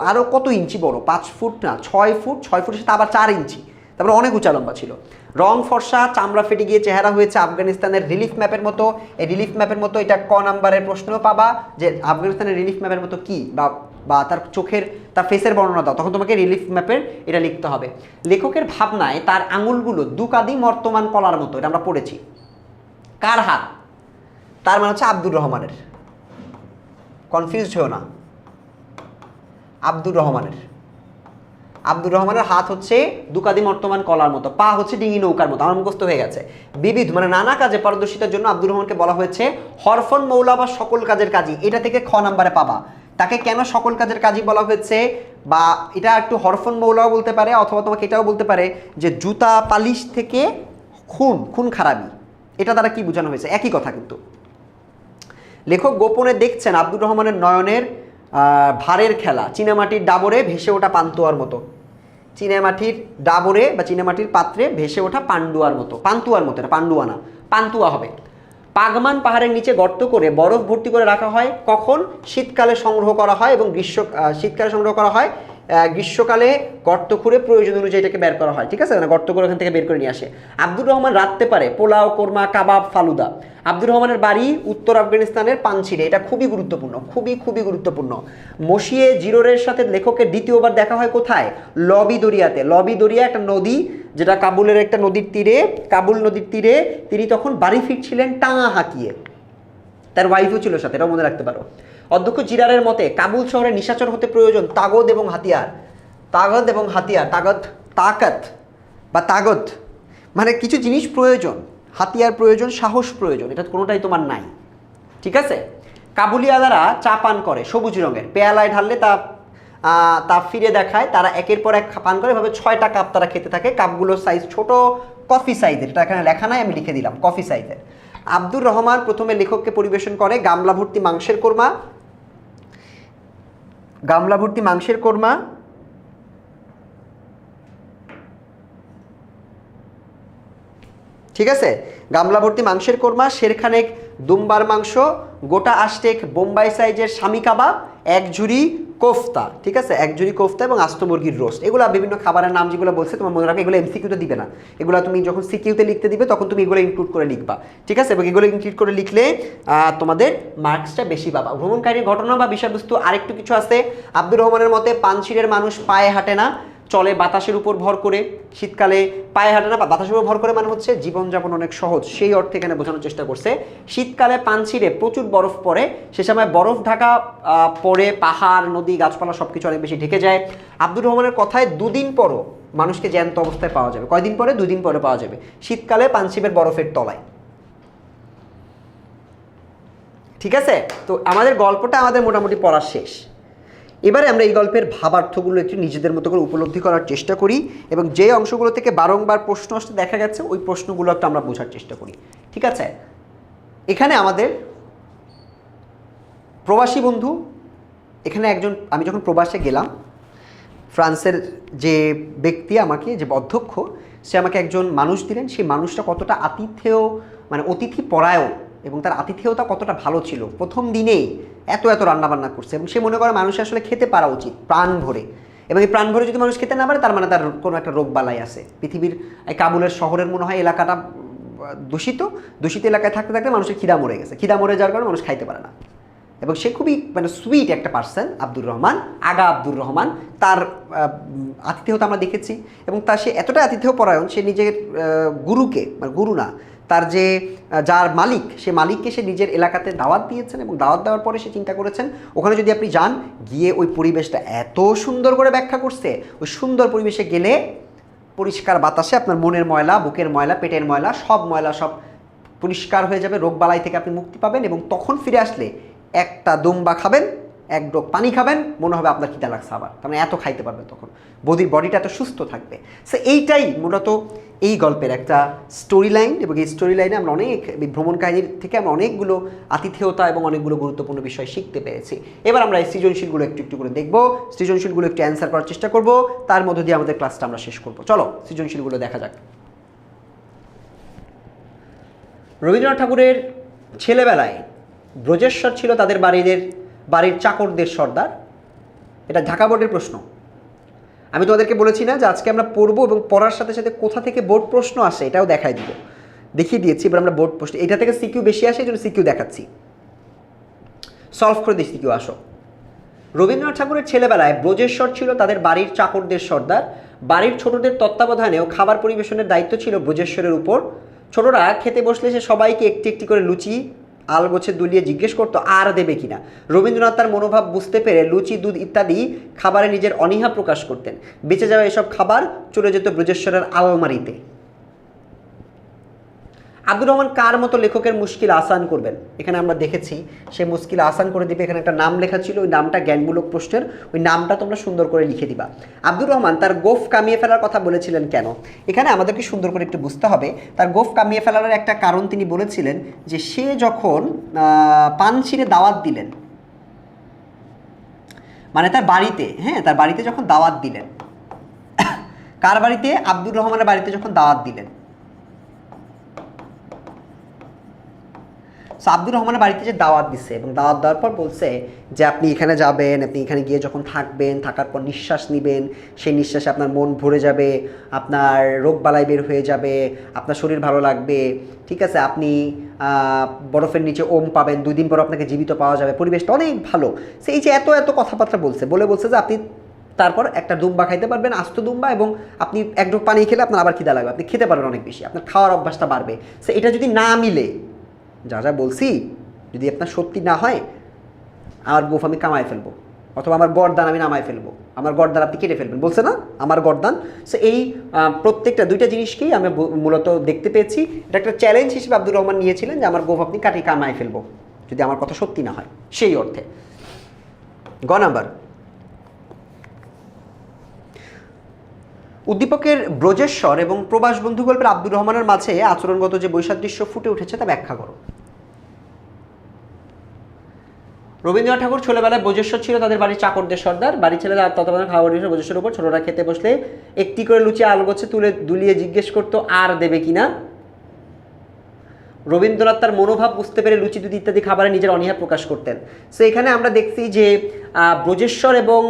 Speaker 1: আরো কত ইঞ্চি বড়, 5 ফুট না 6 ফুটের সাথে আবার 4 ইঞ্চি, তারপরে অনেক উঁচা লম্বা ছিল। রং ফর্সা, চামড়া ফেটে গিয়ে চেহারা হয়েছে আফগানিস্তানের রিলিফ ম্যাপের মতো। এই রিলিফ ম্যাপের মতো এটা ক নাম্বারের প্রশ্নও পাবা, যে আফগানিস্তানের রিলিফ ম্যাপের মতো কি, বা তার ফেসের বর্ণনা দাও, তখন তোমাকে রিলিফ ম্যাপের এটা লিখতে হবে। লেখকের ভাবনায় তার আঙুলগুলো দুকাদি মর্তমান কলার মতো, এটা আমরা পড়েছি। কার হাত? তার মানে হচ্ছে আব্দুর রহমানের, কনফিউজড হও না, আব্দুর রহমানের হাত হচ্ছে দুকাদি মর্তমান কলার মতো, পা হচ্ছে ডিঙি নৌকার মতো। আমার মুখস্থ হয়ে গেছে। বিবিধ মানে নানা কাজে পারদর্শিতার জন্য আব্দুর রহমানকে বলা হয়েছে হরফন মৌলা বা সকল কাজের কাজী। এটা থেকে খ নাম্বারে পাবা। তাকে কেন সকল কাজের কাজী বলা হয়েছে, বা এটা একটু হরফন মৌলাও বলতে পারে, অথবা তোমাকে এটাও বলতে পারে যে জুতা পালিশ থেকে খুন খারাপি, এটা দ্বারা কি বোঝানো হয়েছে, একই কথা কিন্তু। লেখক গোপনে দেখছেন আব্দুর রহমানের নয়নের ভারের খেলা, চীনামাটির ডাবরে ভেসে ওঠা পান্তুয়ার মতো। চীনামাটির ডাবরে বা চীনামাটির পাত্রে ভেসে ওঠা পান্তুয়ার মতো, এটা পান্ডুয়া না, পান্তুয়া হবে। পাগমান পাহাড়ের নিচে গর্ত করে বরফ ভর্তি করে রাখা হয়, কখন? শীতকালে সংগ্রহ করা হয়, এবং শীতকালে সংগ্রহ করা হয় গ্রীষ্মকালে গর্ত খুঁড়ে প্রয়োজন অনুযায়ী এটাকে বের করা হয়, ঠিক আছে, মানে গর্ত করে ওখান থেকে বের করে নিয়ে আসে। আব্দুর রহমান রাঁধতে পারে পোলাও, কোরমা, কাবাব, ফালুদা। আব্দুর রহমানের বাড়ি উত্তর আফগানিস্তানের পানশিরে, এটা খুবই গুরুত্বপূর্ণ, খুবই খুবই গুরুত্বপূর্ণ। মসিয়ে জিরোরের সাথে লেখকের দ্বিতীয়বার দেখা হয় কোথায়? লবি দরিয়াতে। লবি দরিয়া একটা নদী, যেটা কাবুলের একটা নদীর তীরে, কাবুল নদীর তীরে তিনি তখন বাড়ি ফিরছিলেন টাঙা হাঁকিয়ে, তার ওয়াইফও ছিল সাথে, এটাও মনে রাখতে পারো। অধ্যক্ষ জিরারের মতে কাবুল শহরে নিশাচর হতে প্রয়োজন তাগদ এবং হাতিয়ার। তাগদ এবং হাতিয়ার, তাগদ তাকাত বা তাগদ মানে কিছু জিনিস প্রয়োজন, হাতিয়ার প্রয়োজন, সাহস প্রয়োজন, এটা কোনোটাই তোমার নাই, ঠিক আছে। কাবুলিয়ালারা চা পান করে সবুজ রঙের, পেয়ালায় ঢাললে তা ফিরে দেখায়, তারা একের পর এক পান করে, এভাবে 6টা কাপ তারা খেতে থাকে। কাপগুলোর সাইজ ছোট, কফি সাইজের, এটা এখানে লেখা নাই, আমি লিখে দিলাম কফি সাইজের। আব্দুর রহমান প্রথমে লেখককে পরিবেশন করে গামলা ভর্তি মাংসের কোরমা, গামলা ভর্তি মাংসের কোরমা, ঠিক আছে, গামলা ভর্তি মাংসের কোরমা, শেরখানেক দুম্বার মাংস, গোটা আষ্টেক বোম্বাই সাইজের স্বামী কাবাব, এক ঝুড়ি কোফতা, ঠিক আছে, এক ঝুড়ি কোফতা এবং আস্ত মুরগির রোস্ট। এগুলো বিভিন্ন খাবারের নাম যেগুলো বলছে তোমার মনে রাখো, এগুলো এমসিকিউতে দিবে না, এগুলো তুমি যখন সিকিউতে লিখতে দিবে তখন তুমি এগুলো ইনক্লুড করে লিখবা, ঠিক আছে, এবং এগুলো ইনক্লুড করে লিখলে তোমাদের মার্কসটা বেশি পাবা। ভ্রমণকারীর ঘটনা বা বিষয়বস্তু আরেকটু কিছু আছে। আব্দুর রহমানের মতে পানশিরের মানুষ পায়ে হাঁটে না, চলে বাতাসের উপর ভর করে। শীতকালে পায়ে হাঁটে না, বাতাসের উপর ভর করে মানে হচ্ছে জীবনযাপন অনেক সহজ, সেই অর্থে এখানে বোঝানোর চেষ্টা করছে। শীতকালে পানশিরে প্রচুর বরফ পড়ে, সে সময় বরফ ঢাকা পড়ে, পাহাড়, নদী, গাছপালা সব কিছু অনেক বেশি ঢেকে যায়। আব্দুর রহমানের কথায় 2 দিন পরও মানুষকে জ্যান্ত অবস্থায় পাওয়া যাবে। কয়দিন পরে? 2 দিন পরে পাওয়া যাবে, শীতকালে পানশিবের বরফের তলায়, ঠিক আছে। তো আমাদের গল্পটা আমাদের মোটামুটি পড়া শেষ। এবারে আমরা এই গল্পের ভাবার্থগুলো একটু নিজেদের মতো করে উপলব্ধি করার চেষ্টা করি এবং যে অংশগুলো থেকে বারংবার প্রশ্ন আসতে দেখা গেছে ওই প্রশ্নগুলো একটু আমরা বোঝার চেষ্টা করি, ঠিক আছে। এখানে আমাদের প্রবাসী বন্ধু, এখানে একজন, আমি যখন প্রবাসে গেলাম, ফ্রান্সের যে ব্যক্তি আমাকে, যে অধ্যক্ষ, সে আমাকে একজন মানুষ দিলেন। সেই মানুষটা কতটা আতিথেয়, মানে অতিথি পরায়ণ এবং তার আতিথেয়তা কতটা ভালো ছিল। প্রথম দিনেই এত এত রান্নাবান্না করছে এবং সে মনে করে মানুষ আসলে খেতে পারা উচিত প্রাণ ভরে, এবং এই প্রাণ ভরে যদি মানুষ খেতে না পারে তার মানে তার কোনো একটা রোগ বালাই আছে। পৃথিবীর কাবুলের শহরের মনে হয় এলাকাটা দূষিত এলাকায় থাকতে থাকতে মানুষের খিদা মরে গেছে, খিদা মরে যাওয়ার কারণে মানুষ খাইতে পারে না। এবং সে খুবই মানে সুইট একটা পার্সন, আব্দুর রহমান, আগা আব্দুর রহমান। তার আতিথেয়তা আমরা দেখেছি এবং তার সে এতটা আতিথেয় পরায়ণ, সে নিজের গুরুকে, মানে গুরু না, তার যে যার মালিক, সে মালিককে সে নিজের এলাকাতে দাওয়াত দিয়েছেন এবং দাওয়াত দেওয়ার পরে সে চিন্তা করেছেন ওখানে যদি আপনি যান, গিয়ে ওই পরিবেশটা এত সুন্দর করে ব্যাখ্যা করছে, ওই সুন্দর পরিবেশে গেলে পরিষ্কার বাতাসে আপনার মনের ময়লা, বুকের ময়লা, পেটের ময়লা, সব ময়লা সব পরিষ্কার হয়ে যাবে, রোগবালাই থেকে আপনি মুক্তি পাবেন এবং তখন ফিরে আসলে একটা দুম্বা খাবেন, এক ডোক পানি খাবেন, মনে হবে আপনার খিদা লাগছে আবার, তার মানে এত খাইতে পারবেন তখন, বডিটা এত সুস্থ থাকবে। সো এইটাই মূলত এই গল্পের একটা স্টোরি লাইন এবং এই স্টোরি লাইনে আমরা অনেক ভ্রমণ কাহিনীর থেকে আমরা অনেকগুলো আতিথেয়তা এবং অনেকগুলো গুরুত্বপূর্ণ বিষয় শিখতে পেরেছি। এবার আমরা এই সৃজনশীলগুলো একটু একটু করে দেখব, সৃজনশীলগুলো একটু অ্যান্সার করার চেষ্টা করব, তার মধ্য দিয়ে আমাদের ক্লাসটা আমরা শেষ করব। চলো সৃজনশীলগুলো দেখা যাক। রবীন্দ্রনাথ ঠাকুরের ছেলেবেলায় ব্রজেশ্বর ছিল তাদের বাড়ির চাকরদের সর্দার। এটা ঢাকা বোর্ডের প্রশ্ন। আমি তোমাদেরকে বলেছি না যে আজকে আমরা পড়বো এবং পড়ার সাথে সাথে কোথা থেকে বোর্ড প্রশ্ন আসে এটাও দেখিয়ে দিয়েছি। এবার আমরা বোর্ড প্রশ্ন, এটা থেকে সিকিউ বেশি আসে, এই জন্য সিকিউ দেখাচ্ছি, সলভ করে দিই সিকিউ। আসো, রবীন্দ্রনাথ ঠাকুরের ছেলেবেলায় ব্রজেশ্বর ছিল তাদের বাড়ির চাকরদের সর্দার। বাড়ির ছোটদের তত্ত্বাবধানেও খাবার পরিবেশনের দায়িত্ব ছিল ব্রজেশ্বরের উপর। ছোটরা খেতে বসলে সে সবাইকে একটি একটি করে লুচি আলগোছে দুলিয়ে জিজ্ঞেস করতো আর দেবে কিনা। রবীন্দ্রনাথ তার মনোভাব বুঝতে পেরে লুচি, দুধ ইত্যাদি খাবারে নিজের অনীহা প্রকাশ করতেন। বেঁচে যাওয়া এসব খাবার চলে যেত ব্রজেশ্বরের আলমারিতে। আব্দুর রহমান কার মতো লেখকের মুশকিল আসান করবেন? এখানে আমরা দেখেছি সে মুশকিল আসান করে দিবে। এখানে একটা নাম লেখা ছিল, ওই নামটা জ্ঞানমূলক প্রশ্নের, ওই নামটা তোমরা সুন্দর করে লিখে দিবা। আব্দুর রহমান তার গোঁফ কামিয়ে ফেলার কথা বলেছিলেন কেন? এখানে আমাদেরকে সুন্দর করে একটু বুঝতে হবে। তার গোঁফ কামিয়ে ফেলার একটা কারণ তিনি বলেছিলেন যে সে যখন পানশিরে দাওয়াত দিলেন, মানে তার বাড়িতে, হ্যাঁ তার বাড়িতে যখন দাওয়াত দিলেন, কার বাড়িতে? আব্দুর রহমানের বাড়িতে যখন দাওয়াত দিলেন, সো আব্দুর রহমানের বাড়িতে যে দাওয়াত দিচ্ছে এবং দাওয়াত দেওয়ার পর বলছে যে আপনি এখানে যাবেন, আপনি এখানে গিয়ে যখন থাকবেন, থাকার পর নিঃশ্বাস নেবেন, সেই নিঃশ্বাসে আপনার মন ভরে যাবে, আপনার রোগ বালাই বের হয়ে যাবে, আপনার শরীর ভালো লাগবে, ঠিক আছে, আপনি বরফের নিচে ওম পাবেন, 2 দিন পর আপনাকে জীবিত পাওয়া যাবে, পরিবেশটা অনেক ভালো। সে এই যে এত এত কথাবার্তা বলছে, বলছে যে আপনি তারপর একটা দুম্বা খাইতে পারবেন, আস্ত দুম্বা, এবং আপনি এক ঢোক পানি খেলে আপনার আবার খিদা লাগবে, আপনি খেতে পারবেন অনেক বেশি, আপনার খাওয়ার অভ্যাসটা বাড়বে। সে এটা যদি না মিলে, যা যা বলছি যদি আপনার সত্যি না হয়, আমার গোফ আমি কামাই ফেলবো, অথবা আমার গরদান আমি নামাই ফেলবো, আমার গরদান আপনি কেটে ফেলবেন, বলছে না আমার গরদান। সো এই প্রত্যেকটা 2টা জিনিসকেই আমি মূলত দেখতে পেয়েছি। এটা একটা চ্যালেঞ্জ হিসেবে আব্দুর রহমান নিয়েছিলেন যে আমার গোফ আপনি কামাই ফেলবো যদি আমার কথা সত্যি না হয়, সেই অর্থে। গ নাম্বার, উদ্দীপকের ব্রজেশ্বর এবং প্রবাস বন্ধু গল্পের আব্দুর রহমানের মাঝে আচরণগত যে বৈসাদৃশ্য ফুটে উঠেছে তা ব্যাখ্যা করো। রবীন্দ্রনাথ ঠাকুর ছোটবেলায় ব্রজেশ্বর ছিল তাদের বাড়ির চাকরদের সর্দার। বাড়ির ছেলেরা তত্ত্বাবধানে খাওয়া দিয়েছিল ব্রজেশ্বরের উপর। ছোটরা খেতে বসলে একটি করে লুচি আলু গোছে দুলিয়ে জিজ্ঞেস করতো আর দেবে কিনা। রবীন্দ্রনাথ তার মনোভাব বুঝতে পেরে লুচি দুধ ইত্যাদি খাবারে নিজের অনীহা প্রকাশ করতেন। সো এখানে আমরা দেখছি যে ব্রজেশ্বর এবং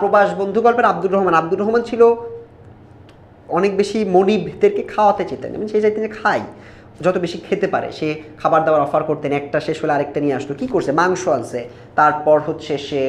Speaker 1: প্রবাস বন্ধু গল্পের আব্দুর রহমান ছিল অনেক বেশি মনিবদেরকে খাওয়াতে চেতেন, এবং সেই চাইতেন যে খাই, যত বেশি খেতে পারে সে খাবার দাবার অফার করতেন। একটা শেষ হলে আরেকটা নিয়ে আসতো। কী করছে, মাংস আনছে, তারপর হচ্ছে সে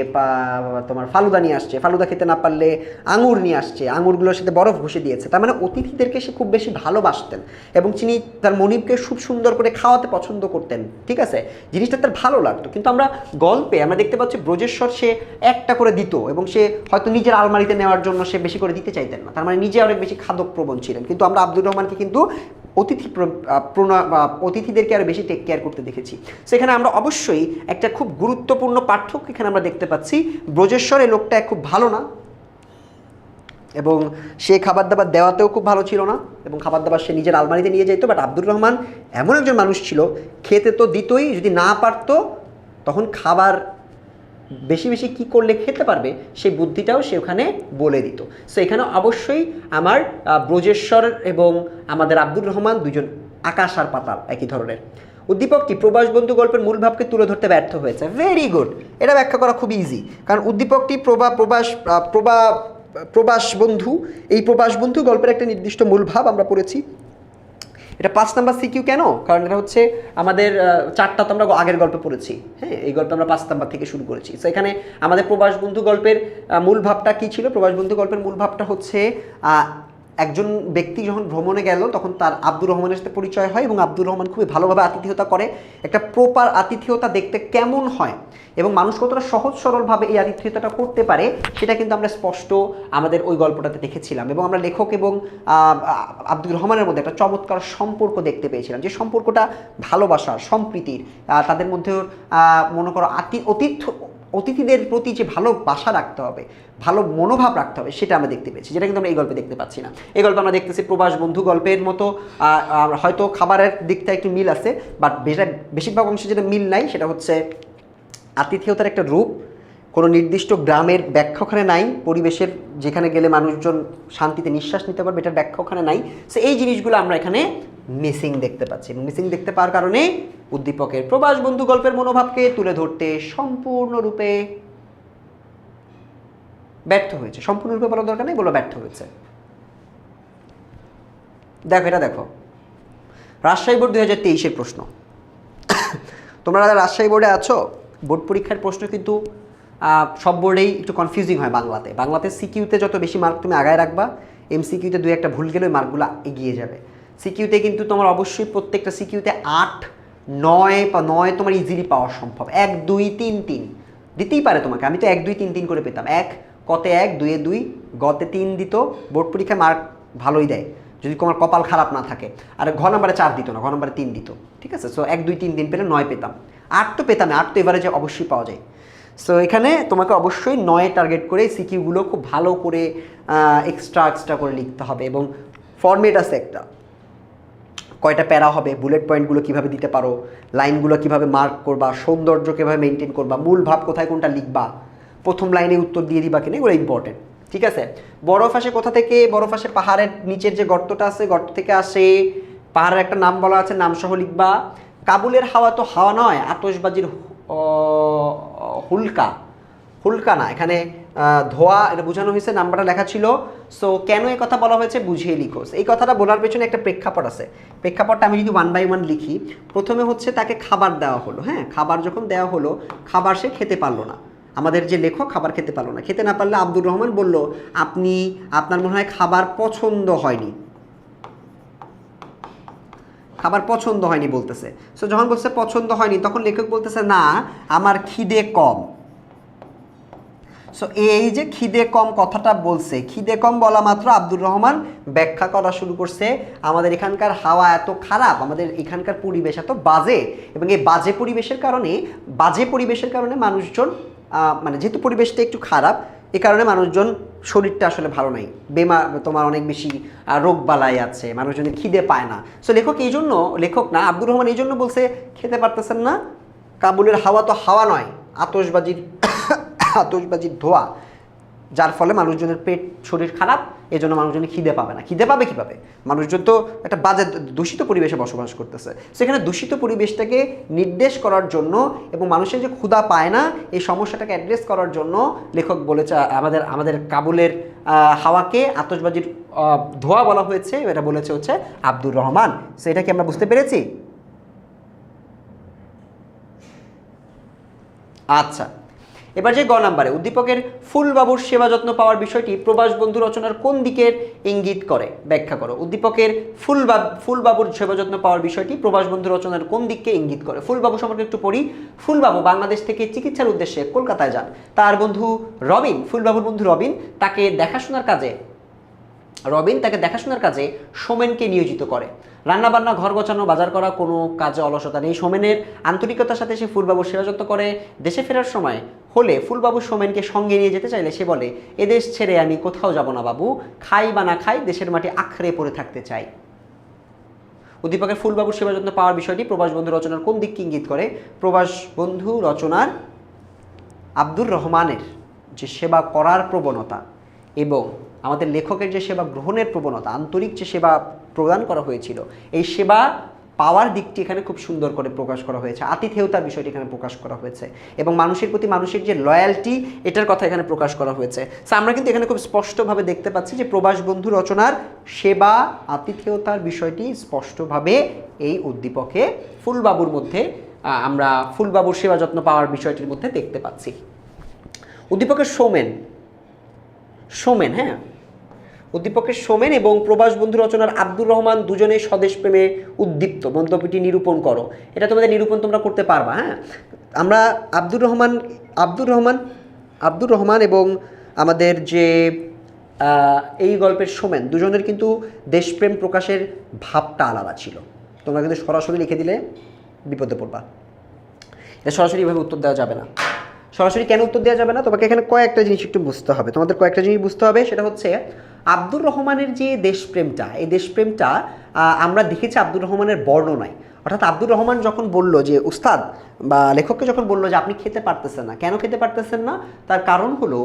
Speaker 1: তোমার ফালুদা নিয়ে আসছে, ফালুদা খেতে না পারলে আঙুর নিয়ে আসছে, আঙুরগুলোর সাথে বরফ ঘষে দিয়েছে। তার মানে অতিথিদেরকে সে খুব বেশি ভালোবাসতেন এবং তিনি তার মনিবকে খুব সুন্দর করে খাওয়াতে পছন্দ করতেন, ঠিক আছে, জিনিসটা তার ভালো লাগতো। কিন্তু আমরা গল্পে আমরা দেখতে পাচ্ছি ব্রজেশ্বর সে একটা করে দিত, এবং সে হয়তো নিজের আলমারিতে নেওয়ার জন্য সে বেশি করে দিতে চাইতেন না, তার মানে নিজে অনেক বেশি খাদক প্রবণ ছিলেন। কিন্তু আমরা আব্দুর রহমানকে কিন্তু অতিথিদেরকে আরও বেশি টেক কেয়ার করতে দেখেছি। সেখানে আমরা অবশ্যই একটা খুব গুরুত্বপূর্ণ পার্থক্য এখানে আমরা দেখতে পাচ্ছি। ব্রজেশ্বর এই লোকটা খুব ভালো না, এবং সে খাবার দাবার দেওয়াতেও খুব ভালো ছিল না, এবং খাবার দাবার সে নিজের আলমারিতে নিয়ে যেত। বাট আব্দুর রহমান এমন একজন মানুষ ছিল, খেতে তো দিতই, যদি না পারতো তখন খাবার বেশি বেশি কী করলে খেতে পারবে সেই বুদ্ধিটাও সে ওখানে বলে দিত। সো এখানে অবশ্যই আমার ব্রজেশ্বর এবং আমাদের আব্দুর রহমান দুজন আকাশ আর পাতাল একই ধরনের। উদ্দীপকটি প্রবাস বন্ধু গল্পের মূল ভাবকে তুলে ধরতে ব্যর্থ হয়েছে। ভেরি গুড, এটা ব্যাখ্যা করা খুব ইজি, কারণ উদ্দীপকটি প্রবাস বন্ধু, এই প্রবাস বন্ধু গল্পের একটা নির্দিষ্ট মূল ভাব আমরা পড়েছি। এটা 5 নাম্বার সিকিউ কেন, কারণ এটা হচ্ছে আমাদের 4টা তো আমরা আগের গল্পে পড়েছি, হ্যাঁ, এই গল্পে আমরা 5 নাম্বার থেকে শুরু করেছি। সো এখানে আমাদের প্রবাস বন্ধু গল্পের মূল ভাবটা কী ছিল? প্রবাস বন্ধু গল্পের মূল ভাবটা হচ্ছে একজন ব্যক্তি যখন ভ্রমণে গেল তখন তার আব্দুর রহমানের সাথে পরিচয় হয়, এবং আব্দুর রহমান খুবই ভালোভাবে আতিথেয়তা করে। একটা প্রপার আতিথেয়তা দেখতে কেমন হয় এবং মানুষ কতটা সহজ সরলভাবে এই আতিথেয়তাটা করতে পারে সেটা কিন্তু আমরা স্পষ্ট আমাদের ওই গল্পটাতে দেখেছিলাম, এবং আমরা লেখক এবং আব্দুর রহমানের মধ্যে একটা চমৎকার সম্পর্ক দেখতে পেয়েছিলাম, যে সম্পর্কটা ভালোবাসার, সম্প্রীতির, তাদের মধ্যে মনে করো অতিথিদের প্রতি যে ভালোবাসা রাখতে হবে, ভালো মনোভাব রাখতে হবে, সেটা আমরা দেখতে পেয়েছি, যেটা কিন্তু আমরা এই গল্পে দেখতে পাচ্ছি না। এই গল্পে আমরা দেখতেছি প্রবাস বন্ধু গল্পের মতো হয়তো খাবারের দিকটা একটু মিল আছে, বাট বেশিরভাগ অংশে যেটা মিল নাই সেটা হচ্ছে আতিথেয়তার একটা রূপ, কোনো নির্দিষ্ট গ্রামের ব্যাখ্যা ওখানে নাই, পরিবেশের যেখানে গেলে মানুষজন শান্তিতে নিঃশ্বাস নিতে পারবে এটার ব্যাখ্যা ওখানে নাই। সো এই জিনিসগুলো আমরা এখানে মিসিং দেখতে পাচ্ছি, এবং মিসিং দেখতে পাওয়ার কারণে উদ্দীপকের প্রবাস বন্ধু গল্পের মনোভাবকে তুলে ধরতে সম্পূর্ণরূপে ব্যর্থ হয়েছে। সম্পূর্ণরূপে বলার দরকার নেই, বলো ব্যর্থ হয়েছে। দেখো এটা দেখো, রাজশাহী বোর্ড 2023-এর প্রশ্ন। তোমরা রাজশাহী বোর্ডে আছো, বোর্ড পরীক্ষার প্রশ্ন কিন্তু সব বোর্ডেই একটু কনফিউজিং হয়। বাংলাতে সিকিউতে যত বেশি মার্ক তুমি আগায় রাখবা, এমসিকিউতে 2-1টা ভুল গেলে ওই মার্কগুলো এগিয়ে যাবে। সিকিউতে কিন্তু তোমার অবশ্যই প্রত্যেকটা সিকিউতে 8, 9 তোমার ইজিলি পাওয়া সম্ভব। 1, 2, 3, 3 দিতেই পারে তোমাকে। আমি তো 1, 2, 3, 3 করে পেতাম। 1 কতে 1, 2-এ 2, গতে 3 দিত। বোর্ড পরীক্ষায় মার্ক ভালোই দেয় যদি তোমার কপাল খারাপ না থাকে। আর ঘ নাম্বারে 4 দিত না, ঘ নাম্বারে 3 দিত, ঠিক আছে। সো 1, 2, 3, 3 পেলে 9 পেতাম। 8 তো পেতাম, 8 তো এভারেজে অবশ্যই পাওয়া যায়। সো এখানে তোমাকে অবশ্যই 9 টার্গেট করে সিকিউগুলো খুব ভালো করে এক্সট্রা করে লিখতে হবে, এবং ফরম্যাট আছে একটা, কয়টা প্যারা হবে, বুলেট পয়েন্টগুলো কীভাবে দিতে পারো, লাইনগুলো কীভাবে মার্ক করবা, সৌন্দর্য কীভাবে মেনটেন করবা, মূল ভাব কোথায় কোনটা লিখবা, প্রথম লাইনে উত্তর দিয়ে দিবা কিনা, এগুলো ইম্পর্টেন্ট, ঠিক আছে। বরফ আসে কোথা থেকে? বরফ আসে পাহাড়ের নিচের যে গর্তটা আছে, গর্ত থেকে আসে। পাহাড়ের একটা নাম বলা আছে, নামসহ লিখবা। কাবুলের হাওয়া তো হাওয়া নয়, আতশবাজির হুলকা, হুলকা না, এখানে ধোয়া এটা বোঝানো হয়েছে, নাম্বারটা লেখা ছিল। সো কেন এই কথা বলা হয়েছে বুঝিয়ে লিখো। এই কথাটা বলার পেছনে একটা প্রেক্ষাপট আছে। প্রেক্ষাপটটা আমি যদি 1 বাই 1 লিখি, প্রথমে হচ্ছে তাকে খাবার দেওয়া হলো, হ্যাঁ, খাবার যখন দেওয়া হলো, খাবার সে খেতে পারলো না। আমাদের যে লেখক খাবার খেতে পারলো না, খেতে না পারলে আব্দুর রহমান বলল, আপনার মনে হয় খাবার পছন্দ হয়নি, খাবার পছন্দ হয়নি বলতেছে। সো যখন বলছে পছন্দ হয়নি, তখন লেখক বলতেছে না, আমার খিদে কম। সো এই যে খিদে কম কথাটা বলছে, খিদে কম বলা মাত্র আব্দুর রহমান ব্যাখ্যা করা শুরু করছে, আমাদের এখানকার হাওয়া এত খারাপ, আমাদের এখানকার পরিবেশ এত বাজে, এবং এই বাজে পরিবেশের কারণে মানুষজন, মানে যেহেতু পরিবেশটা একটু খারাপ, এ কারণে মানুষজন শরীরটা আসলে ভালো নাই, তোমার অনেক বেশি রোগ বালাই আছে, মানুষজনের খিদে পায় না। সো লেখক না আব্দুর রহমান এই জন্য বলছে খেতে পারতেছেন না, কাবুলের হাওয়া তো হাওয়া নয়, আতশবাজির ধোঁয়া, যার ফলে মানুষজনের পেট শরীর খারাপ, এই জন্য মানুষজনের খিদে পাবে না। খিদে পাবে কীভাবে? মানুষজন তো একটা বাজে দূষিত পরিবেশে বসবাস করতেছে। সেখানে দূষিত পরিবেশটাকে নির্দেশ করার জন্য এবং মানুষের যে ক্ষুধা পায় না, এই সমস্যাটাকে অ্যাড্রেস করার জন্য লেখক বলেছে আমাদের কাবুলের হাওয়াকে আতশবাজির ধোঁয়া বলা হয়েছে, এটা বলেছে হচ্ছে আব্দুর রহমান। সো এটা কি আমরা বুঝতে পেরেছি? আচ্ছা, এবার যে গ নাম্বারে, উদ্দীপকের ফুলবাবুর সেবা যত্ন পাওয়ার বিষয়টি প্রবাস বন্ধু রচনার কোন দিকের ইঙ্গিত করে? ব্যাখ্যা করো। উদ্দীপকের ফুলবাবুর সেবা যত্ন পাওয়ার বিষয়টি প্রবাস বন্ধু রচনার কোন দিককে ইঙ্গিত করে? ফুলবাবু সম্পর্কে একটু পড়ি। ফুলবাবু বাংলাদেশ থেকে চিকিৎসার উদ্দেশ্যে কলকাতায় যান। তার বন্ধু রবিন, ফুলবাবুর বন্ধু রবিন তাকে দেখাশোনার কাজে সোমেনকে নিয়োজিত করে। রান্নাবান্না, ঘর গোছানো, বাজার করা, কোনো কাজে অলসতা নেই সোমেনের। আন্তরিকতার সাথে সে ফুলবাবুর সেবা যত্ন করে। দেশে ফেরার সময় হলে ফুলবাবু সোমেনকে সঙ্গে নিয়ে যেতে চাইলে সে বলে, এদেশ ছেড়ে আমি কোথাও যাব না বাবু, খাই বা না খাই দেশের মাটি আঁকড়ে পড়ে থাকতে চাই। উদ্দীপকের ফুলবাবুর সেবা যত্ন পাওয়ার বিষয়টি প্রবাস বন্ধু রচনার কোন দিককে ইঙ্গিত করে? প্রবাস বন্ধু রচনার আব্দুর রহমানের যে সেবা করার প্রবণতা এবং আমাদের লেখকের যে সেবা গ্রহণের প্রবণতা, আন্তরিক যে সেবা প্রদান করা হয়েছিল, এই সেবা পাওয়ার দিকটি এখানে খুব সুন্দর করে প্রকাশ করা হয়েছে। আতিথেয়তার বিষয়টি এখানে প্রকাশ করা হয়েছে এবং মানুষের প্রতি মানুষের যে লয়্যালটি, এটার কথা এখানে প্রকাশ করা হয়েছে। সো আমরা কিন্তু এখানে খুব স্পষ্টভাবে দেখতে পাচ্ছি যে প্রবাস বন্ধু রচনার সেবা, আতিথেয়তার বিষয়টি স্পষ্টভাবে এই উদ্দীপকে ফুলবাবুর মধ্যে, আমরা ফুলবাবুর সেবা যত্ন পাওয়ার বিষয়টির মধ্যে দেখতে পাচ্ছি। উদ্দীপকের সোমেন, হ্যাঁ, উদ্দীপকের সোমেন এবং প্রবাস বন্ধু রচনার আব্দুর রহমান দুজনেই স্বদেশ প্রেমে উদ্দীপ্ত, মন্তব্যটি নিরূপণ করো। এটা তোমাদের নিরূপণ তোমরা করতে পারবা। হ্যাঁ, আমরা আব্দুর রহমান এবং আমাদের যে এই গল্পের সোমেন, দুজনের কিন্তু দেশপ্রেম প্রকাশের ভাবটা আলাদা ছিল। তোমরা কিন্তু সরাসরি লিখে দিলে বিপদে পড়বা। এটা সরাসরি এভাবে উত্তর দেওয়া যাবে না। সরাসরি কেন উত্তর দেওয়া যাবে না? তোমাকে এখানে কয়েকটা জিনিস একটু বুঝতে হবে, তোমাদের কয়েকটা জিনিস বুঝতে হবে। সেটা হচ্ছে আব্দুর রহমানের যে দেশপ্রেমটা, এই দেশপ্রেমটা আমরা দেখেছি আব্দুর রহমানের বর্ণনায়। অর্থাৎ আব্দুর রহমান যখন বলল যে উস্তাদ বা লেখককে যখন বলল যে আপনি খেতে পারতেছেন না, কেন খেতে পারতেছেন না? তার কারণ হলো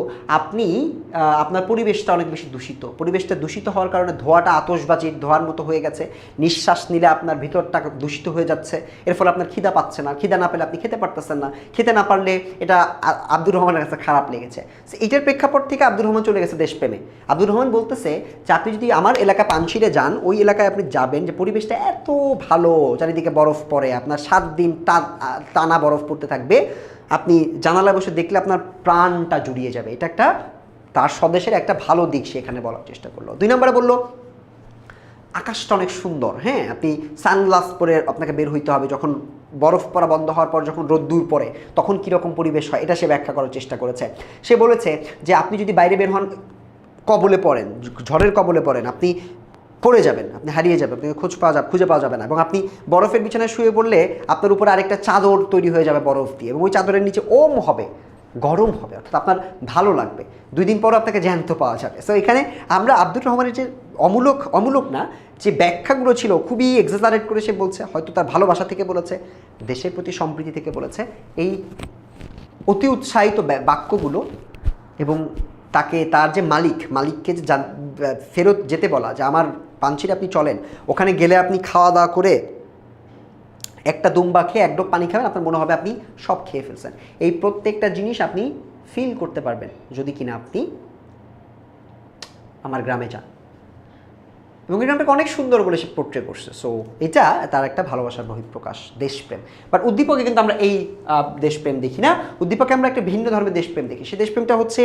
Speaker 1: আপনার পরিবেশটা অনেক বেশি দূষিত। পরিবেশটা দূষিত হওয়ার কারণে ধোঁয়াটা আতশবাজির ধোঁয়ার মতো হয়ে গেছে, নিঃশ্বাস নিলে আপনার ভিতরটা দূষিত হয়ে যাচ্ছে, এর ফলে আপনার খিদা পাচ্ছে না, খিদা না পেলে আপনি খেতে পারতেছেন না, খেতে না পারলে এটা আব্দুর রহমানের কাছে খারাপ লেগেছে। এটার প্রেক্ষাপট থেকে আব্দুর রহমান চলে গেছে দেশপ্রেমে। আব্দুর রহমান বলতেছে যে আপনি যদি আমার এলাকা পানশিরে যান, ওই এলাকায় আপনি যাবেন যে পরিবেশটা এত ভালো, চারিদিকে বরফ পড়ে, আপনার 7 দিন টানা বরফ পড়তে থাকবে, আপনি জানালায় বসে দেখলে আপনার প্রাণটা জুড়িয়ে যাবে। এটা একটা তার স্বদেশের একটা ভালো দিক সে এখানে বলার চেষ্টা করলো। 2 নম্বরে বললো আকাশটা অনেক সুন্দর, হ্যাঁ, আপনি সানগ্লাস পরে আপনাকে বের হইতে হবে, যখন বরফ পড়া বন্ধ হওয়ার পর যখন রোদ্দুর পড়ে তখন কীরকম পরিবেশ হয়, এটা সে ব্যাখ্যা করার চেষ্টা করেছে। সে বলেছে যে আপনি যদি বাইরে বের হন, কবলে পড়েন, ঝড়ের কবলে পড়েন, আপনি পড়ে যাবেন, আপনি হারিয়ে যাবেন, আপনাকে খুঁজে পাওয়া যাবে না। এবং আপনি বরফের বিছানায় শুয়ে পড়লে আপনার উপরে আরেকটা চাদর তৈরি হয়ে যাবে বরফ দিয়ে, এবং ওই চাদরের নিচে ওম হবে, গরম হবে, অর্থাৎ আপনার ভালো লাগবে, 2 দিন পর আপনাকে জ্যান্ত পাওয়া যাবে। সো এখানে আমরা আব্দুর রহমানের যে অমূলক না যে ব্যাখ্যাগুলো ছিল, খুবই এক্সাজারেট করে সে বলছে, হয়তো তার ভালোবাসা থেকে বলেছে, দেশের প্রতি সম্প্রীতি থেকে বলেছে, এই অতি উৎসাহিত বাক্যগুলো এবং তার যে মালিককে যে ফেরত যেতে বলা, যে আমার পানশিরে আপনি চলেন, ওখানে গেলে আপনি খাওয়া দাওয়া করে একটা দুম্বা খেয়ে এক ডোক পানি খাবেন, আপনার মনে হবে আপনি সব খেয়ে ফেলছেন। এই প্রত্যেকটা জিনিস আপনি ফিল করতে পারবেন যদি কিনা আপনি আমার গ্রামে যান। এবং এই গ্রামটাকে অনেক সুন্দর বলে সে পোর্ট্রে করছে। সো এটা তার একটা ভালোবাসার বহিঃপ্রকাশ, দেশপ্রেম। বাট উদ্দীপকে কিন্তু আমরা এই দেশপ্রেম দেখি না, উদ্দীপকে আমরা একটা ভিন্ন ধর্মের দেশপ্রেম দেখি। সেই দেশপ্রেমটা হচ্ছে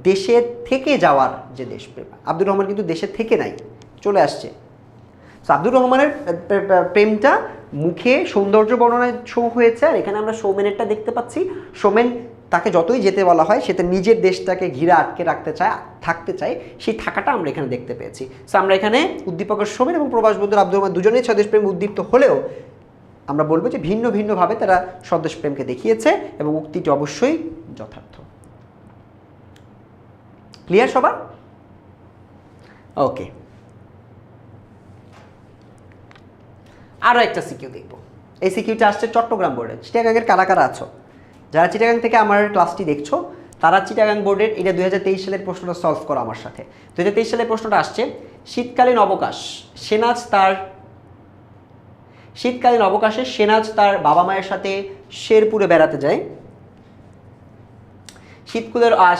Speaker 1: দেশের থেকে যাওয়ার যে দেশপ্রেম। আব্দুর রহমান কিন্তু দেশের থেকে নাই, চলে আসছে। তো আব্দুর রহমানের প্রেমটা মুখে সৌন্দর্য বর্ণনায় শো হয়েছে, আর এখানে আমরা সৌমেনেরটা দেখতে পাচ্ছি। সৌমেন তাকে যতই যেতে বলা হয় সে তার নিজের দেশটাকে ঘিরে আটকে রাখতে চায়, থাকতে চায়, সেই থাকাটা আমরা এখানে দেখতে পেয়েছি। সো আমরা এখানে উদ্দীপকের সৌমেন এবং প্রবাস বন্ধুর আব্দুর রহমান দুজনেই স্বদেশপ্রেম উদ্দীপ্ত হলেও আমরা বলবো যে ভিন্ন ভিন্নভাবে তারা স্বদেশপ্রেমকে দেখিয়েছে এবং উক্তিটি অবশ্যই যথার্থ। ক্লিয়ার সবার? ওকে, আরও একটা সিকিউ দেখব। এই সিকিউটা আসছে চট্টগ্রাম বোর্ডে। চিটাগাংয়ের কারা কারা আছো? যারা চিটাগাং থেকে আমার ক্লাসটি দেখছো তারা চিটাগাং বোর্ডের এটা 2023 সালের প্রশ্নটা সলভ করো আমার সাথে। 2023 সালের প্রশ্নটা আসছে, শীতকালীন অবকাশে সেনাজ তার বাবা মায়ের সাথে শেরপুরে বেড়াতে যায়।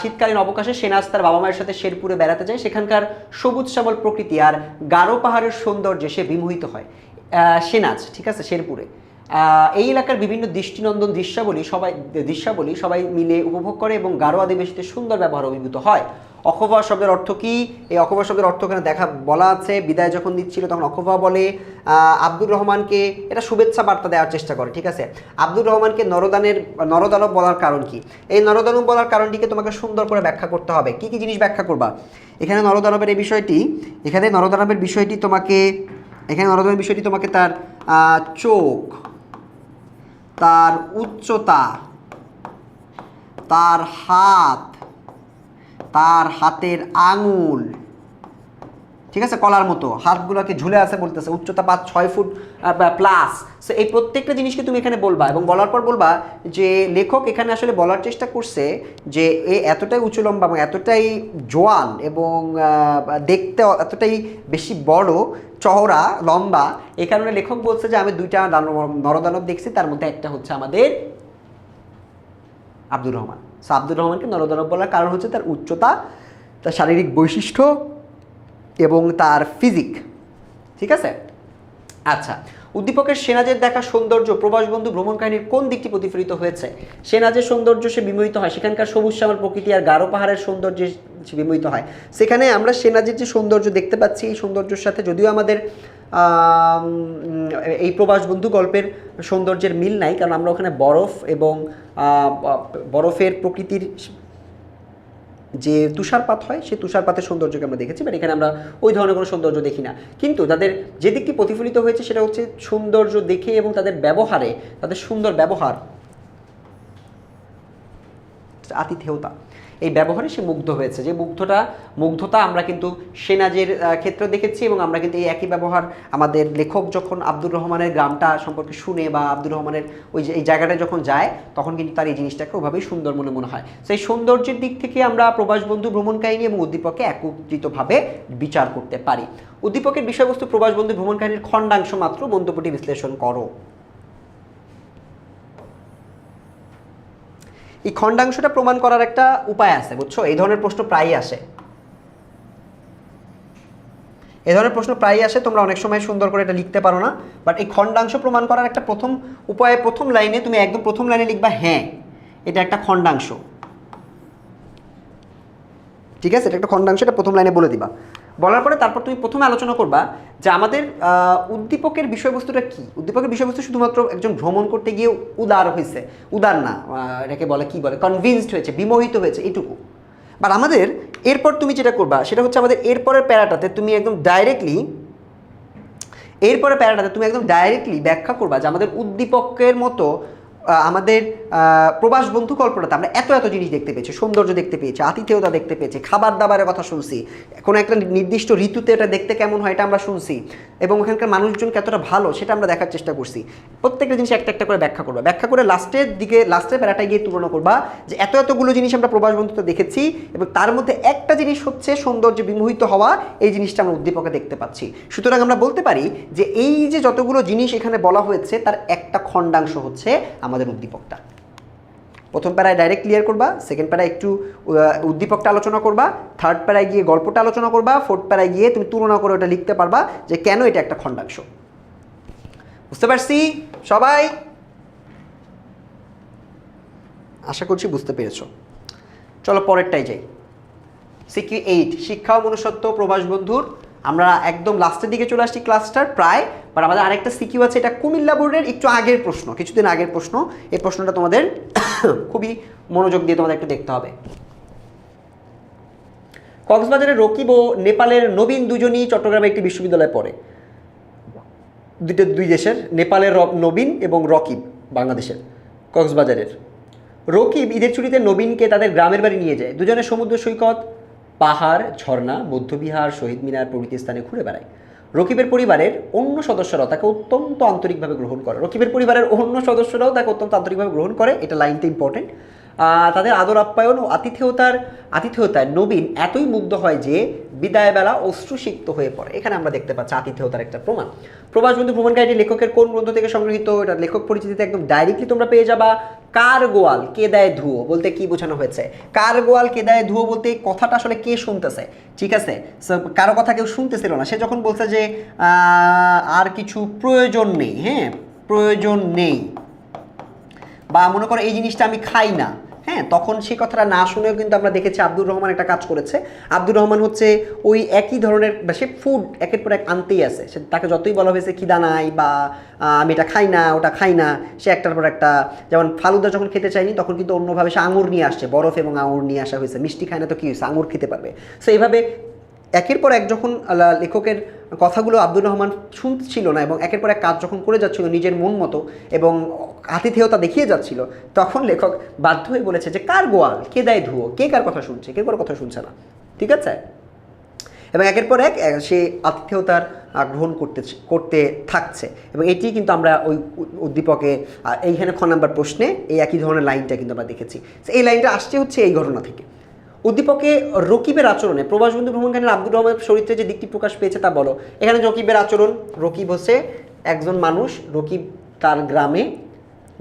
Speaker 1: শীতকালীন অবকাশে সেনাজ তার বাবা মায়ের সাথে শেরপুরে বেড়াতে যায়, সেখানকার সবুজ শ্যামল প্রকৃতি আর গারো পাহাড়ের সৌন্দর্যে সে বিমোহিত হয়। সেনাজ, ঠিক আছে, শেরপুরে এই এলাকার বিভিন্ন দৃষ্টিনন্দন দৃশ্যাবলী সবাই মিলে উপভোগ করে এবং গারো আদিবাসীদের সুন্দর ব্যবহার অভিভূত হয়। অখোভা শব্দের অর্থ কি? এই অখোভা শব্দের অর্থ এখানে বলা আছে। বিদায় যখন দিচ্ছিল তখন অখোভা বলে। আব্দুর রহমানকে এটা শুভেচ্ছা বার্তা দেওয়ার চেষ্টা করে, ঠিক আছে। আব্দুর রহমানকে নরদানব বলার কারণ কি? এই নরদানব বলার কারণটিকে তোমাকে সুন্দর করে ব্যাখ্যা করতে হবে। কি কি জিনিস ব্যাখ্যা করবা এখানে? নরদানবের বিষয়টি তোমাকে তার চোখ, তার উচ্চতা, তার হাত, তার হাতের আঙুল, ঠিক আছে, কলার মতো হাতগুলোকে ঝুলে আছে বলতেছে, উচ্চতা 5-6 ফুট প্লাস। সো এই প্রত্যেকটা জিনিসকে তুমি এখানে বলবা এবং বলার পর বলবা যে লেখক এখানে আসলে বলার চেষ্টা করছে যে এ এতটাই উঁচু লম্বা এবং এতটাই জোয়ান এবং দেখতে এতটাই বেশি বড়, চওড়া, লম্বা, এই কারণে লেখক বলছে যে আমি 2টা নরদানব দেখছি, তার মধ্যে একটা হচ্ছে আমাদের আব্দুর রহমান। সো আব্দুর রহমানকে নরদানব বলার কারণ হচ্ছে তার উচ্চতা, তার শারীরিক বৈশিষ্ট্য এবং তার ফিজিক, ঠিক আছে। আচ্ছা, উদ্দীপকের সেনাজের দেখা সৌন্দর্য প্রবাস বন্ধু ভ্রমণ কাহিনীর কোন দিকটি প্রতিফলিত হয়েছে? সেনাজের সৌন্দর্য সে বিমোহিত হয়, সেখানকার সবুজ শ্যামল প্রকৃতি আর গারো পাহাড়ের সৌন্দর্যে সে বিমোহিত হয়। সেখানে আমরা সেনাজের যে সৌন্দর্য দেখতে পাচ্ছি, এই সৌন্দর্যের সাথে যদিও আমাদের এই প্রবাস বন্ধু গল্পের সৌন্দর্যের মিল নাই, কারণ আমরা ওখানে বরফ এবং বরফের প্রকৃতির যে তুষারপাত হয় সেই তুষারপাতের সৌন্দর্যকে আমরা দেখেছি, বাট এখানে আমরা ওই ধরনের কোনো সৌন্দর্য দেখি না। কিন্তু তাদের যে দিকটি প্রতিফলিত হয়েছে সেটা হচ্ছে সৌন্দর্য দেখে এবং তাদের ব্যবহারে, তাদের সুন্দর ব্যবহার, আতিথেয়তা, এই ব্যবহারে সে মুগ্ধ হয়েছে। যে মুগ্ধতা আমরা কিন্তু সেনাজের ক্ষেত্রে দেখেছি এবং আমরা কিন্তু এই একই ব্যবহার আমাদের লেখক যখন আব্দুর রহমানের গ্রামটা সম্পর্কে শুনে বা আব্দুর রহমানের এই জায়গাটায় যখন যায় তখন কিন্তু তার এই জিনিসটাকে ওভাবেই সুন্দর মনে হয়। সেই সৌন্দর্যের দিক থেকে আমরা প্রবাস বন্ধু ভ্রমণ কাহিনী এবং উদ্দীপককে একত্রিতভাবে বিচার করতে পারি। উদ্দীপকের বিষয়বস্তু প্রবাস বন্ধু ভ্রমণ কাহিনীর খণ্ডাংশ মাত্র, মন্তব্যটি বিশ্লেষণ করো। এই খণ্ডাংশটা প্রমাণ করার একটা উপায় আছে, বুঝছো? এই ধরনের প্রশ্ন প্রায়ই আসে, তোমরা অনেক সময় সুন্দর করে এটা লিখতে পারো না, বাট এই খণ্ডাংশ প্রমাণ করার একটা প্রথম উপায়, প্রথম লাইনে তুমি একদম প্রথম লাইনে লিখবা হ্যাঁ এটা একটা খণ্ডাংশ, ঠিক আছে, এটা একটা খণ্ডাংশ, এটা প্রথম লাইনে বলে দিবা। বলার পরে তারপর তুমি প্রথমে আলোচনা করবা যে আমাদের উদ্দীপকের বিষয়বস্তুটা কি। উদ্দীপকের বিষয়বস্তু শুধুমাত্র একজন ভ্রমণ করতে গিয়ে উদার না, এটাকে বলে কনভিন্সড হয়েছে, বিমোহিত হয়েছে, এটুকু। বাট আমাদের এরপর তুমি যেটা করবা সেটা হচ্ছে আমাদের এরপরের প্যারাটাতে তুমি একদম ডাইরেক্টলি ব্যাখ্যা করবা যে আমাদের উদ্দীপকের মতো আমাদের প্রবাস বন্ধু গল্পটাতে আমরা এত এত জিনিস দেখতে পেয়েছি, সৌন্দর্য দেখতে পেয়েছি, আতিথেয়তা দেখতে পেয়েছি, খাবার দাবারের কথা শুনছি, কোনো একটা নির্দিষ্ট ঋতুতে এটা দেখতে কেমন হয় এটা আমরা শুনছি, এবং ওখানকার মানুষজন কতটা ভালো সেটা আমরা দেখার চেষ্টা করছি। প্রত্যেকটা জিনিস একটা একটা করে ব্যাখ্যা করবা, ব্যাখ্যা করে লাস্টের প্যারাটায় গিয়ে তুলনা করবা যে এত এতগুলো জিনিস আমরা প্রবাস বন্ধুতে দেখেছি এবং তার মধ্যে একটা জিনিস হচ্ছে সৌন্দর্যে বিমোহিত হওয়া, এই জিনিসটা আমরা উদ্দীপকে দেখতে পাচ্ছি। সুতরাং আমরা বলতে পারি যে এই যে যতগুলো জিনিস এখানে বলা হয়েছে তার একটা খণ্ডাংশ হচ্ছে আমাদের উদ্দীপকটা। প্রথম প্যারায় ডাইরেক্ট ক্লিয়ার করবা, সেকেন্ড প্যারায় একটু উদ্দীপকটা আলোচনা করবা, থার্ড প্যারায় গিয়ে গল্পটা আলোচনা করবা, ফোর্থ প্যারায় গিয়ে তুমি তুলনা করে ওটা লিখতে পারবা যে কেন এটা একটা খণ্ডাংশ। বুঝতে পারছি সবাই? আশা করছি বুঝতে পেরেছো। চলো পরেরটাই যাই। সিকিউ 8 শিক্ষা ও মনুষ্যত্ব প্রবাস বন্ধুর। আমরা একদম লাস্টের দিকে চলে আসছি ক্লাসটার প্রায়, বাট আমাদের আরেকটা সিকিউ আছে, এটা কুমিল্লা বোর্ডের একটু আগের প্রশ্ন, কিছুদিন আগের প্রশ্ন। এই প্রশ্নটা তোমাদের খুবই মনোযোগ দিয়ে তোমাদের একটু দেখতে হবে। কক্সবাজারের রকিব ও নেপালের নবীন দুজনই চট্টগ্রামে একটি বিশ্ববিদ্যালয়ে পড়ে। দুই দেশের, নেপালের নবীন এবং রকিব বাংলাদেশের কক্সবাজারের। রকিব ঈদের ছুটিতে নবীনকে তাদের গ্রামের বাড়ি নিয়ে যায়। দুজনে সমুদ্র সৈকত, পাহাড়, ঝর্ণা, বৌদ্ধবিহার, শহীদ মিনার প্রভৃতি স্থানে ঘুরে বেড়ায়। রকিবের পরিবারের অন্য সদস্যরাও তাকে অত্যন্ত আন্তরিকভাবে গ্রহণ করে। রকিবের পরিবারের অন্য সদস্যরাও তাকে অত্যন্ত আন্তরিকভাবে গ্রহণ করে, এটা লাইনটা ইম্পর্টেন্ট। তাদের আদর আপ্যায়ন ও আতিথেয়তায় নবীন এতই মুগ্ধ হয় যে বিদায়বেলা অশ্রুসিক্ত হয়ে পড়ে। এখানে আমরা দেখতে পাচ্ছি আতিথেয়তার একটা প্রমাণ। প্রবাস বন্ধু ভ্রমণ কাহিনী লেখকের কোন গ্রন্থ থেকে সংগৃহীত? এটা লেখক পরিচিতিতে একদম ডাইরেক্টলি তোমরা পেয়ে যাবা। কার গোয়াল কে দেয় ধুয়ো বলতে কি বোঝানো হয়েছে? কার গোয়াল কে দেয় ধুয়ো বলতে কথাটা আসলে কে শুনতেছে, ঠিক আছে? কারো কথা কেউ শুনতেছিল না, সে যখন বলছে যে আর কিছু প্রয়োজন নেই, হ্যাঁ প্রয়োজন নেই, বা মনে করো এই জিনিসটা আমি খাই না, হ্যাঁ, তখন সেই কথাটা না শুনেও কিন্তু আমরা দেখেছি আব্দুর রহমান একটা কাজ করেছে। আব্দুর রহমান হচ্ছে ওই একই ধরনের, সে ফুড একের পর এক আনতেই আছে, সে তাকে যতই বলা হয়েছে খিদা নাই বা আমি এটা খাই না ওটা খাই না, সে একটার পর একটা, যেমন ফালুদা যখন খেতে চায়নি তখন কিন্তু অন্যভাবে সে আঙুর নিয়ে আসছে, বরফ এবং আঙুর নিয়ে আসা হয়েছে, মিষ্টি খায় না তো কী হয়েছে, আঙুর খেতে পারবে। সো এইভাবে একের পর এক যখন লেখকের কথাগুলো আব্দুর রহমান শুনছিল না এবং একের পর এক কাজ যখন করে যাচ্ছিল নিজের মন মতো এবং আতিথেয়তা দেখিয়ে যাচ্ছিল, তখন লেখক বাধ্য হয়ে বলেছে যে কার গোয়াল কে দেয় ধুয়ো, কে কার কথা শুনছে, কে কার কথা শুনছে না, ঠিক আছে? এবং একের পর এক সে আতিথেয়তার গ্রহণ করতে থাকছে এবং এটি কিন্তু আমরা ওই উদ্দীপকে এইখানে খ নাম্বার প্রশ্নে এই একই ধরনের লাইনটা কিন্তু আমরা দেখেছি। এই লাইনটা আসছে হচ্ছে এই ঘটনা থেকে। উদ্দীপকে রকিবের আচরণে প্রবাস বন্ধু ভ্রমণকারী আব্দুর রহমানের চরিত্রে যে দিকটি প্রকাশ পেয়েছে তা বলো। এখানে রকিবের আচরণ, রকিব হচ্ছে একজন মানুষ, রকিব তার গ্রামে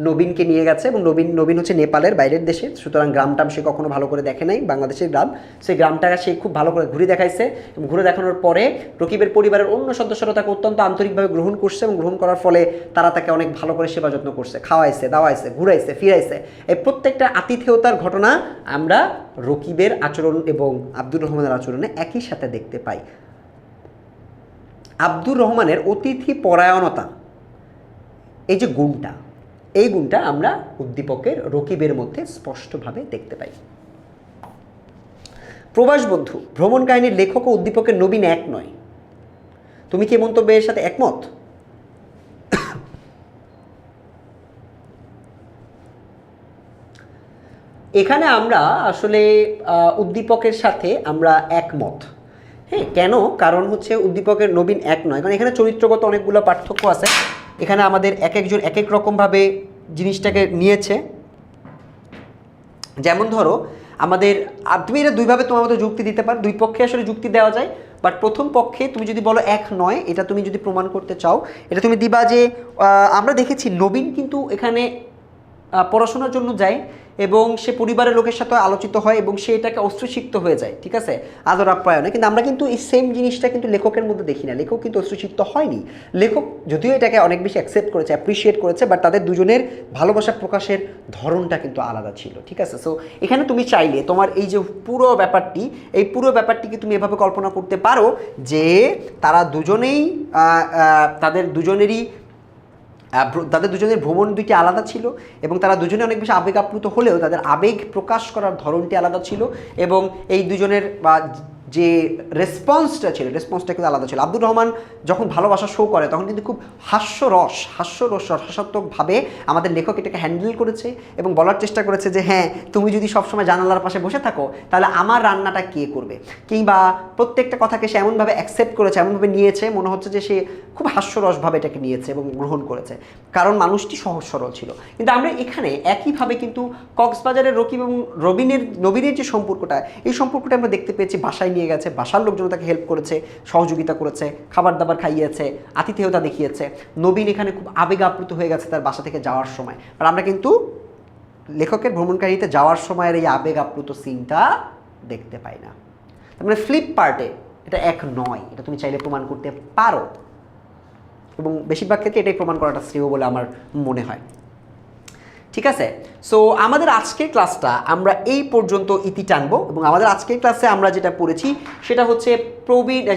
Speaker 1: নবীনকে নিয়ে গেছে এবং নবীন হচ্ছে নেপালের বাইরের দেশে, সুতরাং গ্রামটা সে কখনো ভালো করে দেখে নাই, বাংলাদেশের গ্রাম, সেই গ্রামটাকে সে খুব ভালো করে ঘুরে দেখাইছে এবং ঘুরে দেখানোর পরে রকিবের পরিবারের অন্য সদস্যরা তাকে অত্যন্ত আন্তরিকভাবে গ্রহণ করছে এবং গ্রহণ করার ফলে তারা তাকে অনেক ভালো করে সেবা যত্ন করছে, খাওয়াইছে, দাওয়াইছে, ঘুরাইছে, ফিরাইছে। এই প্রত্যেকটা আতিথেয়তার ঘটনা আমরা রকিবের আচরণ এবং আব্দুর রহমানের আচরণে একই সাথে দেখতে পাই। আব্দুর রহমানের অতিথি পরায়ণতা, এই যে গুণটা, এই গুণটা আমরা উদ্দীপকের রকিবের মধ্যে স্পষ্টভাবে দেখতে পাই। প্রবাস বন্ধু ভ্রমণ কাহিনীর লেখক ও উদ্দীপকের নবীন এক নয়, তুমি কি মন্তব্যের সাথে একমত? এখানে আমরা আসলে উদ্দীপকের সাথে আমরা একমত। হ্যাঁ, কেন? কারণ হচ্ছে উদ্দীপকের নবীন এক নয়, কারণ এখানে চরিত্রগত অনেকগুলো পার্থক্য আছে। এখানে আমাদের এক একজন এক এক রকমভাবে জিনিসটাকে নিয়েছে। যেমন ধরো আমাদের, তুমি এটা দুইভাবে তোমার মতো যুক্তি দিতে পারো, দুই পক্ষে আসলে যুক্তি দেওয়া যায়, বাট প্রথম পক্ষে তুমি যদি বলো এক নয়, এটা তুমি যদি প্রমাণ করতে চাও, এটা তুমি দিবা যে আমরা দেখেছি নবীন কিন্তু এখানে পড়াশোনার জন্য যায় এবং সে পরিবারের লোকের সাথে আলোচিত হয় এবং সে এটাকে অশ্রুসিক্ত হয়ে যায়, ঠিক আছে, আদর আপ্যায়নে। কিন্তু আমরা কিন্তু এই সেম জিনিসটা কিন্তু লেখকের মধ্যে দেখি না, লেখক কিন্তু অশ্রুসিক্ত হয়নি। লেখক যদিও এটাকে অনেক বেশি অ্যাকসেপ্ট করেছে, অ্যাপ্রিসিয়েট করেছে, বাট তাদের দুজনের ভালোবাসা প্রকাশের ধরনটা কিন্তু আলাদা ছিল, ঠিক আছে? সো এখানে তুমি চাইলে তোমার এই যে পুরো ব্যাপারটিকে তুমি এভাবে কল্পনা করতে পারো যে তারা দুজনেই তাদের দুজনের ভ্রমণ দুইটি আলাদা ছিল এবং তারা দুজনে অনেক বেশি আবেগ আপ্লুত হলেও তাদের আবেগ প্রকাশ করার ধরনটি আলাদা ছিল এবং এই দুজনের যে রেসপন্সটা ছিল, রেসপন্সটা কিন্তু আলাদা ছিল। আব্দুর রহমান যখন ভালোবাসা শো করে তখন কিন্তু খুব হাস্যরসাত্মকভাবে আমাদের লেখক এটাকে হ্যান্ডেল করেছে এবং বলার চেষ্টা করেছে যে হ্যাঁ, তুমি যদি সবসময় জানালার পাশে বসে থাকো তাহলে আমার রান্নাটা কে করবে, কিংবা প্রত্যেকটা কথাকে সে এমনভাবে অ্যাকসেপ্ট করেছে, এমনভাবে নিয়েছে, মনে হচ্ছে যে সে খুব হাস্যরসভাবে এটাকে নিয়েছে এবং গ্রহণ করেছে, কারণ মানুষটি সহজ সরল ছিল। কিন্তু আমরা এখানে একইভাবে কিন্তু কক্সবাজারের রকিব এবং নবীনের যে সম্পর্কটা, এই সম্পর্কটা আমরা দেখতে পেয়েছি। বাসায় নিয়ে গেছে, বাসার লোকজন তাকে হেল্প করেছে, সহযোগিতা করেছে, খাবার দাবার খাইয়েছে, আতিথেয়তা দেখিয়েছে। নবীন এখানে খুব আবেগ আপ্লুত হয়ে গেছে তার বাসা থেকে যাওয়ার সময়, আর আমরা কিন্তু লেখকের ভ্রমণকারীতে যাওয়ার সময়ের এই আবেগ আপ্লুত সিনটা দেখতে পাই না। তার মানে ফ্লিপ পার্টে এটা এক নয়, এটা তুমি চাইলে প্রমাণ করতে পারো, এবং বেশিরভাগ ক্ষেত্রে এটাই প্রমাণ করাটা শ্রেয় বলে আমার মনে হয়। ঠিক আছে, সো আমাদের আজকের ক্লাসটা আমরা এই পর্যন্ত ইতি টানবো, এবং আমাদের আজকের ক্লাসে আমরা যেটা পড়েছি সেটা হচ্ছে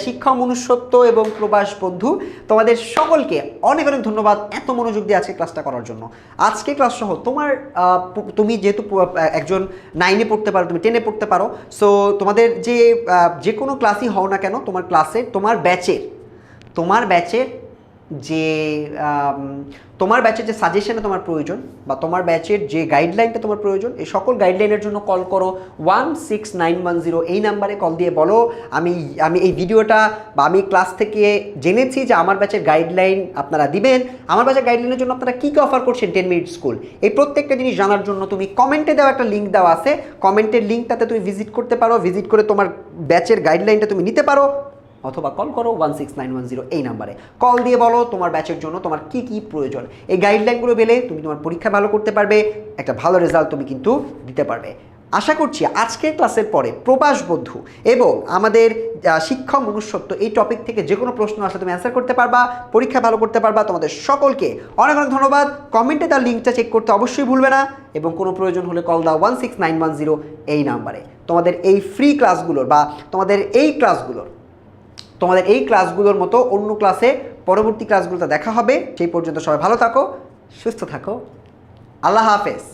Speaker 1: শিক্ষা মনুষ্যত্ব এবং প্রবাস বন্ধু। তোমাদের সকলকে অনেক অনেক ধন্যবাদ এত মনোযোগ দিয়ে আজকে ক্লাসটা করার জন্য। আজকে ক্লাস সহ তুমি যেহেতু একজন 9-এ পড়তে পারো, তুমি 10-এ পড়তে পারো, সো তোমাদের যে কোনো ক্লাসই হও না কেন, তোমার ক্লাসে তোমার ব্যাচের যে সাজেশনে তোমার প্রয়োজন বা তোমার ব্যাচের যে গাইডলাইনটা তোমার প্রয়োজন, এই সকল গাইডলাইনের জন্য কল করো 16910। এই নাম্বারে কল দিয়ে বলো আমি এই ভিডিওটা বা আমি ক্লাস থেকে জেনেছি যে আমার ব্যাচের গাইডলাইন আপনারা দিবেন, আমার ব্যাচের গাইডলাইনের জন্য আপনারা কী কী অফার করছেন 10 মিনিট স্কুল, এই প্রত্যেকটা জিনিস জানার জন্য তুমি কমেন্টে দেওয়া একটা লিঙ্ক দেওয়া আছে, কমেন্টের লিঙ্কটাতে তুমি ভিজিট করতে পারো, ভিজিট করে তোমার ব্যাচের গাইডলাইনটা তুমি নিতে পারো, অথবা কল করো 16910 এই নাম্বারে। কল দিয়ে বলো তোমার ব্যাচের জন্য তোমার কি কি প্রয়োজন। এই গাইডলাইনগুলো পেলে তুমি তোমার পরীক্ষা ভালো করতে পারবে, একটা ভালো রেজাল্ট তুমি কিন্তু দিতে পারবে। আশা করছি আজকের ক্লাসের পরে প্রবাস বন্ধু এবং আমাদের শিক্ষা মনুষ্যত্ব এই টপিক থেকে যে কোনো প্রশ্ন আসলে তুমি অ্যান্সার করতে পারবা, পরীক্ষা ভালো করতে পারবা। তোমাদের সকলকে অনেক অনেক ধন্যবাদ। কমেন্টে তার লিঙ্কটা চেক করতে অবশ্যই ভুলবে না, এবং কোনো প্রয়োজন হলে কল দাও 16910 এই নাম্বারে। তোমাদের এই ফ্রি ক্লাসগুলোর বা তোমাদের এই ক্লাসগুলোর মতো অন্য ক্লাসে পরবর্তী ক্লাসগুলোতে দেখা হবে। সেই পর্যন্ত সবাই ভালো থাকো, সুস্থ থাকো, আল্লাহ হাফেজ।